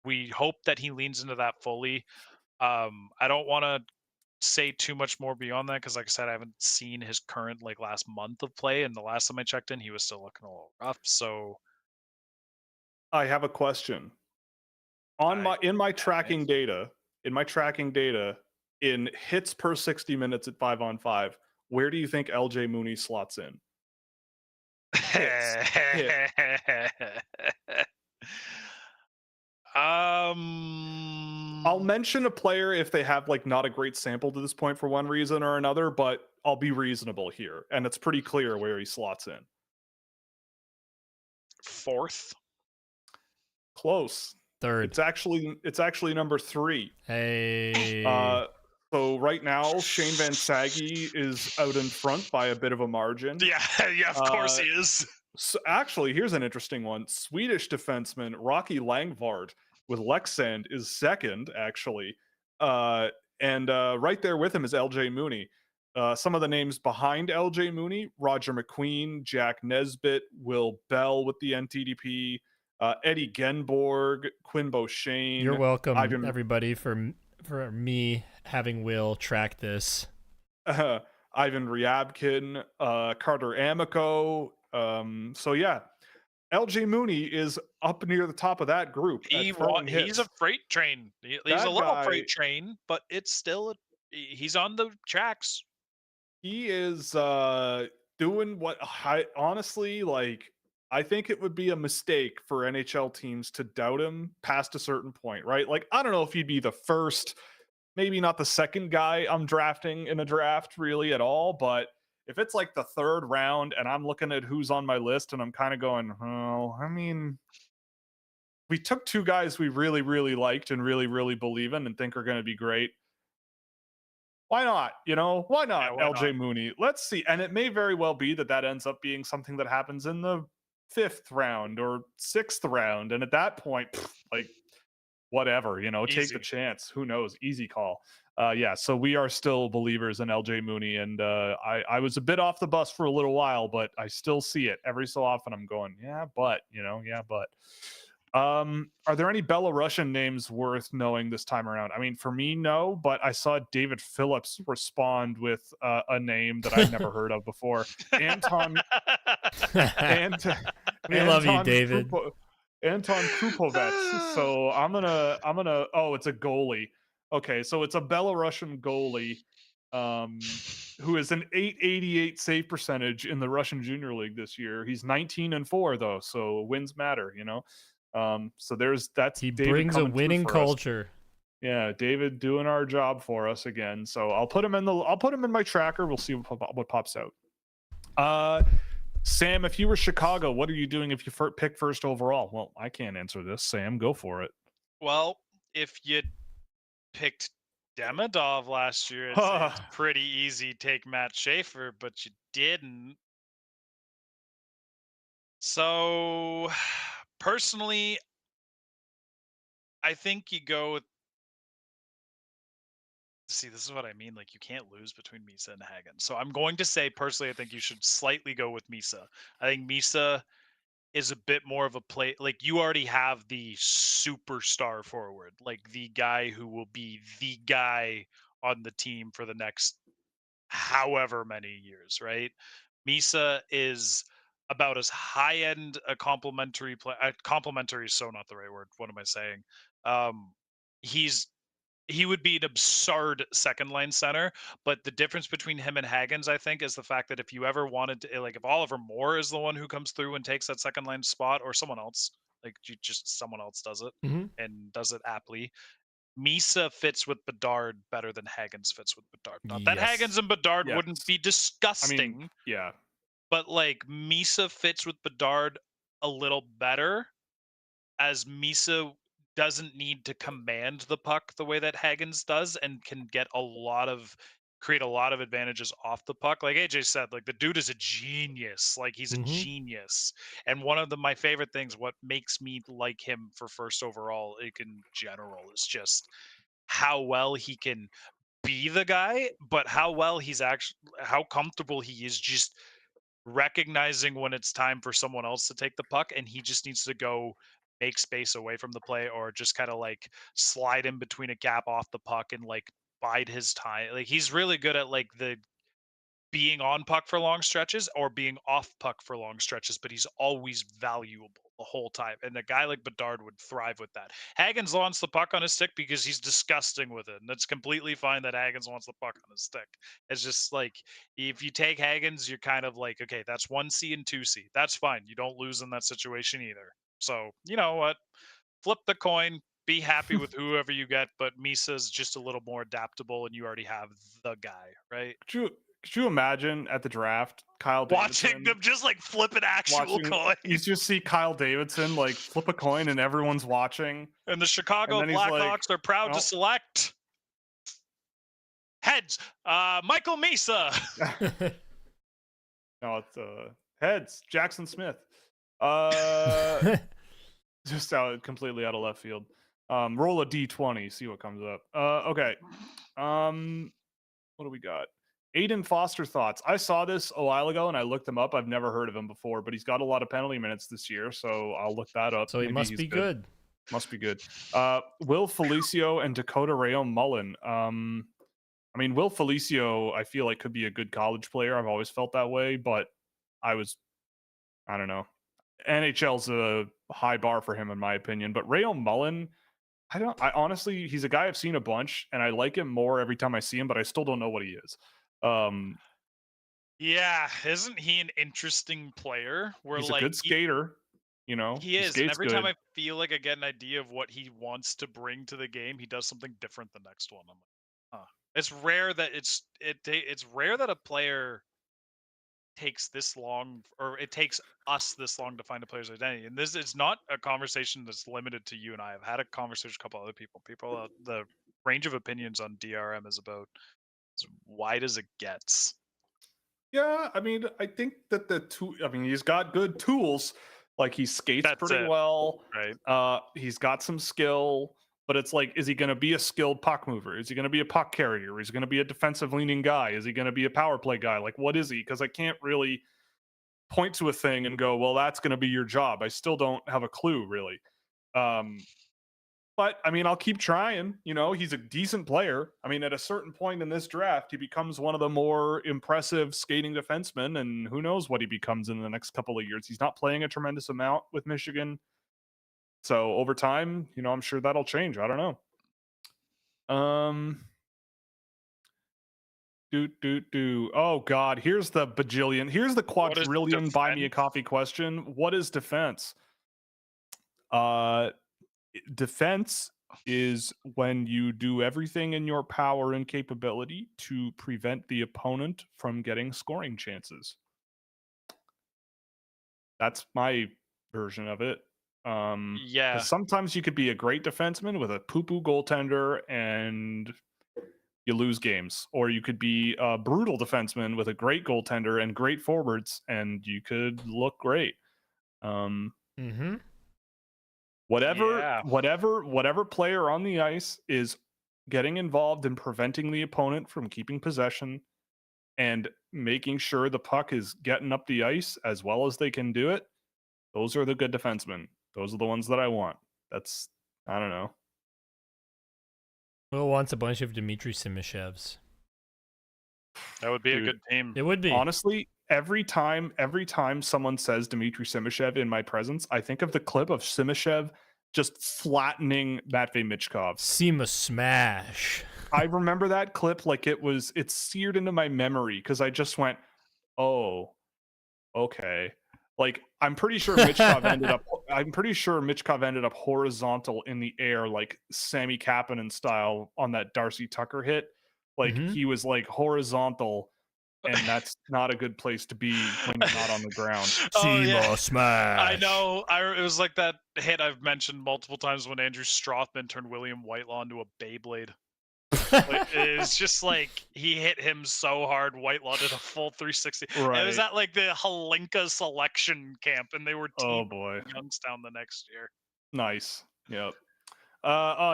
Speaker 2: we hope that he leans into that fully. I don't want to say too much more beyond that because like I said, I haven't seen his current like last month of play, and the last time I checked in, he was still looking a little rough. So
Speaker 1: I have a question. On
Speaker 2: I
Speaker 1: my in my
Speaker 2: damn
Speaker 1: tracking data, in hits per 60 minutes at 5-on-5, where do you think LJ Mooney slots in? Hits. Hit.
Speaker 2: it.
Speaker 1: I'll mention a player if they have like not a great sample to this point for one reason or another, but I'll be reasonable here, and it's pretty clear where he slots in.
Speaker 2: Fourth.
Speaker 1: Close.
Speaker 3: Third.
Speaker 1: It's actually number 3.
Speaker 3: Hey.
Speaker 1: So right now, Shane Van Saggy is out in front by a bit of a margin.
Speaker 2: Yeah, of course he is.
Speaker 1: So actually, here's an interesting one. Swedish defenseman Rocky Langvard with Leksand is second, actually. And right there with him is LJ Mooney. Some of the names behind LJ Mooney: Roger McQueen, Jack Nesbitt, Will Bell with the NTDP, Eddie Genborg, Quinn Beauchene.
Speaker 3: You're welcome,
Speaker 1: Ivan,
Speaker 3: everybody, for me having Will track this.
Speaker 1: Ivan Ryabkin, Carter Amico. So yeah, LJ Mooney is up near the top of that group.
Speaker 2: He's a freight train. He's a little freight train, but it's still he's on the tracks.
Speaker 1: He is doing what honestly, like, I think it would be a mistake for NHL teams to doubt him past a certain point, right? Like, I don't know if he'd be the first, maybe not the second guy I'm drafting in a draft really at all, but if it's like the 3rd round and I'm looking at who's on my list and I'm kind of going, oh, I mean, we took 2 guys we really, really liked and really, really believe in and think are going to be great. Why not? Why not?
Speaker 2: Yeah, why
Speaker 1: LJ
Speaker 2: not?
Speaker 1: Mooney. Let's see. And it may very well be that ends up being something that happens in the 5th round or 6th round. And at that point, like, whatever, take
Speaker 2: Easy.
Speaker 1: the chance. Who knows? Easy call. Yeah, so we are still believers in LJ Mooney, and I was a bit off the bus for a little while, but I still see it every so often. I'm going, yeah, but. Are there any Belarusian names worth knowing this time around? I mean, for me, no, but I saw David Phillips respond with a name that I'd never heard of before. Anton
Speaker 3: We love you,
Speaker 1: Anton
Speaker 3: David.
Speaker 1: Anton Krupovets. So I'm gonna oh, it's a goalie. Okay, so it's a Belarusian goalie who is an 888 save percentage in the Russian Junior League this year. He's 19-4 though, so wins matter, so that's
Speaker 3: He
Speaker 1: David
Speaker 3: brings a
Speaker 1: coming through
Speaker 3: winning
Speaker 1: for us.
Speaker 3: culture.
Speaker 1: Yeah, David doing our job for us again. So I'll put him in my tracker. We'll see what pops out. Sam, if you were Chicago, what are you doing if you pick first overall? Well, I can't answer this. Sam, go for it.
Speaker 2: Well, if you picked Demidov last year, it's pretty easy take Matt Schaefer, but you didn't. So, personally, I think you go with. See, this is what I mean. Like, you can't lose between Misa and Hagen. So I'm going to say, personally, I think you should slightly go with Misa. I think Misa is a bit more of a play. Like, you already have the superstar forward, like the guy who will be the guy on the team for the next however many years, right? Misa is about as high end a complementary play. Complementary is so not the right word. What am I saying? Um, he's he would be an absurd second line center, but the difference between him and Hagens, I think, is the fact that if you ever wanted to, like, if Oliver Moore is the one who comes through and takes that second line spot, or someone else, like someone else does it
Speaker 3: Mm-hmm.
Speaker 2: and does it aptly. Misa fits with Bedard better than Hagens fits with Bedard. Not that
Speaker 3: Yes.
Speaker 2: Hagens and Bedard
Speaker 1: Yes.
Speaker 2: wouldn't be disgusting.
Speaker 1: I mean, yeah.
Speaker 2: But like Misa fits with Bedard a little better, as Misa doesn't need to command the puck the way that Hagens does and can create a lot of advantages off the puck. Like AJ said, like the dude is a genius. Like he's a genius. And one of my favorite things, what makes me like him for first overall, like in general, is just how well he can be the guy, but how comfortable he is just recognizing when it's time for someone else to take the puck, and he just needs to go make space away from the play, or just kind of like slide in between a gap off the puck and like bide his time. Like he's really good at like the being on puck for long stretches or being off puck for long stretches, but he's always valuable the whole time. And a guy like Bedard would thrive with that. Hagens wants the puck on his stick because he's disgusting with it. And that's completely fine that Hagens wants the puck on his stick. It's just like, if you take Hagens, you're kind of like, okay, that's 1C and 2C. That's fine. You don't lose in that situation either. So, you know what? Flip the coin. Be happy with whoever you get, but Misa's just a little more adaptable, and you already have the guy, right?
Speaker 1: Could you imagine at the draft, Kyle Davidson
Speaker 2: Watching them just like flip an actual coin,
Speaker 1: you just see Kyle Davidson like flip a coin and everyone's watching.
Speaker 2: and the Chicago
Speaker 1: And then he's like,
Speaker 2: Blackhawks are proud to select heads. Michael Misa.
Speaker 1: No, it's heads. Jackson Smith. Just completely out of left field. Roll a D20, see what comes up. Okay. What do we got? Aiden Foster thoughts. I saw this a while ago and I looked him up. I've never heard of him before, but he's got a lot of penalty minutes this year, so I'll look that up.
Speaker 3: So he must be good.
Speaker 1: Must be good. Will Felicio and Dakota Rayon Mullen. I mean, Will Felicio, I feel like could be a good college player. I've always felt that way, but I don't know. NHL's a high bar for him in my opinion, but Rayon Mullen, I honestly, he's a guy I've seen a bunch and I like him more every time I see him, but I still don't know what he is.
Speaker 2: Yeah, isn't he an interesting player?
Speaker 1: He's a good skater,
Speaker 2: He is, and every
Speaker 1: good.
Speaker 2: time I feel like I get an idea of what he wants to bring to the game, he does something different the next one. I'm like, huh. It's rare that it's rare that a player takes this long, or it takes us this long to find a player's identity. And this is not a conversation that's limited to you and I. I've had a conversation with a couple other people. The range of opinions on DRM is about as wide as it gets.
Speaker 1: Yeah, I mean, I think that he's got good tools. Like he skates pretty well.
Speaker 2: Right.
Speaker 1: He's got some skill, But it's like, is he going to be a skilled puck mover? Is he going to be a puck carrier? Is he going to be a defensive leaning guy? Is he going to be a power play guy? Like, what is he? Because I can't really point to a thing and go, well, that's going to be your job. I still don't have a clue, really. But I mean, I'll keep trying. You know, he's a decent player. I mean, at a certain point in this draft, he becomes one of the more impressive skating defensemen, and who knows what he becomes in the next couple of years. He's not playing a tremendous amount with Michigan. So over time, you know, I'm sure that'll change. I don't know. Oh God, here's the bajillion. Here's the quadrillion buy me a coffee question. What is defense? Defense is when you do everything in your power and capability to prevent the opponent from getting scoring chances. That's my version of it.
Speaker 2: Yeah.
Speaker 1: 'Cause sometimes you could be a great defenseman with a poo-poo goaltender and you lose games, or you could be a brutal defenseman with a great goaltender and great forwards, and you could look great. Whatever player on the ice is getting involved in preventing the opponent from keeping possession and making sure the puck is getting up the ice as well as they can do it, those are the good defensemen. Those are the ones that I want. That's, I don't know.
Speaker 3: Will wants a bunch of Dmitry Simashevs.
Speaker 2: That would be a good team.
Speaker 3: It would be.
Speaker 1: Honestly, every time someone says Dmitry Simashev in my presence, I think of the clip of Simashev just flattening Matvei Michkov.
Speaker 3: Sima smash.
Speaker 1: I remember that clip like it's seared into my memory because I just went, oh, okay. Like, I'm pretty sure Michkov ended up horizontal in the air, like Sammy Kapanen style on that Darcy Tucker hit. Like, he was like horizontal, and that's not a good place to be when you're not on the ground.
Speaker 3: Sima smash.
Speaker 2: I know. It was like that hit I've mentioned multiple times when Andrew Strothman turned William Whitelaw into a Beyblade. Like, it's just like he hit him so hard. Whitelaw did a full 360.
Speaker 1: Right.
Speaker 2: It was at like the Halinka selection camp, and they were
Speaker 1: Oh boy,
Speaker 2: Youngstown the next year.
Speaker 1: Nice. Yep.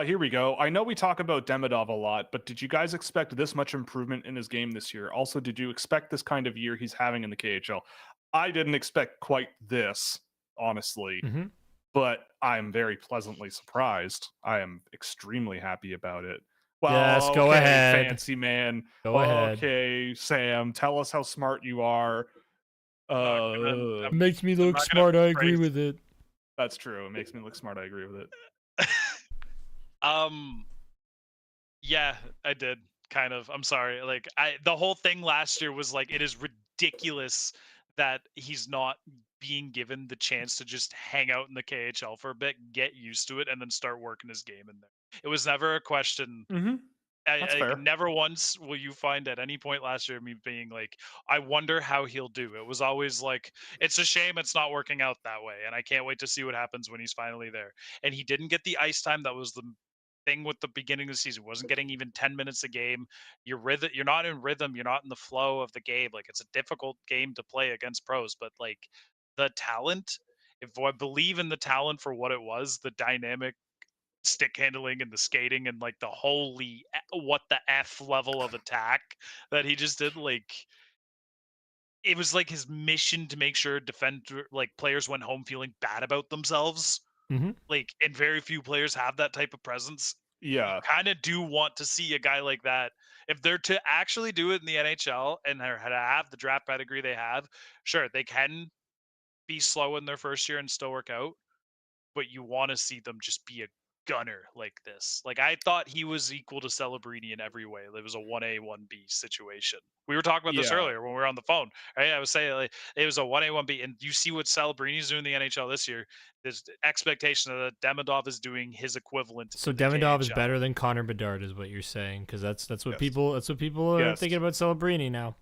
Speaker 1: Here we go. I know we talk about Demidov a lot, but did you guys expect this much improvement in his game this year? Also, did you expect this kind of year he's having in the KHL? I didn't expect quite this, honestly, but I'm very pleasantly surprised. I am extremely happy about it. Well,
Speaker 3: yes, go ahead.
Speaker 1: Fancy man.
Speaker 3: Go ahead.
Speaker 1: Okay, Sam, tell us how smart you are.
Speaker 3: It makes me look smart. I agree with it.
Speaker 1: That's true. It makes me look smart. I agree with it.
Speaker 2: Yeah, I did. Kind of. I'm sorry. Like, the whole thing last year was like, it is ridiculous that he's not being given the chance to just hang out in the KHL for a bit, get used to it, and then start working his game in there. It was never a question.
Speaker 1: That's fair.
Speaker 2: Never once will you find at any point last year me being like, I wonder how he'll do. It was always like, it's a shame it's not working out that way, and I can't wait to see what happens when he's finally there. And he didn't get the ice time. That was the thing with the beginning of the season. Wasn't getting even 10 minutes a game. You're not in rhythm. You're not in the flow of the game. Like, it's a difficult game to play against pros, but like the talent, if I believe in the talent for what it was, the dynamic stick handling and the skating and like the holy what the F level of attack that he just did, like, it was like his mission to make sure players went home feeling bad about themselves. Like, and very few players have that type of presence.
Speaker 1: Yeah.
Speaker 2: You kind of do want to see a guy like that. If they're to actually do it in the NHL and have the draft pedigree they have, sure, they can be slow in their first year and still work out, but you want to see them just be a gunner like this. Like, I thought he was equal to Celebrini in every way. It was a 1A, 1B situation. We were talking about this earlier when we were on the phone, right? I was saying, like, it was a 1A, 1B, and you see what Celebrini's doing in the NHL this year. There's expectation that Demidov is doing his equivalent.
Speaker 3: So Demidov is better than Connor Bedard, is what you're saying, because that's what people are thinking about Celebrini now.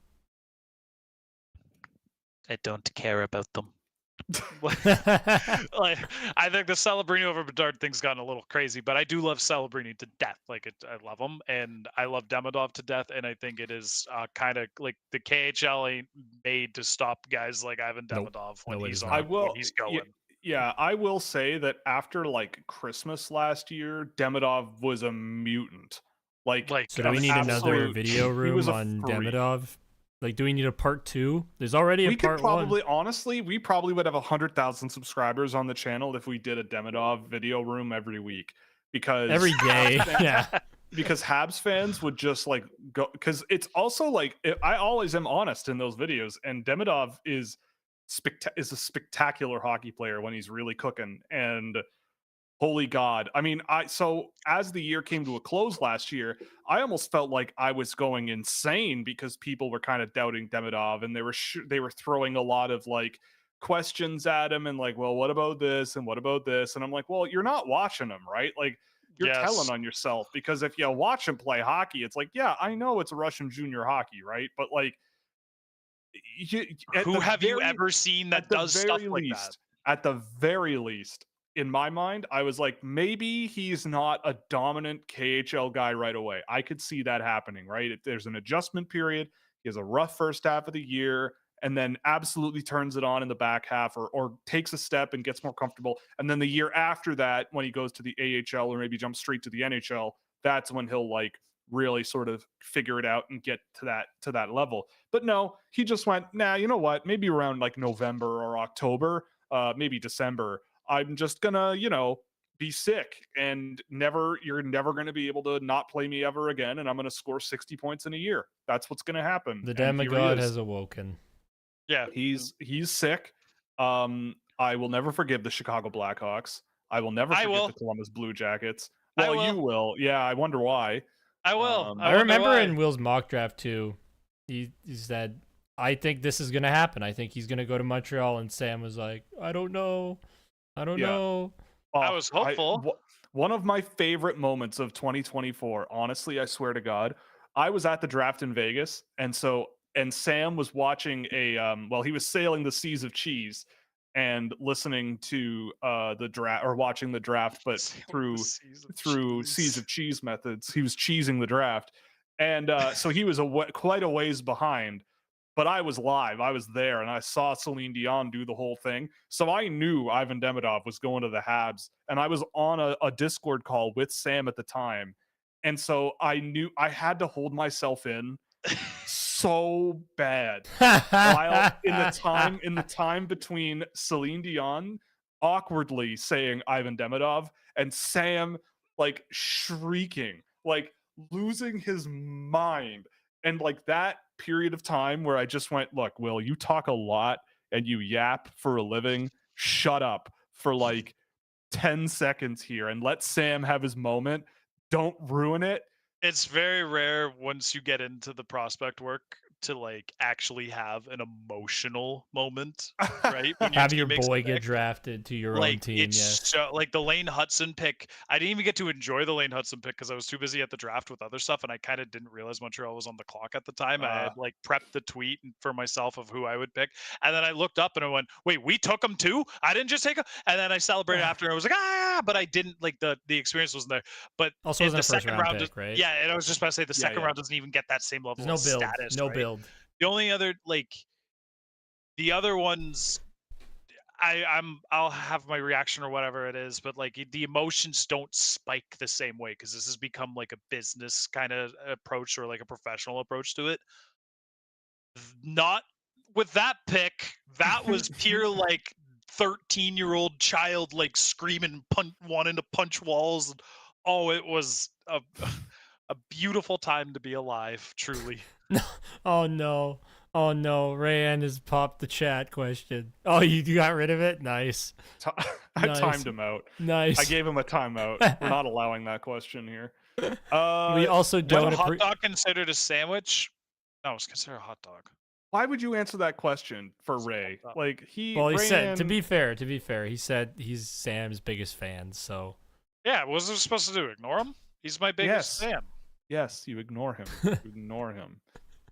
Speaker 2: I don't care about them. Like, I think the Celebrini over Bedard thing's gotten a little crazy, but I do love Celebrini to death. Like, I love him, and I love Demidov to death, and I think it is kind of like the KHL ain't made to stop guys like Ivan Demidov when he's on. When he's going.
Speaker 1: Yeah, I will say that after like Christmas last year, Demidov was a mutant. Like,
Speaker 3: So do
Speaker 1: an
Speaker 3: we need another
Speaker 1: absolute,
Speaker 3: video
Speaker 1: he was
Speaker 3: room
Speaker 1: a
Speaker 3: on
Speaker 1: freak.
Speaker 3: Demidov? Like, do we need a part 2? There's already a
Speaker 1: We could
Speaker 3: part 1.
Speaker 1: probably, honestly, we probably would have 100,000 subscribers on the channel if we did a Demidov video room every week, because
Speaker 3: Every day. Yeah.
Speaker 1: because Habs fans would just like go, because it's also like I always am honest in those videos, and Demidov is a spectacular hockey player when he's really cooking. And holy God, I mean, so as the year came to a close last year, I almost felt like I was going insane because people were kind of doubting Demidov, and they were throwing a lot of like questions at him, and like, well, what about this and what about this? And I'm like, well, you're not watching him, right? Like, you're telling
Speaker 2: Yes.
Speaker 1: on yourself, because if you watch him play hockey, it's like, yeah, I know it's a Russian junior hockey, right? But like,
Speaker 2: Who have you ever seen that does stuff like that?
Speaker 1: at the very least, in my mind, I was like, maybe he's not a dominant KHL guy right away. I could see that happening, right? If there's an adjustment period, he has a rough first half of the year, and then absolutely turns it on in the back half, or takes a step and gets more comfortable. And then the year after that, when he goes to the AHL or maybe jumps straight to the NHL, that's when he'll like really sort of figure it out and get to that level. But no, he just went, nah, you know what? Maybe around like November or October, maybe December, I'm just gonna, be sick, and you're never gonna be able to not play me ever again, and I'm gonna score 60 points in a year. That's what's gonna happen.
Speaker 3: The
Speaker 1: And here he
Speaker 3: demigod
Speaker 1: is.
Speaker 3: has awoken.
Speaker 2: Yeah.
Speaker 1: He's sick. I will never forgive the Chicago Blackhawks. I will never forget the Columbus Blue Jackets. Well, you will. Yeah, I wonder why.
Speaker 2: I will.
Speaker 3: I remember in Will's mock draft too, he said, I think this is going to happen. I think he's going to go to Montreal. And Sam was like, I don't know. I don't know.
Speaker 2: I was hopeful.
Speaker 1: One of my favorite moments of 2024, honestly, I swear to God, I was at the draft in Vegas. And Sam was watching he was sailing the seas of cheese and listening to the draft, or watching the draft, but through seas of cheese methods. He was cheesing the draft. And so he was quite a ways behind. But I was live. I was there, and I saw Celine Dion do the whole thing. So I knew Ivan Demidov was going to the Habs, and I was on a Discord call with Sam at the time. And so I knew I had to hold myself in so bad. While in the time between Celine Dion awkwardly saying Ivan Demidov and Sam like shrieking, like losing his mind. And like that period of time where I just went, look, Will, you talk a lot and you yap for a living. Shut up for like 10 seconds here and let Sam have his moment. Don't ruin it.
Speaker 2: It's very rare once you get into the prospect work to like actually have an emotional moment, right? When
Speaker 3: have your boy get drafted to your own team.
Speaker 2: It's so like the Lane Hudson pick. I didn't even get to enjoy the Lane Hudson pick because I was too busy at the draft with other stuff, and I kind of didn't realize Montreal was on the clock at the time. I had like prepped the tweet for myself of who I would pick, and then I looked up and I went, "Wait, we took him too? I didn't just take him." And then I celebrated after. And I was like, "Ah!" But I didn't like the experience wasn't there. But
Speaker 3: also
Speaker 2: in the
Speaker 3: second round pick, right?
Speaker 2: Yeah, and I was just about to say the second round doesn't even get that same level of status. No build. The only other the other ones, I'll have my reaction or whatever it is, but like the emotions don't spike the same way because this has become like a business kind of approach or like a professional approach to it. Not with that pick. That was pure like 13-year-old child like screaming, wanting to punch walls. Oh, it was a beautiful time to be alive, truly.
Speaker 3: Oh no. Oh no, Rayan has popped the chat question. Oh, you got rid of it? Nice.
Speaker 1: I timed him out.
Speaker 3: Nice.
Speaker 1: I gave him a timeout. We're not allowing that question here.
Speaker 3: We also don't.
Speaker 2: Was a hot dog considered a sandwich? No, it's considered a hot dog.
Speaker 1: Why would you answer that question for Ray? Like
Speaker 3: he said, to be fair, he said he's Sam's biggest fan. So
Speaker 2: yeah, what was I supposed to do? Ignore him? He's my biggest fan.
Speaker 1: Yes, you ignore him. Ignore him.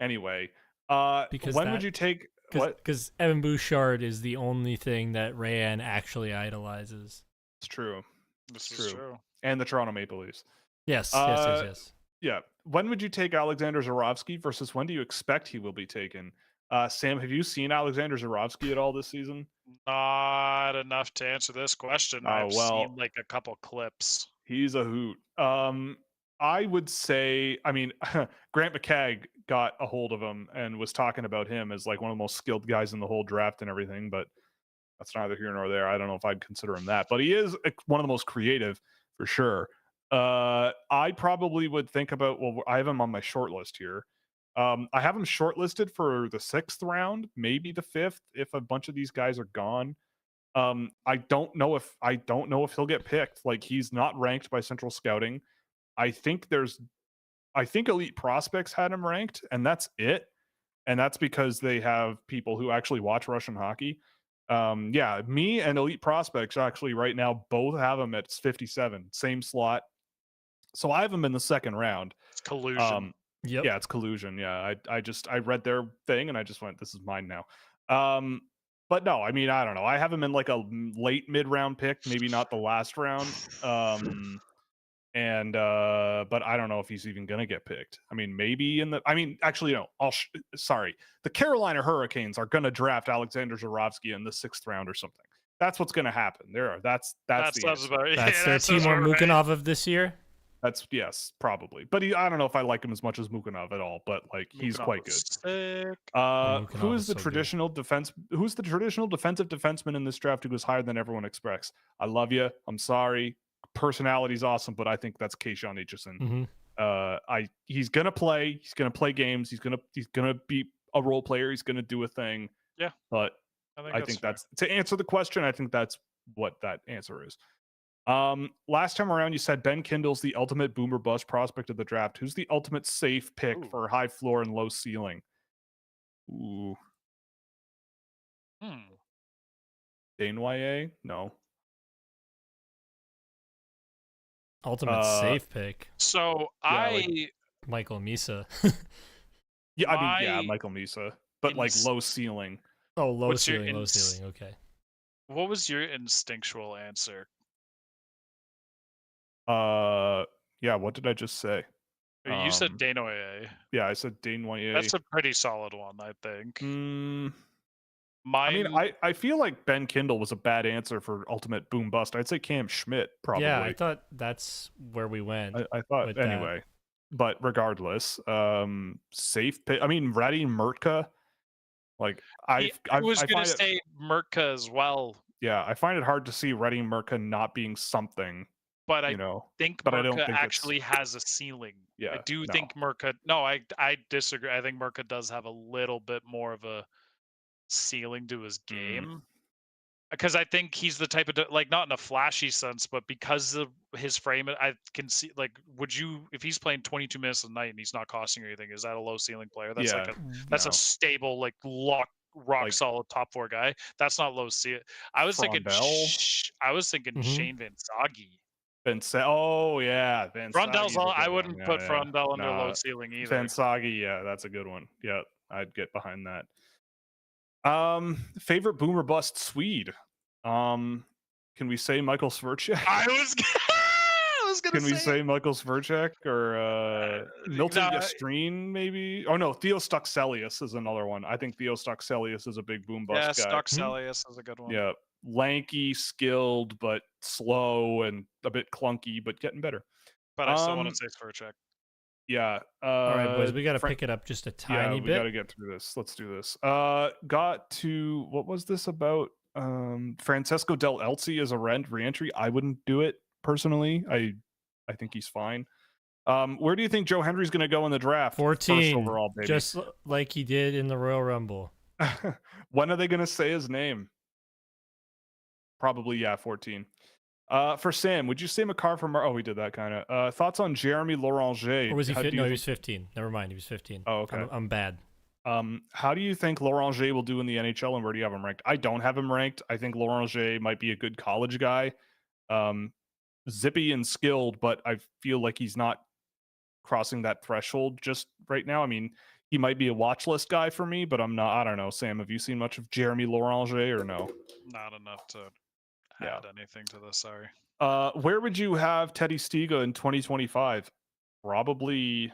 Speaker 1: Anyway, when would you take what?
Speaker 3: Because Evan Bouchard is the only thing that Rayan actually idolizes.
Speaker 1: It's true.
Speaker 2: This is true.
Speaker 1: And the Toronto Maple Leafs.
Speaker 3: Yes.
Speaker 1: Yeah. When would you take Alexander Zborowski versus when do you expect he will be taken? Sam, have you seen Alexander Zurofsky at all this season?
Speaker 2: Not enough to answer this question.
Speaker 1: Oh,
Speaker 2: I've
Speaker 1: well.
Speaker 2: seen like a couple clips.
Speaker 1: He's a hoot. I would say, I mean, Grant McCagg got a hold of him and was talking about him as like one of the most skilled guys in the whole draft and everything, but that's neither here nor there. I don't know if I'd consider him that, but he is one of the most creative for sure. I probably would think about, well, I have him on my short list here. I have him shortlisted for the 6th round, maybe the 5th, if a bunch of these guys are gone. I don't know if he'll get picked. Like, he's not ranked by Central Scouting. I think Elite Prospects had him ranked, and that's it. And that's because they have people who actually watch Russian hockey. Yeah, me and Elite Prospects actually right now both have him at 57, same slot. So I have him in the 2nd round.
Speaker 2: It's collusion.
Speaker 3: Yep.
Speaker 1: Yeah, it's collusion. Yeah, I read their thing and I just went, this is mine now. But no, I mean, I don't know. I have him in like a late mid-round pick, maybe not the last round. But I don't know if he's even gonna get picked. I mean, maybe actually no. Sorry, the Carolina Hurricanes are gonna draft Alexander Zurofsky in the 6th round or something. That's what's gonna happen. That's the
Speaker 2: sounds
Speaker 1: answer.
Speaker 2: about right.
Speaker 3: That's
Speaker 2: Yeah,
Speaker 3: their
Speaker 2: that sounds
Speaker 3: Timur
Speaker 2: about right.
Speaker 3: Mukanov of this year.
Speaker 1: That's yes, probably. But I don't know if I like him as much as Mukanov at all. But like, he's
Speaker 2: Mukanov
Speaker 1: quite
Speaker 2: was
Speaker 1: good.
Speaker 2: sick.
Speaker 1: Who
Speaker 3: Mukanov
Speaker 1: is
Speaker 3: is
Speaker 1: the
Speaker 3: so good.
Speaker 1: traditional defense? Who's the traditional defensive defenseman in this draft who was higher than everyone expects? I love you. I'm sorry. Personality's awesome, but I think that's Keishon Aitchison.
Speaker 3: Mhm.
Speaker 1: He's gonna play. He's gonna play games. He's gonna be a role player. He's gonna do a thing.
Speaker 2: Yeah,
Speaker 1: But
Speaker 2: I think
Speaker 1: that's to answer the question. I think that's what that answer is. Last time around, you said Ben Kindle's the ultimate boomer bust prospect of the draft. Who's the ultimate safe pick
Speaker 2: Ooh.
Speaker 1: for high floor and low ceiling? Ooh, Dane YA? No.
Speaker 3: Ultimate safe pick.
Speaker 2: So
Speaker 1: yeah,
Speaker 3: Michael Misa.
Speaker 1: Yeah, I mean, yeah, Michael Misa, but like low ceiling.
Speaker 3: Oh, low
Speaker 2: What's your
Speaker 3: ceiling. Okay.
Speaker 2: What was your instinctual answer?
Speaker 1: Yeah, what did I just say?
Speaker 2: You said Danoye.
Speaker 1: Yeah, I said Dane YA.
Speaker 2: That's a pretty solid one, I think.
Speaker 1: I mean, I feel like Ben Kindle was a bad answer for ultimate boom bust. I'd say Cam Schmidt, probably.
Speaker 3: Yeah, I thought that's where we went.
Speaker 1: I thought anyway. But regardless, safe pick. I mean, Radim Murtka. Like I
Speaker 2: was going to say Murtka as well.
Speaker 1: Yeah, I find it hard to see Radim Murtka not being something.
Speaker 2: But
Speaker 1: I don't
Speaker 2: Murtka
Speaker 1: think
Speaker 2: actually has a ceiling.
Speaker 1: Yeah,
Speaker 2: I do think Murtka. No, I disagree. I think Murtka does have a little bit more of a ceiling to his game. Because I think he's the type of like, not in a flashy sense, but because of his frame, I can see, like, if he's playing 22 minutes a night and he's not costing you anything, is that a low ceiling player? That's a stable, like, rock solid top 4 guy. That's not low ceiling. I was thinking Shane Van Sage.
Speaker 1: Oh yeah, Van
Speaker 2: Frondell's I wouldn't put Frondell under low ceiling either.
Speaker 1: Van Sage, yeah, that's a good one. Yeah, I'd get behind that. Favorite boomer bust Swede. Can we say Michael Sverchek?
Speaker 2: I was gonna
Speaker 1: Can we say Michael Sverchek or Milton Yastreen maybe? Oh no, Theo Stuxelius is another one. I think Theo Stuxelius is a big boom bust guy.
Speaker 2: Yeah, Stuxelius is a good one.
Speaker 1: Yeah, lanky, skilled, but slow and a bit clunky, but getting better.
Speaker 2: But I still want to say Sverchek.
Speaker 1: Yeah.
Speaker 3: All right, boys, we got to pick it up just a tiny bit.
Speaker 1: We got to get through this. Let's do this. Got to, what was this about? Francesco Del Elci as a re-entry. I wouldn't do it personally. I think he's fine. Where do you think Joe Henry's going to go in the draft?
Speaker 3: 14
Speaker 1: first overall, baby.
Speaker 3: Just like he did in the Royal Rumble.
Speaker 1: When are they going to say his name? Probably, 14. For Sam, would you say Makar from? Oh, we did that kind of. Thoughts on Jeremy Loranger?
Speaker 3: Or was he? No, he was 15. Never mind, he was 15.
Speaker 1: Oh, okay.
Speaker 3: I'm bad.
Speaker 1: How do you think Loranger will do in the NHL, and where do you have him ranked? I don't have him ranked. I think Loranger might be a good college guy, zippy and skilled, but I feel like he's not crossing that threshold just right now. I mean, he might be a watch list guy for me, but I'm not. I don't know. Sam, have you seen much of Jeremy Loranger or no?
Speaker 2: Not enough to add anything to this. Sorry.
Speaker 1: Where would you have Teddy Stiga in 2025? Probably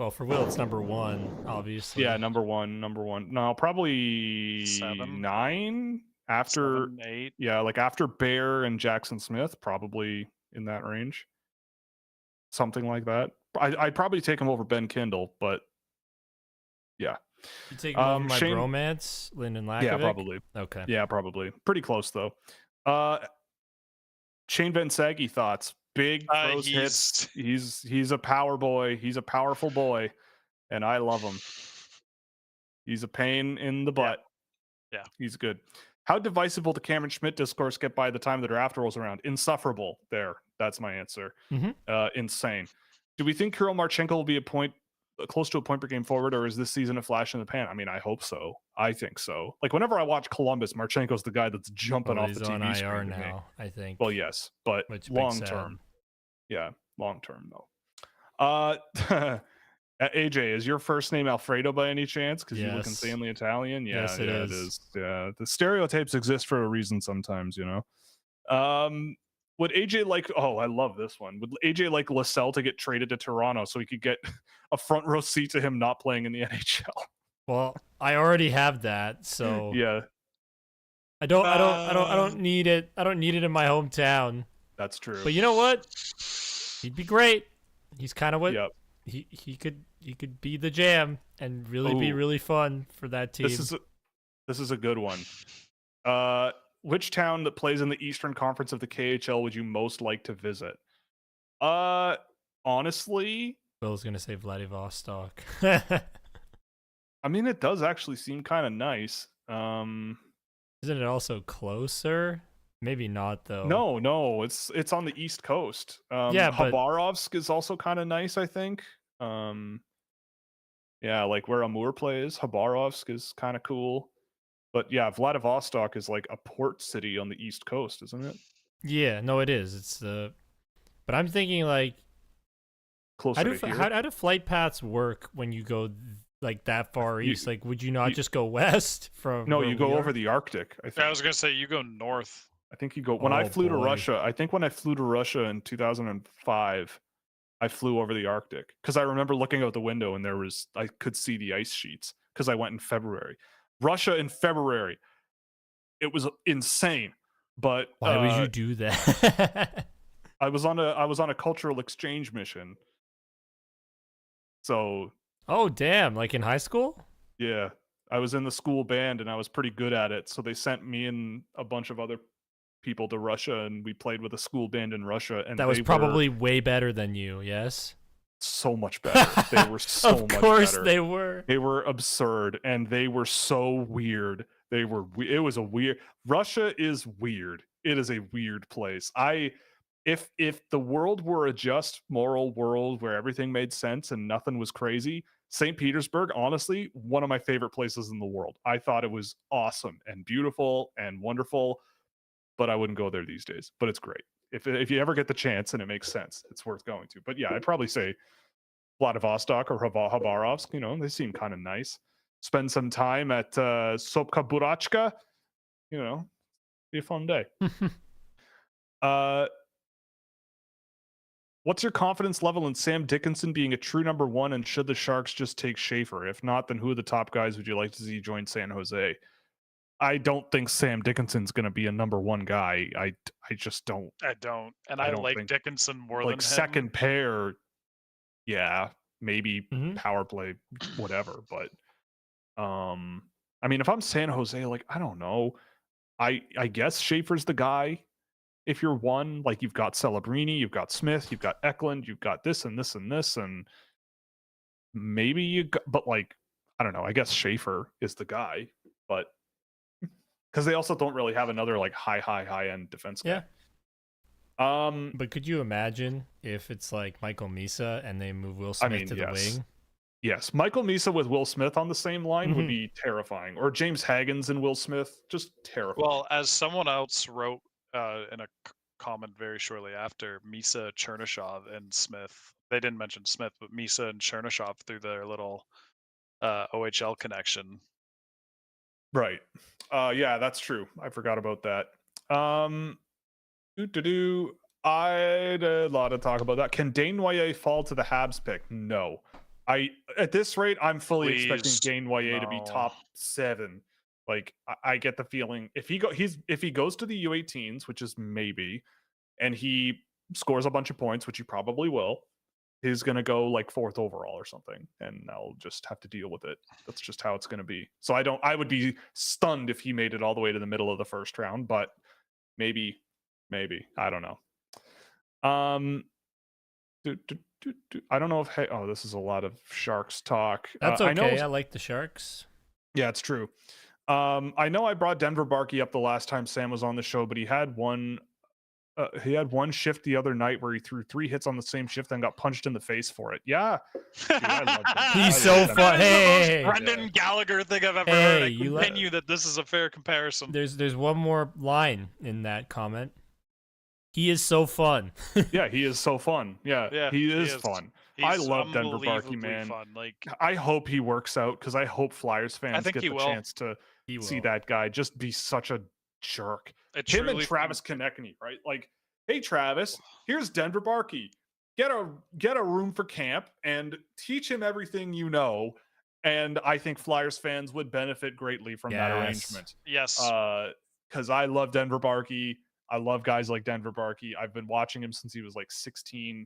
Speaker 3: Well, for Will, it's number 1, obviously.
Speaker 1: Yeah, number one. No, probably
Speaker 2: 7,
Speaker 1: 9 after.
Speaker 2: 7, 8.
Speaker 1: Yeah, like after Bear and Jackson Smith, probably in that range, something like that. I'd probably take him over Ben Kindle, but yeah.
Speaker 3: You take him over my
Speaker 1: Shane,
Speaker 3: bromance, Lyndon Lakovic?
Speaker 1: yeah, probably.
Speaker 3: Okay.
Speaker 1: Yeah, probably. Pretty close though. Shane Van Saggy thoughts. Big throws hits. He's a power boy. He's a powerful boy, and I love him. He's a pain in the butt.
Speaker 2: Yeah.
Speaker 1: He's good. How divisive will the Cameron Schmidt discourse get by the time the draft rolls around? Insufferable. There. That's my answer. Insane. Do we think Kirill Marchenko will be close to a point per game forward, or is this season a flash in the pan? I mean, I hope so. I think so. Like whenever I watch Columbus, Marchenko's the guy that's jumping off the TV screen.
Speaker 3: On IR now, I think.
Speaker 1: Well, yes, but long term. Yeah, long term though. AJ, is your first name Alfredo by any chance? Because you look insanely Italian. Yeah,
Speaker 3: yes, it is.
Speaker 1: Yeah, the stereotypes exist for a reason sometimes, you know. Would AJ like? Oh, I love this one. Would AJ like Lascelles to get traded to Toronto so he could get a front row seat to him not playing in the NHL?
Speaker 3: Well, I already have that, so
Speaker 1: yeah.
Speaker 3: I don't need it. I don't need it in my hometown.
Speaker 1: That's true.
Speaker 3: But you know what? He'd be great. He's kind of what he could be the jam and really be really fun for that team.
Speaker 1: This is a good one. Which town that plays in the Eastern Conference of the KHL would you most like to visit? Honestly,
Speaker 3: Will's gonna say Vladivostok.
Speaker 1: I mean, it does actually seem kind of nice.
Speaker 3: Isn't it also closer? Maybe not though.
Speaker 1: No, it's on the East Coast.
Speaker 3: Yeah, but
Speaker 1: Khabarovsk is also kind of nice, I think. Yeah, like where Amur plays, Khabarovsk is kind of cool. But yeah, Vladivostok is like a port city on the East Coast, isn't it?
Speaker 3: Yeah, no, it is. It's the. But I'm thinking like,
Speaker 1: closer to here.
Speaker 3: How do flight paths work when you go like that far east? Like, would you not just go west from?
Speaker 1: No, you go over the Arctic. I think.
Speaker 2: I was gonna say you go north.
Speaker 1: I think you go when I flew to Russia. I think when I flew to Russia in 2005, I flew over the Arctic because I remember looking out the window and I could see the ice sheets because I went in February. Russia in February, it was insane. But
Speaker 3: why would you do that?
Speaker 1: I was on a cultural exchange mission. So.
Speaker 3: Oh damn! Like in high school?
Speaker 1: Yeah, I was in the school band and I was pretty good at it. So they sent me and a bunch of other people to Russia, and we played with a school band in Russia. And
Speaker 3: that was probably way better than you. Yes.
Speaker 1: So much better. They were so much better.
Speaker 3: Of course they were.
Speaker 1: They were absurd, and they were so weird. It was a weird. Russia is weird. It is a weird place. If the world were a just moral world where everything made sense and nothing was crazy, St. Petersburg, honestly, one of my favorite places in the world. I thought it was awesome and beautiful and wonderful, but I wouldn't go there these days. But it's great. If you ever get the chance and it makes sense, it's worth going to. But yeah, I'd probably say Vladivostok or Khabarovsk. You know, they seem kind of nice. Spend some time at Sopka Burachka. You know, be a fun day. What's your confidence level in Sam Dickinson being a true number one, and should the Sharks just take Schaefer? If not, then who are the top guys would you like to see join San Jose? I don't think Sam Dickinson's going to be a number one guy. I just don't.
Speaker 2: I don't. And I don't like Dickinson more than him.
Speaker 1: Second pair, yeah, maybe power play, whatever. But, I mean, if I'm San Jose, like, I don't know. I guess Schaefer's the guy. If you're one, like you've got Celebrini, you've got Smith, you've got Eklund, you've got this and this and this, and maybe but like, I don't know. I guess Schaefer is the guy, but because they also don't really have another like high end defense guy.
Speaker 3: Yeah. But could you imagine if it's like Michael Misa and they move Will Smith to the wing?
Speaker 1: Yes, Michael Misa with Will Smith on the same line would be terrifying. Or James Haggins and Will Smith, just terrifying.
Speaker 2: Well, as someone else wrote in a comment very shortly after, Misa, Chernyshov, and Smith. They didn't mention Smith, but Misa and Chernyshov through their little OHL connection.
Speaker 1: Right. Yeah, that's true. I forgot about that. I had a lot of talk about that. Can Dane Noyer fall to the Habs pick? No. At this rate, I'm fully
Speaker 2: Please,
Speaker 1: expecting Gainweye to be
Speaker 2: no.
Speaker 1: top 7. Like I get the feeling if he goes to the U18s, which is maybe, and he scores a bunch of points, which he probably will, he's gonna go like 4th overall or something, and I'll just have to deal with it. That's just how it's gonna be. So I would be stunned if he made it all the way to the middle of the first round, but maybe I don't know. I don't know if this is a lot of Sharks talk.
Speaker 3: That's okay.
Speaker 1: I
Speaker 3: I like the Sharks.
Speaker 1: Yeah, it's true. I know I brought Denver Barkey up the last time Sam was on the show, but he had one shift the other night where he threw 3 hits on the same shift and got punched in the face for it. Yeah. Dude, I love him.
Speaker 3: He's so fun.
Speaker 2: That is the
Speaker 3: Hey,
Speaker 2: most Brendan Gallagher thing I've ever
Speaker 3: Hey,
Speaker 2: heard. I
Speaker 3: you
Speaker 2: continue that this is a fair comparison.
Speaker 3: there's one more line in that comment. He is so fun.
Speaker 1: Yeah, he is so fun. Yeah, he is fun. I
Speaker 2: He's
Speaker 1: love Denver Barkey,
Speaker 2: unbelievably
Speaker 1: man.
Speaker 2: Fun. Like,
Speaker 1: I hope he works out because I hope Flyers fans
Speaker 2: think
Speaker 1: get
Speaker 2: he
Speaker 1: the
Speaker 2: will.
Speaker 1: chance to see that guy just be such a jerk. Him and Travis Konechny, right? Like, hey Travis, here's Denver Barkey. Get a room for camp and teach him everything you know. And I think Flyers fans would benefit greatly from that arrangement.
Speaker 2: Yes.
Speaker 1: Because I love Denver Barkey. I love guys like Denver Barkey. I've been watching him since he was like 16,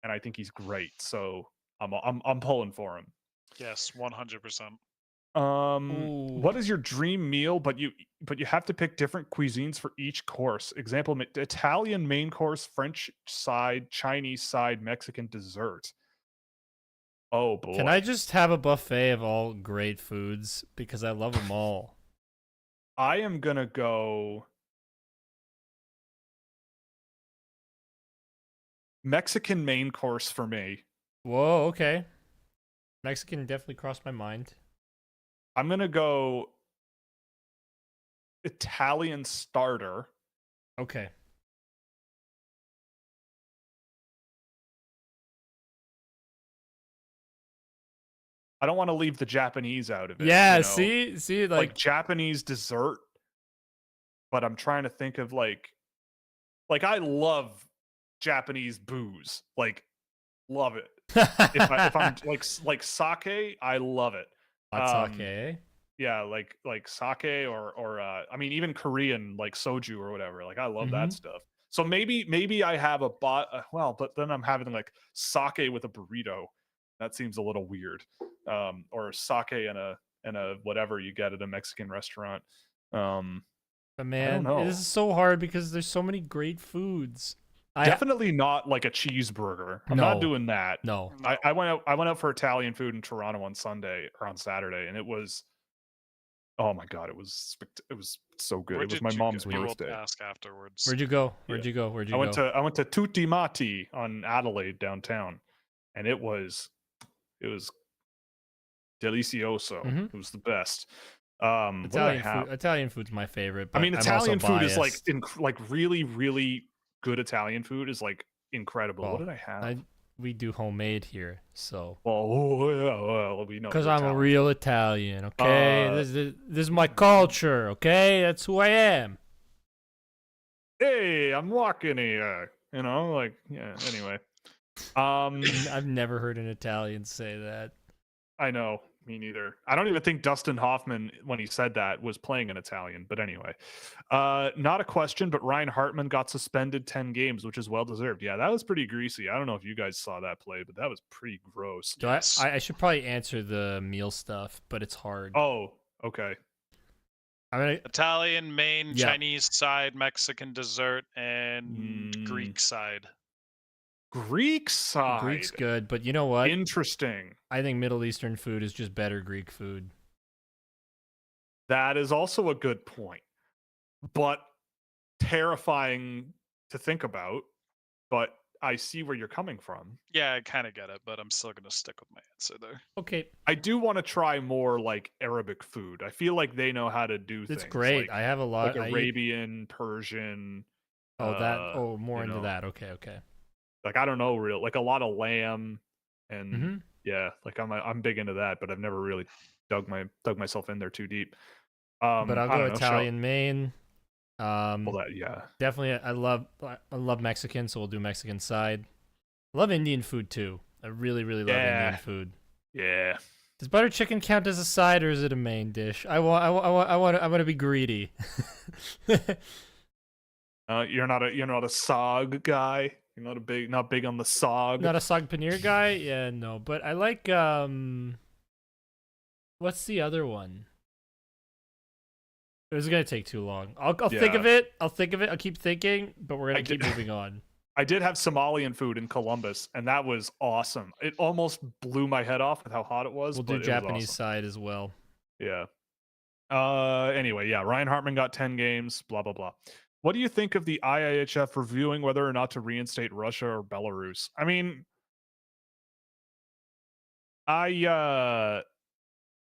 Speaker 1: and I think he's great. So I'm pulling for him.
Speaker 2: Yes, 100%.
Speaker 1: What is your dream meal? But you have to pick different cuisines for each course. Example: Italian main course, French side, Chinese side, Mexican dessert. Oh boy!
Speaker 3: Can I just have a buffet of all great foods because I love them all?
Speaker 1: I am gonna go Mexican main course for me.
Speaker 3: Whoa, okay. Mexican definitely crossed my mind.
Speaker 1: I'm gonna go Italian starter.
Speaker 3: Okay.
Speaker 1: I don't want to leave the Japanese out of it.
Speaker 3: Yeah,
Speaker 1: you know?
Speaker 3: see,
Speaker 1: like Japanese dessert. But I'm trying to think of like I love Japanese booze. Like, love it. if I'm like sake, I love it.
Speaker 3: Hot sake.
Speaker 1: Yeah, like sake or I mean even Korean like soju or whatever. Like I love that stuff. So maybe I have but then I'm having like sake with a burrito. That seems a little weird. Or sake and a whatever you get at a Mexican restaurant.
Speaker 3: But man, this is so hard because there's so many great foods.
Speaker 1: Definitely not like a cheeseburger. I'm not doing that.
Speaker 3: No.
Speaker 1: I went out for Italian food in Toronto on Saturday, and it was, oh my god, it was so good. It was my mom's birthday.
Speaker 2: Ask afterwards.
Speaker 3: Where'd you go?
Speaker 1: I went to Tutti Matti on Adelaide downtown, and it was delicioso. It was the best.
Speaker 3: Italian food's my favorite. But
Speaker 1: I mean, Italian food is like
Speaker 3: biased.
Speaker 1: really, really good Italian food is like incredible. What did I have?
Speaker 3: We do homemade here, so.
Speaker 1: Well, we know.
Speaker 3: Because I'm a real Italian, okay? This is my culture, okay? That's who I am.
Speaker 1: Hey, I'm walking here. You know, like, yeah. Anyway,
Speaker 3: I've never heard an Italian say that.
Speaker 1: I know. Me neither. I don't even think Dustin Hoffman, when he said that, was playing an Italian. But anyway, not a question, but Ryan Hartman got suspended 10 games, which is well-deserved. Yeah, that was pretty greasy. I don't know if you guys saw that play, but that was pretty gross.
Speaker 3: I should probably answer the meal stuff, but it's hard.
Speaker 1: Oh, okay.
Speaker 2: Italian, main, Chinese side, Mexican dessert, and Greek side.
Speaker 1: Greek side.
Speaker 3: Greek's good, but you know what?
Speaker 1: Interesting.
Speaker 3: I think Middle Eastern food is just better Greek food.
Speaker 1: That is also a good point, but terrifying to think about. But I see where you're coming from.
Speaker 2: Yeah, I kind of get it, but I'm still going to stick with my answer there.
Speaker 3: Okay.
Speaker 1: I do want to try more like Arabic food. I feel like they know how to do things.
Speaker 3: It's great.
Speaker 1: Like,
Speaker 3: I have a lot.
Speaker 1: Like Arabian, Persian.
Speaker 3: More into that. Okay.
Speaker 1: Like I don't know, like a lot of lamb, and yeah, like I'm big into that, but I've never really dug myself in there too deep.
Speaker 3: But I'll go Italian main.
Speaker 1: Yeah,
Speaker 3: definitely. I love Mexican, so we'll do Mexican side. I love Indian food too. I really love Indian food.
Speaker 1: Yeah.
Speaker 3: Does butter chicken count as a side or is it a main dish? I want to be greedy.
Speaker 1: You're not a sog guy. You're not big on the sog.
Speaker 3: Not a sag paneer guy? Yeah, no. But I like what's the other one? It was gonna take too long. I'll think of it. I'll keep thinking, but we're gonna keep moving on.
Speaker 1: I did have Somalian food in Columbus, and that was awesome. It almost blew my head off with how hot it was.
Speaker 3: We'll
Speaker 1: but
Speaker 3: do
Speaker 1: it was
Speaker 3: Japanese
Speaker 1: awesome.
Speaker 3: side as well.
Speaker 1: Yeah. Anyway, yeah, Ryan Hartman got 10 games, blah, blah, blah. What do you think of the IIHF reviewing whether or not to reinstate Russia or Belarus? I mean, I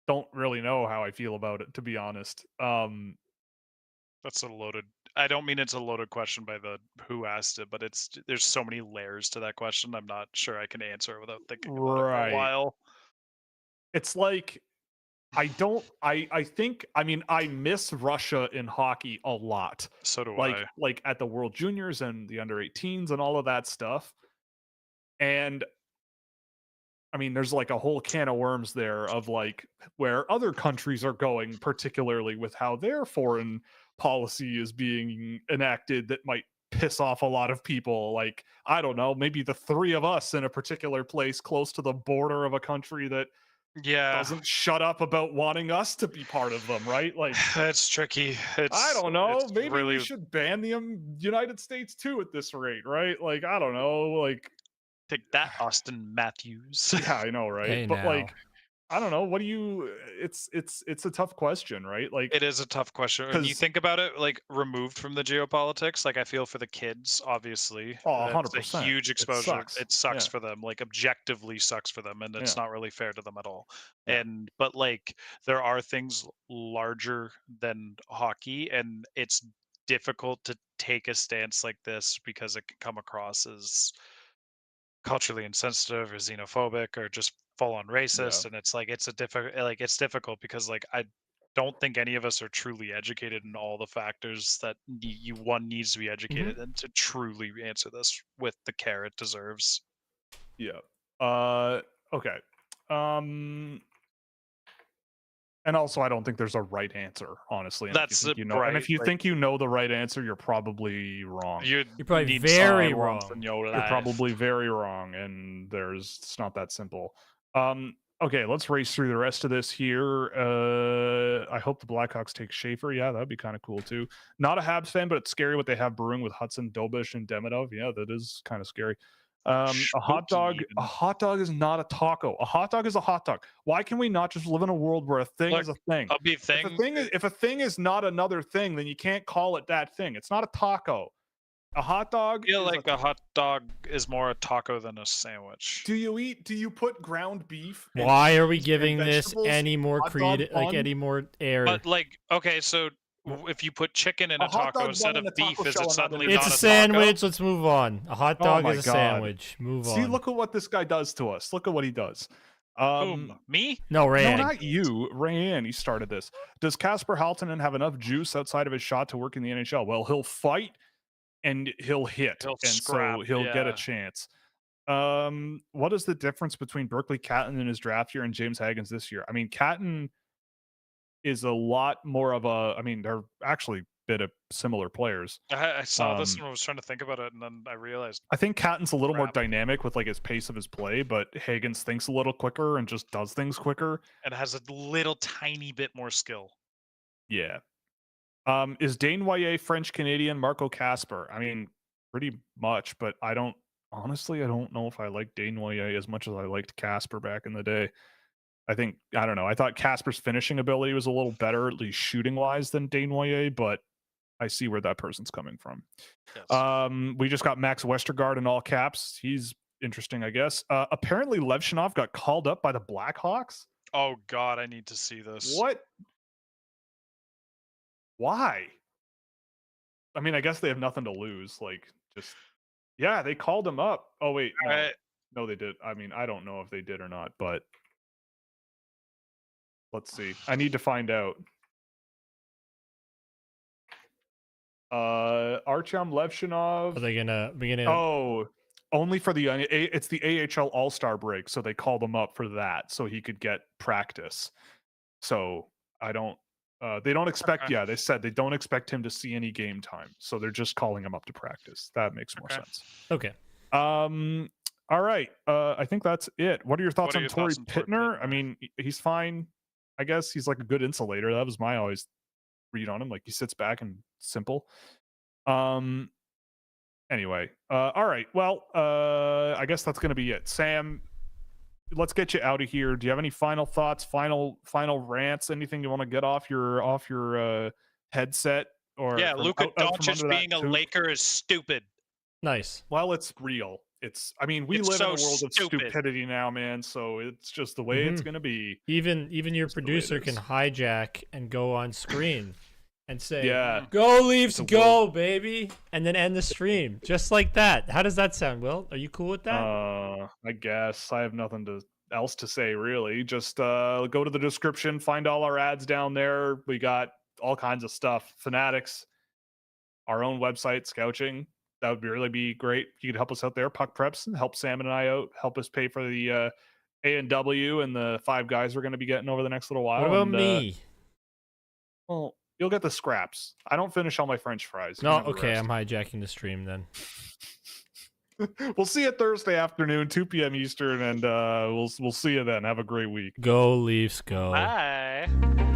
Speaker 1: don't really know how I feel about it, to be honest.
Speaker 2: That's a loaded. I don't mean it's a loaded question by the who asked it, but there's so many layers to that question. I'm not sure I can answer it without thinking about it for a while.
Speaker 1: It's like I think I miss Russia in hockey a lot.
Speaker 2: So do
Speaker 1: like
Speaker 2: I.
Speaker 1: like at the World Juniors and the under 18s and all of that stuff. And I mean, there's like a whole can of worms there of like where other countries are going, particularly with how their foreign policy is being enacted that might piss off a lot of people. Like, I don't know, maybe the three of us in a particular place close to the border of a country that doesn't shut up about wanting us to be part of them, right? Like,
Speaker 2: that's tricky.
Speaker 1: I don't know. Maybe
Speaker 2: really...
Speaker 1: we should ban the United States too at this rate, right? Like, I don't know. Like,
Speaker 2: take that, Austin Matthews.
Speaker 1: Yeah, I know, right?
Speaker 3: Hey,
Speaker 1: but
Speaker 3: now.
Speaker 1: like, I don't know. What do you? It's a tough question, right? Like,
Speaker 2: it is a tough question. When you think about it, like removed from the geopolitics, like I feel for the kids, obviously,
Speaker 1: it's
Speaker 2: a huge exposure. It sucks
Speaker 1: yeah.
Speaker 2: for them, like objectively sucks for them, and it's not really fair to them at all.
Speaker 1: Yeah.
Speaker 2: But like there are things larger than hockey, and it's difficult to take a stance like this because it can come across as culturally insensitive or xenophobic or just full on racist. And it's like it's difficult because like I don't think any of us are truly educated in all the factors that one needs to be educated in to truly answer this with the care it deserves.
Speaker 1: Yeah. Okay. And also, I don't think there's a right answer, honestly. And
Speaker 2: That's
Speaker 1: if you know,
Speaker 2: right.
Speaker 1: And if you think you know the right answer, you're probably wrong.
Speaker 2: You're
Speaker 3: probably very wrong.
Speaker 1: You're probably very wrong, and it's not that simple. Okay, let's race through the rest of this here. I hope the Blackhawks take Schaefer. Yeah, that'd be kind of cool too. Not a Habs fan, but it's scary what they have brewing with Hudson, Dobish, and Demidov. Yeah, that is kind of scary. A hot dog is not a taco. A hot dog is a hot dog. Why can we not just live in a world where a thing is a thing? If a thing is not another thing, then you can't call it that thing. It's not a taco. A hot dog.
Speaker 2: I feel like a hot dog is more a taco than a sandwich.
Speaker 1: Do you put ground beef?
Speaker 3: Why are we giving this any more creative, like any more air?
Speaker 2: But like, okay, so if you put chicken in a taco instead of beef, is it suddenly
Speaker 3: it's
Speaker 2: not
Speaker 3: a sandwich? Let's move on. A hot dog is a sandwich. Move on.
Speaker 1: See, look at what this guy does to us. Look at what he does.
Speaker 2: Me?
Speaker 3: No, Rayan.
Speaker 1: No, not you. Rayan, he started this. Does Kasper Halttunen have enough juice outside of his shot to work in the NHL? Well, he'll fight and he'll hit, so he'll get a chance. What is the difference between Berkeley Catton in his draft year and James Hagens this year? I mean, Catton is a lot more of a. I mean, they're actually a bit of similar players.
Speaker 2: I saw this and I was trying to think about it, and then I realized
Speaker 1: I think Catton's a little more dynamic with like his pace of his play, but Hagens thinks a little quicker and just does things quicker
Speaker 2: and has a little tiny bit more skill.
Speaker 1: Yeah. Is Dane Noyer French Canadian Marco Kasper? I mean, pretty much, but I don't know if I like Dane Noyer as much as I liked Kasper back in the day. I don't know. I thought Kasper's finishing ability was a little better, at least shooting wise, than Dane Noyer, but I see where that person's coming from. Yes. We just got Max Westergaard in all caps. He's interesting, I guess. Apparently Levshinov got called up by the Blackhawks.
Speaker 2: Oh God, I need to see this.
Speaker 1: What? Why? I mean, I guess they have nothing to lose. Like, just they called him up. Oh wait, no, they did. I mean, I don't know if they did or not, but let's see. I need to find out. Artyom Levshinov.
Speaker 3: Are they gonna?
Speaker 1: Oh, only for it's the AHL All-Star break, so they called him up for that so he could get practice. So I don't they don't expect
Speaker 2: Okay.
Speaker 1: they said they don't expect him to see any game time. So they're just calling him up to practice. That makes more sense.
Speaker 3: Okay.
Speaker 1: All right. I think that's it. What are your thoughts on Torrey Pittner? I mean, he's fine. I guess he's like a good insulator. That was my always read on him. Like he sits back and simple. Anyway, all right. Well, I guess that's gonna be it. Sam, let's get you out of here. Do you have any final thoughts, final rants, anything you want to get off your headset? Or
Speaker 2: yeah, Luka Doncic being a
Speaker 1: tube?
Speaker 2: Laker is stupid.
Speaker 3: Nice.
Speaker 1: Well, it's real. We live in a world of stupidity now, man. So it's just the way it's gonna be.
Speaker 3: Even your producer can hijack and go on screen and say,
Speaker 1: yeah,
Speaker 3: "Go Leafs, go, baby," and then end the stream just like that. How does that sound, Will? Are you cool with that?
Speaker 1: I guess I have nothing else to say really. Just go to the description, find all our ads down there. We got all kinds of stuff. Fanatics, our own website, Scouching. That would really be great. If you could help us out there. Puck Preps, help Sam and I out. Help us pay for the A&W and the 5 guys we're going to be getting over the next little while.
Speaker 3: What about me?
Speaker 1: Well, you'll get the scraps. I don't finish all my French fries.
Speaker 3: No, okay, I'm hijacking the stream then.
Speaker 1: We'll see you Thursday afternoon, 2 p.m. Eastern, and we'll see you then. Have a great week.
Speaker 3: Go Leafs, go.
Speaker 2: Bye.